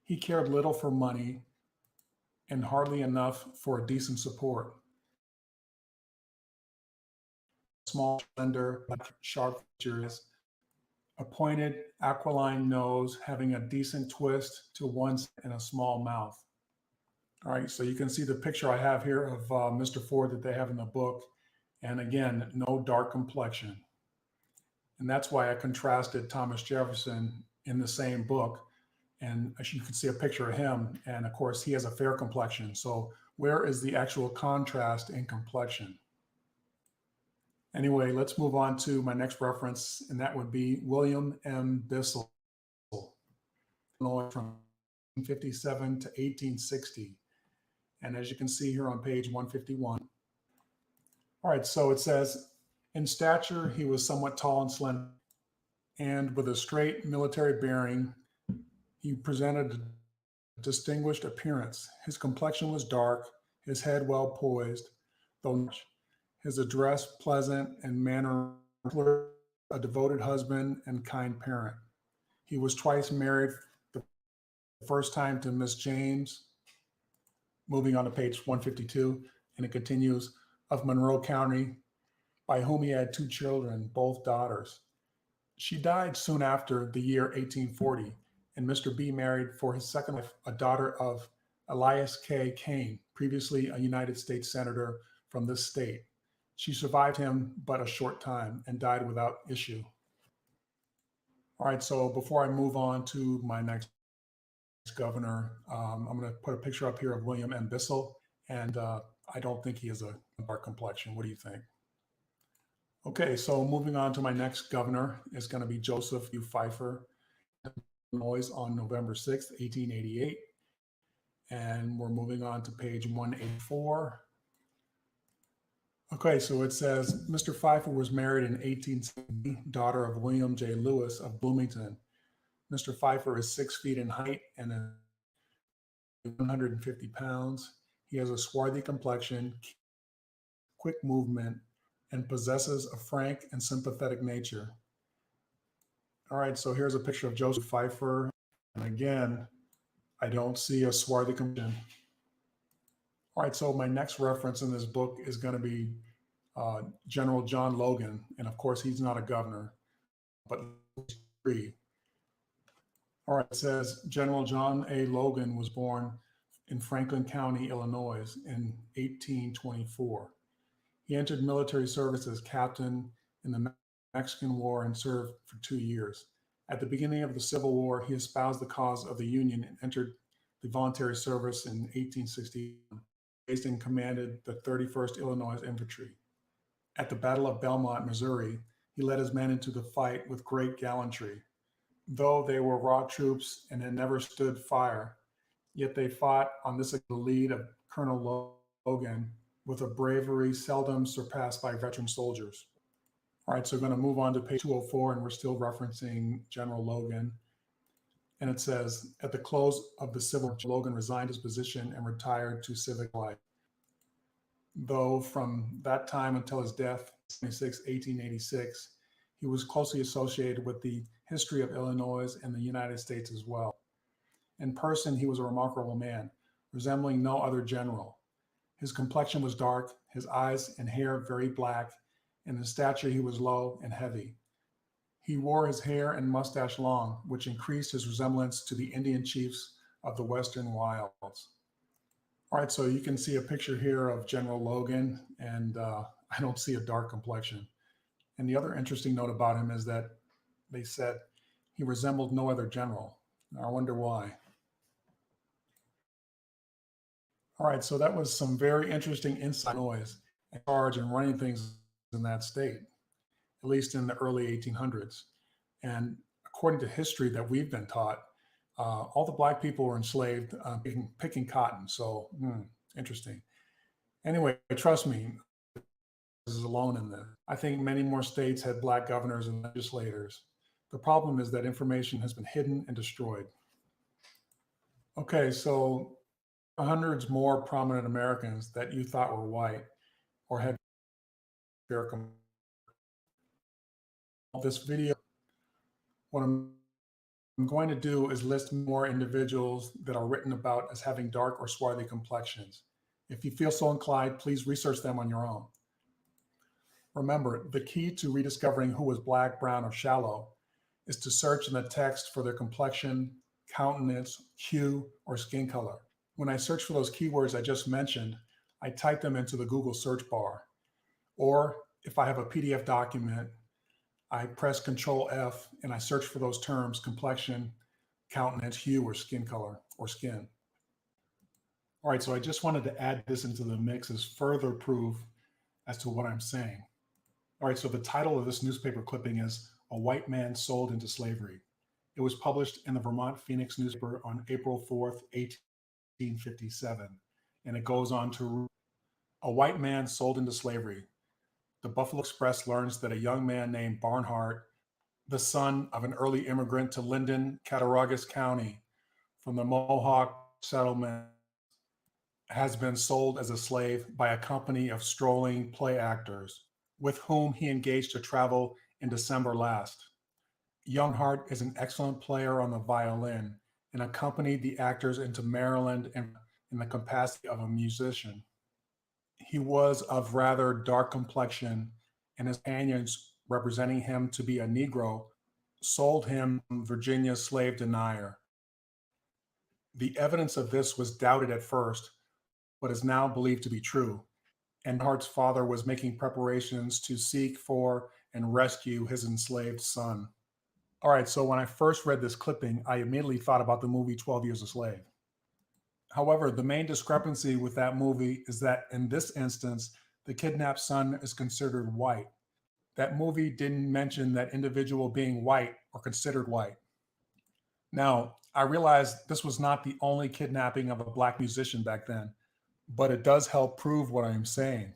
He cared little for money and hardly enough for a decent support. Small, slender, sharp features, a pointed, aquiline nose having a decent twist to one side and a small mouth. All right, so you can see the picture I have here of Mr. Ford that they have in the book. And again, no dark complexion. And that's why I contrasted Thomas Jefferson in the same book. And as you can see a picture of him. And of course, he has a fair complexion. So where is the actual contrast in complexion? Anyway, let's move on to my next reference, and that would be William M. Bissell, Illinois from 1857 to 1860. And as you can see here on page 151. All right, so it says, in stature, he was somewhat tall and slender, and with a straight military bearing, he presented a distinguished appearance. His complexion was dark, his head well poised, though his address pleasant and manner a devoted husband and kind parent. He was twice married, the first time to Miss James, moving on to page 152, and it continues, of Monroe County, by whom he had 2 children, both daughters. She died soon after the year 1840, and Mr. B married for his second wife a daughter of Elias K. Kane, previously a United States Senator from this state. She survived him but a short time and died without issue. All right, so before I move on to my next governor, I'm going to put a picture up here of William M. Bissell, and I don't think he has a dark complexion. What do you think? Okay, so moving on to my next governor is going to be Joseph U. Pfeiffer, Illinois on November 6th, 1888. And we're moving on to page 184. Okay, so it says, Mr. Pfeiffer was married in 1870, daughter of William J. Lewis of Bloomington. Mr. Pfeiffer is 6 feet in height and 150 pounds. He has a swarthy complexion, quick movement, and possesses a frank and sympathetic nature. All right, so here's a picture of Joseph Pfeiffer. And again, I don't see a swarthy complexion. All right, so my next reference in this book is going to be General John Logan. And of course, he's not a governor, but free. All right, it says General John A. Logan was born in Franklin County, Illinois in 1824. He entered military service as captain in the Mexican War and served for 2 years. At the beginning of the Civil War, he espoused the cause of the Union and entered the voluntary service in 1860, raised and commanded the 31st Illinois Infantry. At the Battle of Belmont, Missouri, he led his men into the fight with great gallantry. Though they were raw troops and had never stood fire, yet they fought on this the lead of Colonel Logan with a bravery seldom surpassed by veteran soldiers. All right, so we're going to move on to page 204, and we're still referencing General Logan. And it says, at the close of the Civil War, Logan resigned his position and retired to civic life. Though from that time until his death, 1886, he was closely associated with the history of Illinois and the United States as well. In person, he was a remarkable man, resembling no other general. His complexion was dark, his eyes and hair very black, and in stature he was low and heavy. He wore his hair and mustache long, which increased his resemblance to the Indian chiefs of the Western wilds. All right, so you can see a picture here of General Logan, and I don't see a dark complexion. And the other interesting note about him is that they said he resembled no other general. I wonder why. All right, so that was some very interesting inside noise and charge and running things in that state, at least in the early 1800s. And according to history that we've been taught, all the Black people were enslaved picking cotton. So interesting. Anyway, trust me, is alone in this. I think many more states had black governors and legislators. The problem is that information has been hidden and destroyed. Okay, so hundreds more prominent Americans that you thought were white or had fair. This video, what I'm going to do is list more individuals that are written about as having dark or swarthy complexions. If you feel so inclined, please research them on your own. Remember, the key to rediscovering who was black, brown, or shallow is to search in the text for their complexion, countenance, hue, or skin color. When I search for those keywords I just mentioned, I type them into the Google search bar. Or if I have a PDF document, I press Control F and I search for those terms: complexion, countenance, hue, or skin color, or skin. All right, so I just wanted to add this into the mix as further proof as to what I'm saying. All right, so the title of this newspaper clipping is "A White Man Sold into Slavery." It was published in the Vermont Phoenix newspaper on April 4th, 1857. And it goes on to, "A white man sold into slavery. The Buffalo Express learns that a young man named Barnhart, the son of an early immigrant to Linden, Cattaraugus County, from the Mohawk settlement, has been sold as a slave by a company of strolling play actors, with whom he engaged to travel in December last. Young Hart is an excellent player on the violin and accompanied the actors into Maryland in the capacity of a musician. He was of rather dark complexion, and his companions, representing him to be a Negro, sold him Virginia's slave denier. The evidence of this was doubted at first, but is now believed to be true, and Hart's father was making preparations to seek for and rescue his enslaved son." All right, so when I first read this clipping, I immediately thought about the movie 12 Years a Slave. However, the main discrepancy with that movie is that in this instance, the kidnapped son is considered white. That movie didn't mention that individual being white or considered white. Now, I realize this was not the only kidnapping of a black musician back then, but it does help prove what I'm saying,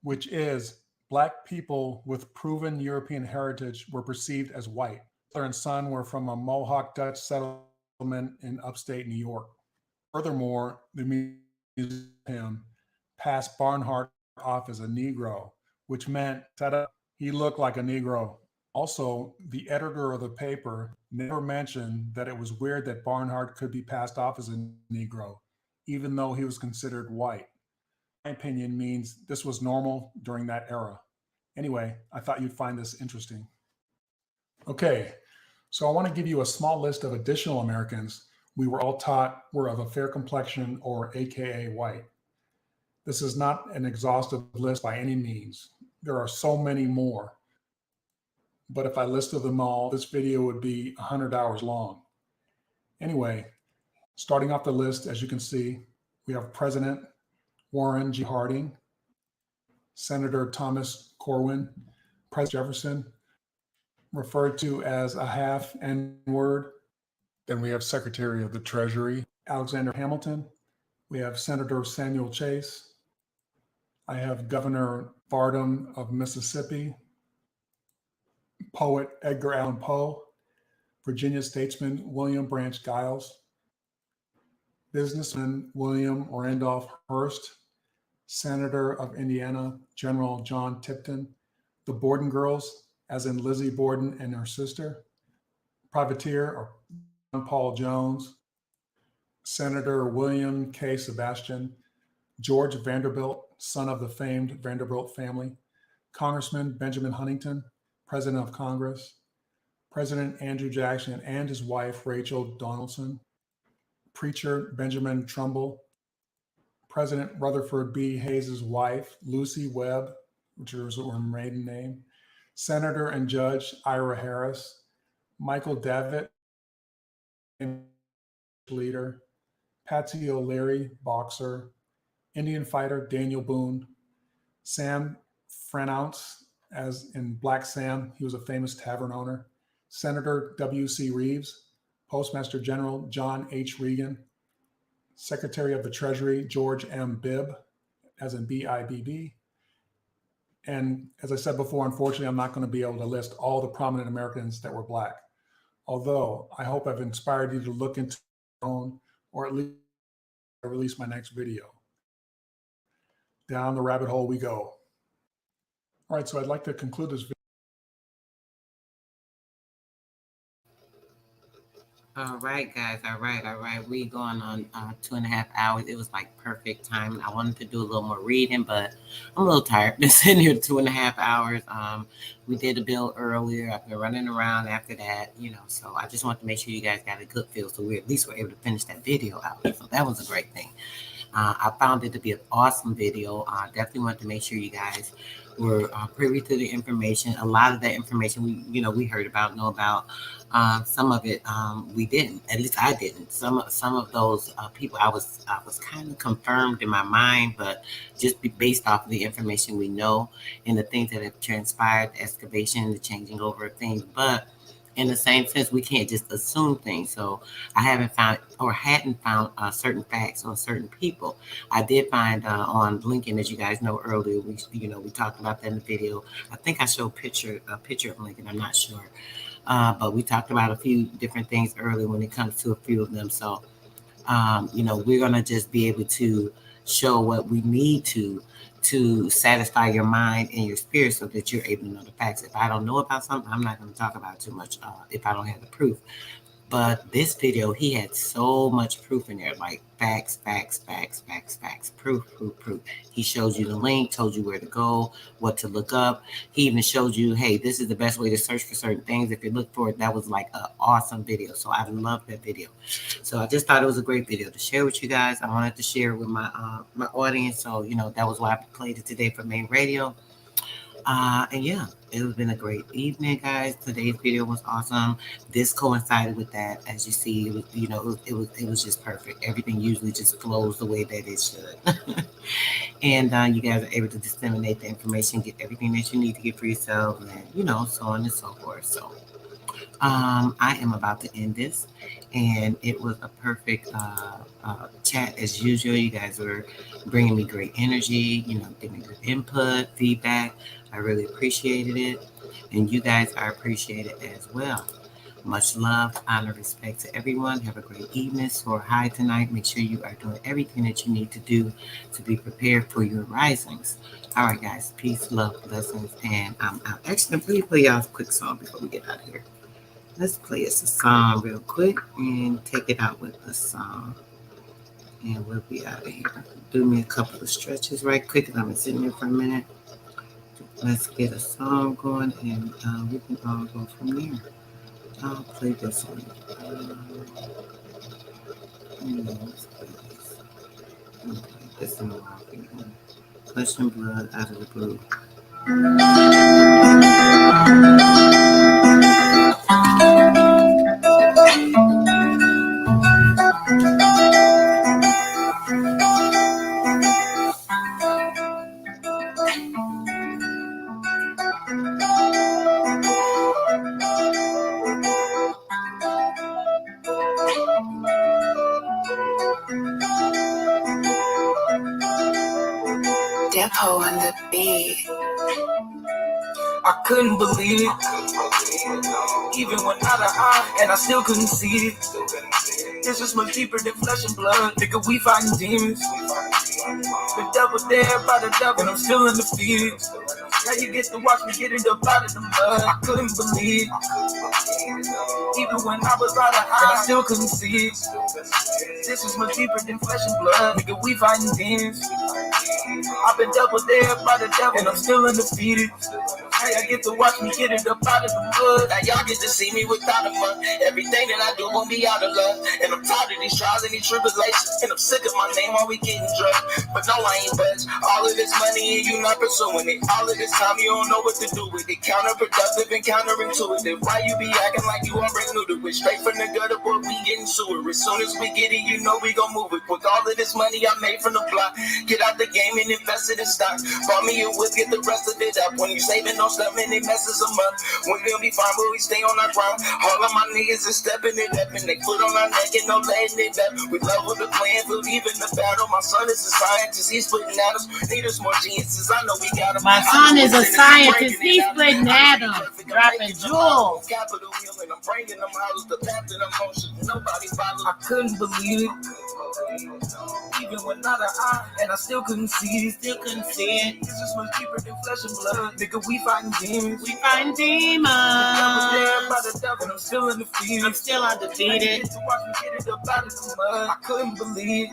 which is black people with proven European heritage were perceived as white. Father and son were from a Mohawk Dutch settlement in upstate New York. Furthermore, the museum passed Barnhart off as a Negro, which meant he looked like a Negro. Also, the editor of the paper never mentioned that it was weird that Barnhart could be passed off as a Negro, even though he was considered white. My opinion means this was normal during that era. Anyway, I thought you'd find this interesting. Okay, so I want to give you a small list of additional Americans we were all taught were of a fair complexion, or AKA white. This is not an exhaustive list by any means. There are so many more. But if I listed them all, this video would be 100 hours long. Anyway, starting off the list, as you can see, we have President Warren G. Harding, Senator Thomas Corwin, President Jefferson, referred to as a half N-word. Then we have Secretary of the Treasury, Alexander Hamilton. We have Senator Samuel Chase. I have Governor Varnum of Mississippi, poet Edgar Allan Poe, Virginia statesman William Branch Giles, businessman William Randolph Hearst, Senator of Indiana General John Tipton, the Borden girls, as in Lizzie Borden and her sister, privateer or Paul Jones, Senator William K. Sebastian, George Vanderbilt, son of the famed Vanderbilt family, Congressman Benjamin Huntington, President of Congress, President Andrew Jackson and his wife Rachel Donaldson, preacher Benjamin Trumbull, President Rutherford B. Hayes' wife Lucy Webb, which is her maiden name, Senator and Judge Ira Harris, Michael Davitt, leader, Patsy O'Leary, boxer, Indian fighter Daniel Boone, Sam Franounce, as in Black Sam, he was a famous tavern owner, Senator W.C. Reeves, Postmaster General John H. Regan, Secretary of the Treasury George M. Bibb, as in B-I-B-B, And as I said before, unfortunately, I'm not going to be able to list all the prominent Americans that were Black. Although I hope I've inspired you to look into your own, or at least release my next video. Down the rabbit hole we go. All right, so I'd like to conclude this video. All right, guys. All right. We going on 2.5 hours. It was like perfect time. I wanted to do a little more reading, but I'm a little tired. Been sitting here 2.5 hours. We did a bill earlier. I've been running around after that, so I just wanted to make sure you guys got a good feel, so we at least were able to finish that video out. So that was a great thing. I found it to be an awesome video. I definitely wanted to make sure you guys were privy to the information. A lot of that information we heard about, know about. Some of it we didn't. At least I didn't. Some of those people I was kind of confirmed in my mind, but just based off of the information we know and the things that have transpired, the excavation, the changing over of things. But in the same sense, we can't just assume things. So I hadn't found certain facts on certain people. I did find on Lincoln, as you guys know earlier, we talked about that in the video. I think I showed a picture of Lincoln. I'm not sure. But we talked about a few different things earlier when it comes to a few of them. So, we're going to just be able to show what we need to satisfy your mind and your spirit so that you're able to know the facts. If I don't know about something, I'm not going to talk about it too much if I don't have the proof. But this video, he had so much proof in there, like facts, proof. He showed you the link, told you where to go, what to look up. He even showed you, hey, this is the best way to search for certain things. If you look for it, that was like an awesome video. So I love that video. So I just thought it was a great video to share with you guys. I wanted to share it with my audience. So, that was why I played it today for main radio. And yeah, it has been a great evening, guys. Today's video was awesome. This coincided with that. As you see, it was just perfect. Everything usually just flows the way that it should. And you guys are able to disseminate the information, get everything that you need to get for yourself, and so on and so forth. So I am about to end this, and it was a perfect chat as usual. You guys were bringing me great energy, giving good input, feedback. I really appreciated it, and you guys are appreciated as well. Much love, honor, respect to everyone. Have a great evening. Soar high tonight. Make sure you are doing everything that you need to do to be prepared for your risings. All right, guys. Peace, love, blessings, and I'm out. Actually, let me play y'all a quick song before we get out of here. Let's play us a song real quick and take it out with the song. And we'll be out of here. Do me a couple of stretches right quick because I've been sitting here for a minute. Let's get a song going and we can all go from there. I'll play this one. Let's play this. I'll play this in a while. Flesh and blood out of the blue. Depot on the beat. I couldn't believe it, even when out of eye, and I still couldn't see it. This is much deeper than flesh and blood. Nigga, we fighting demons. The devil there by the devil, and I'm still undefeated. Now you get to watch me get it up out of the mud. I couldn't believe, even when I was out of eye, and I still couldn't see it. This is much deeper than flesh and blood. Nigga, we fighting demons. I've been double there by the devil, and I'm still undefeated. Hey, I get to watch me get it up out of the mud. Now y'all get to see me without a fun. Everything that I do gon' be out of love. And I'm tired of these trials and these tribulations. And I'm sick of my name always getting drugged. But no, I ain't budge. All of this money and you not pursuing it. All of this time you don't know what to do with it. Counterproductive and counterintuitive. Why you be acting like you already new to it? Straight from the gutter, boy, we getting sewer. As soon as we get it, you know we gon' move it. With all of this money I made from the block, get out the game and invest it in stocks. Bought me a whip, get the rest of it up. When you saving on no stuff and it messes them up. We gonna be fine, but we stay on our grind. All of my niggas is stepping it up and they foot on our neck and no letting it up. We love with the plan, believe in the battle. My son is a scientist, he's splitting atoms. Need us more geniuses, I know we got him. My son is a scientist, he's splitting atoms, dropping jewels. Capital Hill and I'm bringing them houses, the path to the motion. Nobody follows. I couldn't believe it. Even when not an eye, and I still couldn't see it. Still couldn't see it. This is much deeper than flesh and blood. Nigga, we fighting demons. We fighting demons. By the devil, and I'm still undefeated. I'm still undefeated. To watch me get it up out of the mud. I couldn't believe.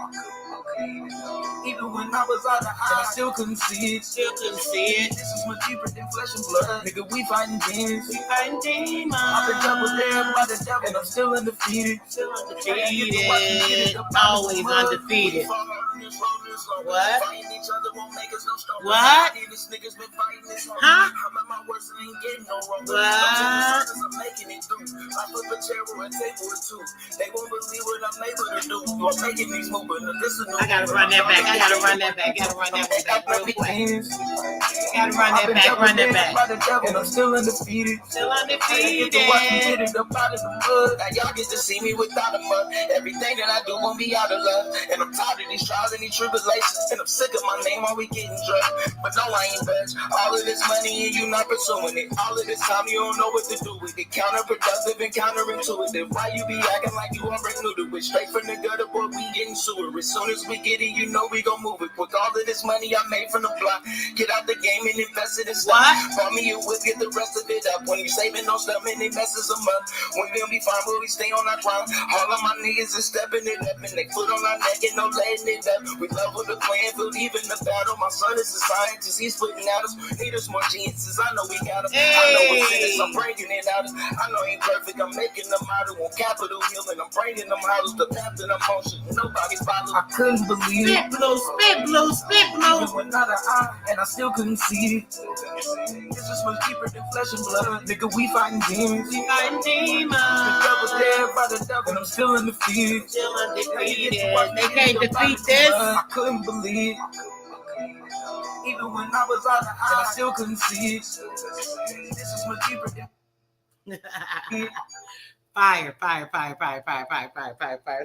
Even when I was out of eye, I still couldn't see it. Still couldn't see it. This is much deeper than flesh and blood. Nigga, we fighting demons. We fighting demons. I've been double there by the devil, and I'm still undefeated. Still undefeated. Always undefeated. What? What? Huh? I gotta run that back. I gotta run that back. Gotta run that back real quick. Gotta run that back. Run that back. And I'm still undefeated. Still Y'all undefeated. get to see me without a mud. Everything that I do won't be out of love. And I'm tired of these trials and these tribulations. And I'm sick of my name while we getting drugged. But no, I ain't budge. All of this money and you not pursuing it. All of this time you don't know what to do with it. Counterproductive and counterintuitive. Why you be acting like you already knew to it? Straight from the gutter, boy, we getting sewer. As soon as we get it, you know we gon' move it. With all of this money I made from the block, get out the game and invest it in stock. Buy me a whip, get the rest of it up. When you saving no stuff and it messes them up. When we'll be fine, but we stay on our grind. All of my niggas is stepping it up and they foot on our neck and no letting it up. We love with the plan, believe in the battle. My son is a scientist, he's putting out us. Need us more geniuses, I know we got him. I know what's in us, I'm bringing it out. I know ain't perfect, I'm making them out on Capitol Hill and I'm bringing them out the path to the motion. Nobody follows. I couldn't believe it. Spit blue, spit blue, spit blue. Even when not an eye, and I still couldn't see it. This is much deeper than flesh and blood. Nigga, we fighting demons. We fighting demons. The devil's there by the devil, and I'm still undefeated. Still undefeated. They can't defeat this. I couldn't believe. Even when I was out of eye, I still couldn't see it. This is much deeper than Fire.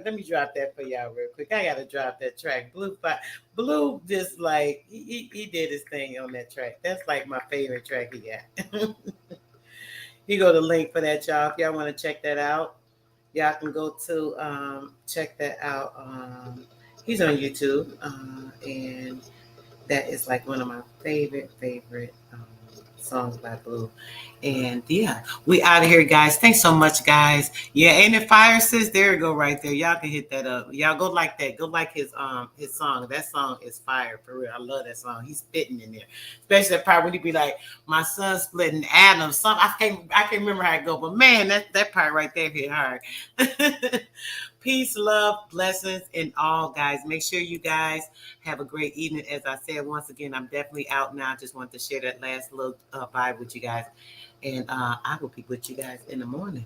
Let me drop that for y'all real quick. I gotta drop that track. Blue just like he did his thing on that track. That's like my favorite track he got. You go to link for that, y'all. If y'all want to check that out, y'all can go to check that out. He's on YouTube, and that is like one of my favorite songs by Blue. And yeah, we out of here, guys. Thanks so much, guys. Yeah, and if fire sis, there you go right there. Y'all can hit that up. Y'all go like that. Go like his song. That song is fire for real. I love that song. He's spitting in there. Especially that part when he be like, my son splitting atoms. I can't remember how it go, but man, that part right there hit hard. Peace, love, blessings, and all, guys. Make sure you guys have a great evening. As I said, once again, I'm definitely out now. I just wanted to share that last little vibe with you guys. And I will be with you guys in the morning.